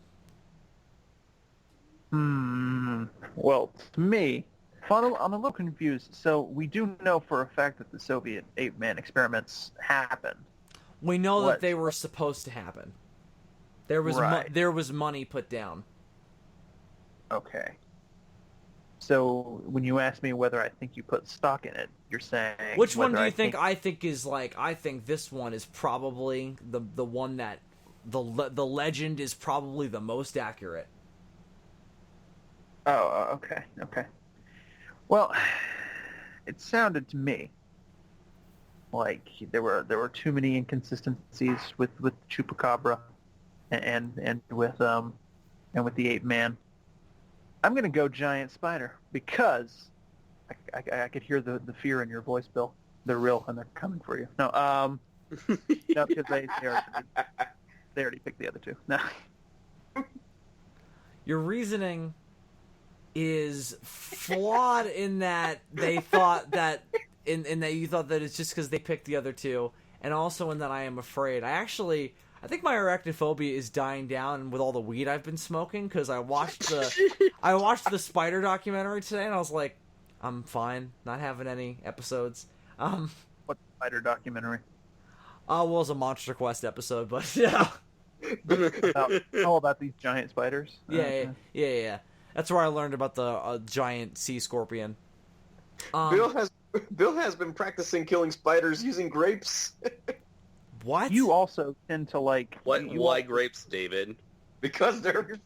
Well, to me, I'm a little confused. So we do know for a fact that the Soviet ape-man experiments happened. We know that they were supposed to happen. There was there was money put down. Okay. So when you ask me whether I think you put stock in it, you're saying which one do you think I think is like? I think this one is probably the one that the legend is probably the most accurate. Oh, okay. Well, it sounded to me like there were too many inconsistencies with Chupacabra and with the ape man. I'm gonna go giant spider because I could hear the fear in your voice, Bill. They're real and they're coming for you. No, no, because they already picked the other two. No. Your reasoning is flawed in that they thought that in that you thought that it's just because they picked the other two, and also in that I am afraid. I think my arachnophobia is dying down with all the weed I've been smoking, because I watched the spider documentary today and I was like, I'm fine not having any episodes. What spider documentary? Well, it was a Monster Quest episode, but yeah. About these giant spiders? Yeah. That's where I learned about the giant sea scorpion. Bill has been practicing killing spiders using grapes. What? You also tend to like... Why grapes, David? Because they're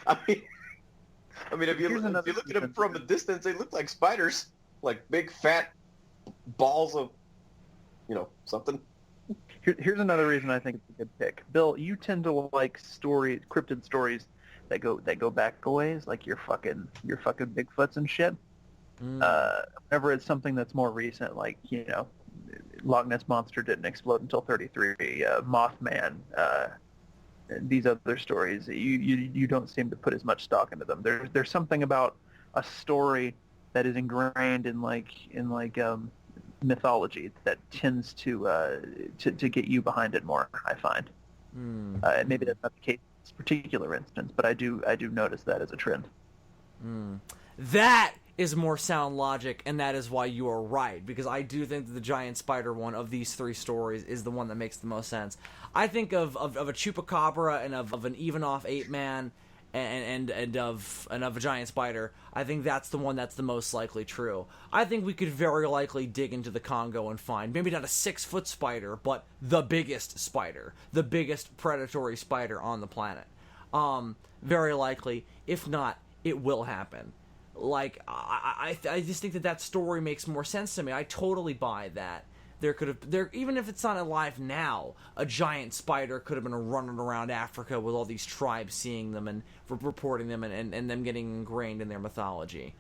I mean, if you look at them from a distance, they look like spiders, like big fat balls of, something. Here's another reason I think it's a good pick. Bill, you tend to like cryptid stories that go back a ways, like your fucking Bigfoots and shit. Whenever it's something that's more recent, like Loch Ness Monster didn't explode until 33, Mothman, these other stories, you don't seem to put as much stock into them. There's something about a story that is ingrained in mythology that tends to get you behind it more, I find. Maybe that's not the case in this particular instance, but I do notice that as a trend. That is more sound logic, and that is why you are right, because I do think that the giant spider one of these three stories is the one that makes the most sense. I think of a Chupacabra and of an even-off ape man and of a giant spider. I think that's the one that's the most likely true. I think we could very likely dig into the Congo and find maybe not a 6-foot spider, but the biggest spider, the biggest predatory spider on the planet. Very likely. If not, it will happen. Like, I just think that story makes more sense to me. I totally buy that. Even if it's not alive now, a giant spider could have been running around Africa with all these tribes seeing them and reporting them and them getting ingrained in their mythology.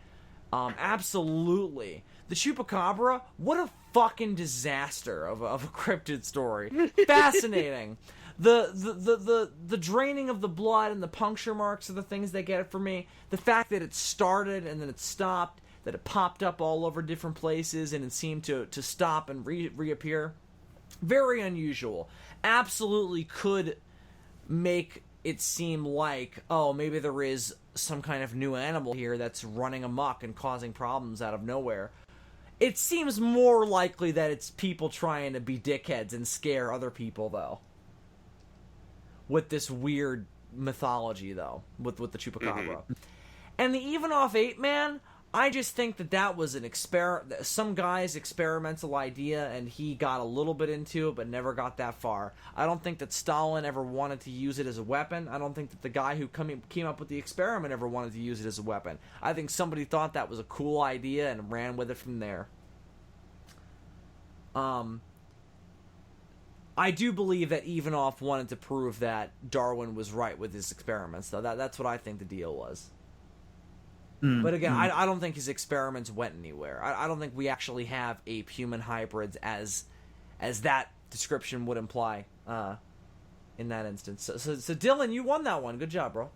Absolutely. The Chupacabra, what a fucking disaster of a cryptid story. Fascinating. The draining of the blood and the puncture marks are the things that get it for me. The fact that it started and then it stopped, that it popped up all over different places and it seemed to stop and reappear, very unusual. Absolutely could make it seem like, oh, maybe there is some kind of new animal here that's running amok and causing problems out of nowhere. It seems more likely that it's people trying to be dickheads and scare other people, though. With this weird mythology, though, with the Chupacabra. And the even-off ape man, I just think that was some guy's experimental idea, and he got a little bit into it, but never got that far. I don't think that Stalin ever wanted to use it as a weapon. I don't think that the guy who came up with the experiment ever wanted to use it as a weapon. I think somebody thought that was a cool idea and ran with it from there. I do believe that Ivanov wanted to prove that Darwin was right with his experiments, though. That's what I think the deal was. But again, I don't think his experiments went anywhere. I don't think we actually have ape-human hybrids as that description would imply in that instance. So Dylan, you won that one. Good job, bro.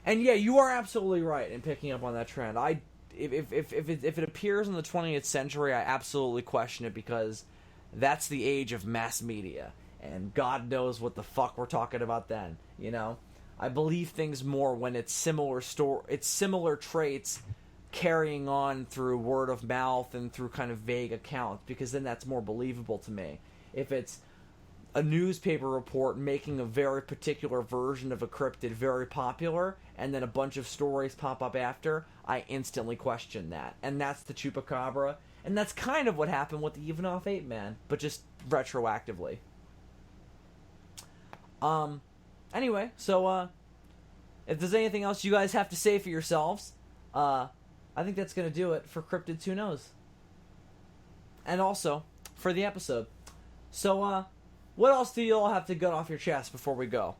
And yeah, you are absolutely right in picking up on that trend. If it appears in the 20th century, I absolutely question it, because that's the age of mass media, and God knows what the fuck we're talking about then. You know, I believe things more when it's similar traits carrying on through word of mouth and through kind of vague accounts, because then that's more believable to me. If it's a newspaper report making a very particular version of a cryptid very popular, and then a bunch of stories pop up after, I instantly question that. And that's the Chupacabra, and that's kind of what happened with the Ivanov ape man, but just retroactively. Anyway, so if there's anything else you guys have to say for yourselves, I think that's gonna do it for Cryptids Who Knows, and also for the episode. So what else do you all have to get off your chest before we go?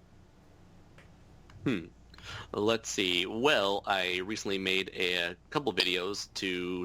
Let's see. Well, I recently made a couple videos to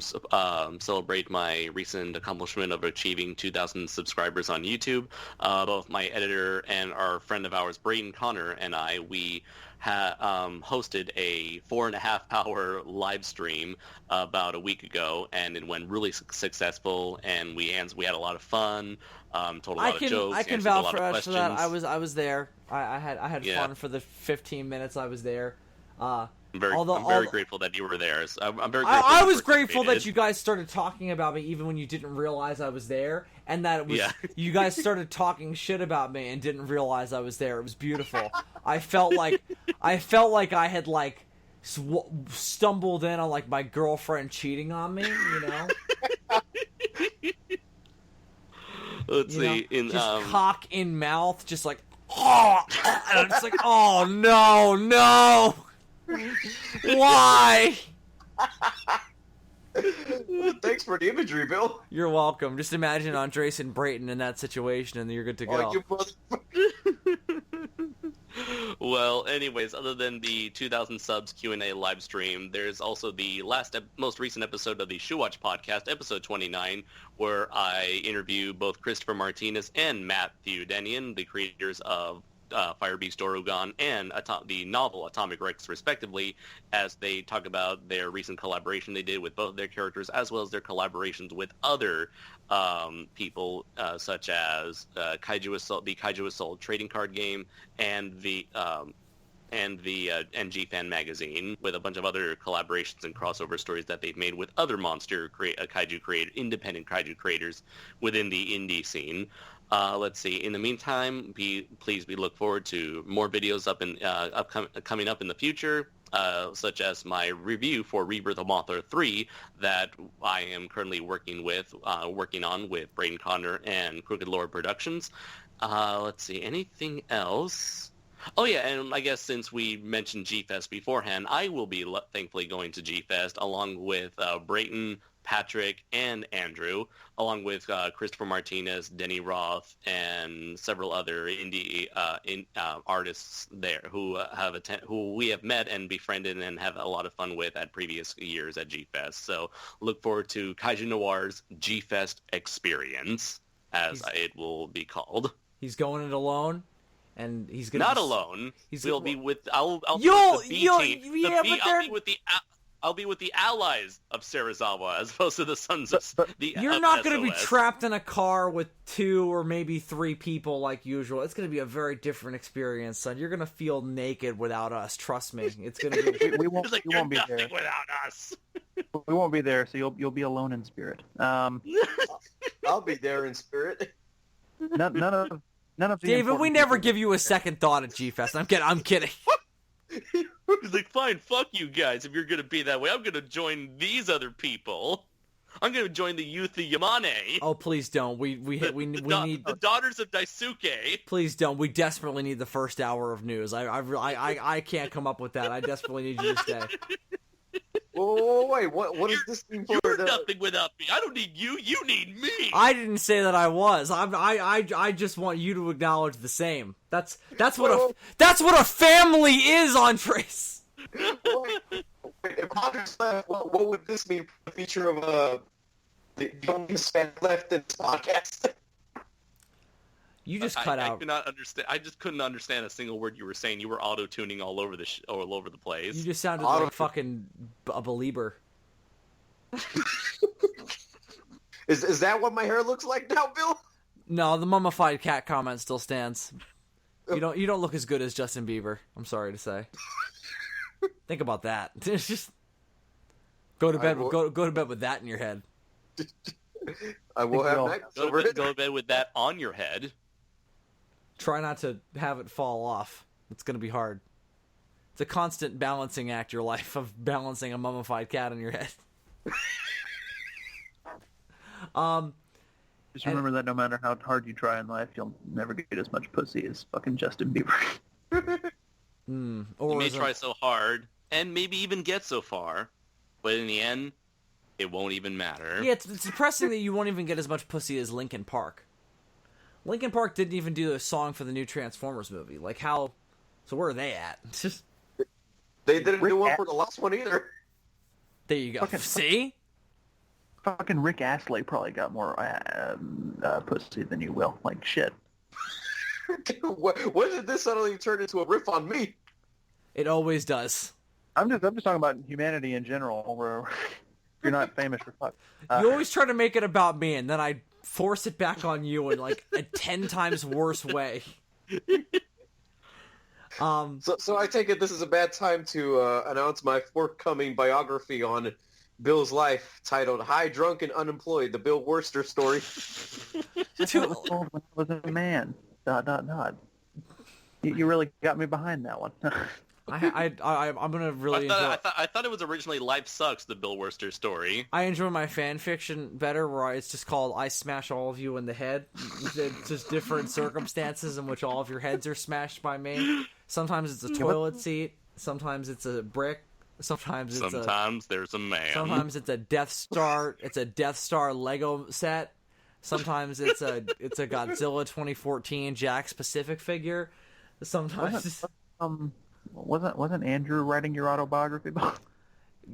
celebrate my recent accomplishment of achieving 2,000 subscribers on YouTube. Both my editor and our friend of ours, Braden Connor, and we hosted a 4.5-hour live stream about a week ago, and it went really successful, and we had a lot of fun. Told a lot of jokes. I can vouch for that. I was there. I had fun for the 15 minutes I was there. I'm very grateful that you were there. I'm very grateful. I was grateful that you guys started talking about me even when you didn't realize I was there, and that it was you guys started talking shit about me and didn't realize I was there. It was beautiful. I felt like I had stumbled in on like my girlfriend cheating on me, you know. Let's see. Just cock in mouth, just like, oh, and I'm just like, oh no, why? Thanks for the imagery, Bill. You're welcome. Just imagine Andres and Brayton in that situation, and you're good to go. Well, anyways, other than the 2,000 subs Q&A live stream, there's also the most recent episode of the Shoe Watch podcast, episode 29, where I interview both Christopher Martinez and Matthew Denian, the creators of Fire Beast Dorugan and the novel Atomic Rex, respectively, as they talk about their recent collaboration they did with both their characters, as well as their collaborations with other people, such as Kaiju Assault, the Kaiju Assault trading card game, and the NG Fan magazine, with a bunch of other collaborations and crossover stories that they've made with other independent kaiju creators within the indie scene. Let's see. In the meantime, please look forward to more videos coming up in the future, such as my review for Rebirth of Mothra 3 that I am currently working on with Braden Connor and Crooked Lord Productions. Let's see. Anything else? Oh yeah, and I guess since we mentioned G-Fest beforehand, I will be thankfully going to G-Fest along with Brayton, Patrick, and Andrew, along with Christopher Martinez, Denny Roth, and several other indie artists there who we have met and befriended and have a lot of fun with at previous years at G-Fest. So look forward to Kaiju Noir's G-Fest experience, as it will be called. He's going it alone. And he's gonna not alone. I'll be with the B team. I'll be with the allies of Serizawa as opposed to the sons of the. You're not going to be trapped in a car with 2 or maybe 3 people like usual. It's going to be a very different experience, son. You're going to feel naked without us. Trust me. It's going to be. we won't be there without us. We won't be there, so you'll be alone in spirit. I'll be there in spirit. None of the David, we never give you a second thought at G-Fest. I'm kidding. He's like, fine, fuck you guys. If you're gonna be that way, I'm gonna join these other people. I'm gonna join the youth of Yamane. Oh, please don't. We need the daughters of Daisuke. Please don't. We desperately need the first hour of news. I can't come up with that. I desperately need you to stay. Wait, what does this mean for You're nothing without me. I don't need you. You need me. I didn't say that I was. I just want you to acknowledge the same. That's what a family is, Andres. Wait, if Andres left, what would this mean for the feature of the only Hispanic left in this podcast? You just cut out. I could not understand. I just couldn't understand a single word you were saying. You were auto-tuning all over the place. You just sounded like fucking a believer. Is that what my hair looks like now, Bill? No, the mummified cat comment still stands. You don't look as good as Justin Bieber. I'm sorry to say. Think about that. Just go to bed. Go to bed with that in your head. I will have nights over it. Go to bed with that on your head. Try not to have it fall off. It's going to be hard. It's a constant balancing act, your life, of balancing a mummified cat on your head. Just remember that no matter how hard you try in life, you'll never get as much pussy as fucking Justin Bieber. You may try so hard, and maybe even get so far, but in the end, it won't even matter. Yeah, it's depressing that you won't even get as much pussy as Linkin Park. Linkin Park didn't even do a song for the new Transformers movie. Like, how... So where are they at? They didn't do one for the last one either. There you go. See? Fucking Rick Astley probably got more pussy than you will. Like, shit. When did this suddenly turn into a riff on me? It always does. I'm just talking about humanity in general, where you're not famous for fuck. You always try to make it about me, and then I force it back on you in like a 10 times worse way. So I take it this is a bad time to announce my forthcoming biography on Bill's life, titled "High, Drunk, and Unemployed: The Bill Worcester Story." When I was a man. ... You really got me behind that one. I'm gonna really enjoy. I thought it was originally "Life Sucks," the Bill Worcester story. I enjoy my fan fiction better, where it's just called "I Smash All of You in the Head." It's just different circumstances in which all of your heads are smashed by me. Sometimes it's a toilet seat. Sometimes it's a brick. Sometimes there's a man. Sometimes it's a Death Star. It's a Death Star Lego set. Sometimes it's a Godzilla 2014 Jax Pacific figure. Sometimes wasn't Andrew writing your autobiography?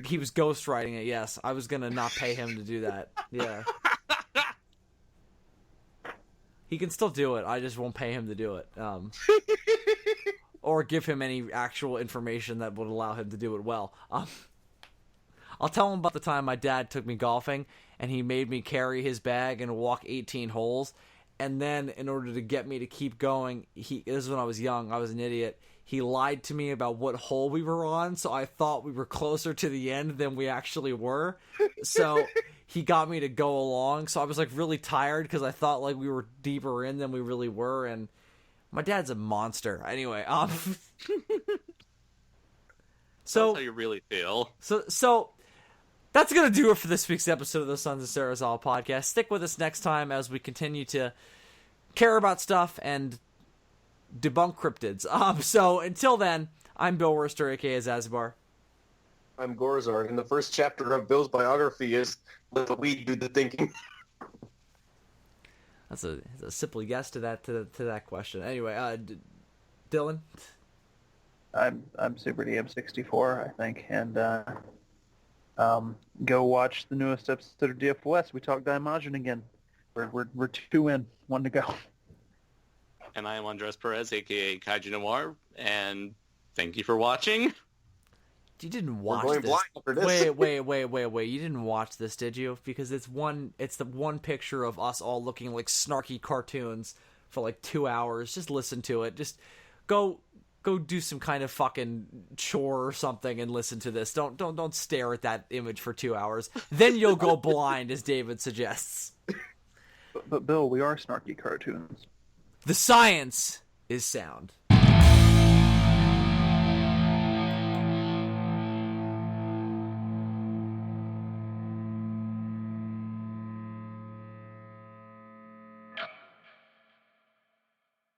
He was ghostwriting it. Yes, I was gonna not pay him to do that. Yeah, he can still do it. I just won't pay him to do it, or give him any actual information that would allow him to do it well. I'll tell him about the time my dad took me golfing, and he made me carry his bag and walk 18 holes. And then, in order to get me to keep going, this is when I was young, I was an idiot, he lied to me about what hole we were on, so I thought we were closer to the end than we actually were. So he got me to go along, so I was like really tired because I thought like we were deeper in than we really were, and my dad's a monster. Anyway, so That's how you really feel. So that's going to do it for this week's episode of the Sons of Serizawa podcast. Stick with us next time as we continue to care about stuff and debunk cryptids. So until then, I'm Bill Worcester, a.k.a. Zazubaar. I'm Gorzard, and the first chapter of Bill's biography is "Let the weed do the thinking." That's a simple yes to that question. Anyway, Dylan? I'm Super DM64, I think, and go watch the newest episode of DFOS. We talk Daimajin again. We're 2 in, 1 to go. And I am Andres Perez, a.k.a. Kaiju Noir, and thank you for watching. You didn't watch We're going this. blind after this. Wait. You didn't watch this, did you? Because it's the one picture of us all looking like snarky cartoons for like 2 hours. Just listen to it. Just go do some kind of fucking chore or something and listen to this. Don't stare at that image for 2 hours. Then you'll go blind, as David suggests. But Bill, we are snarky cartoons. The science is sound.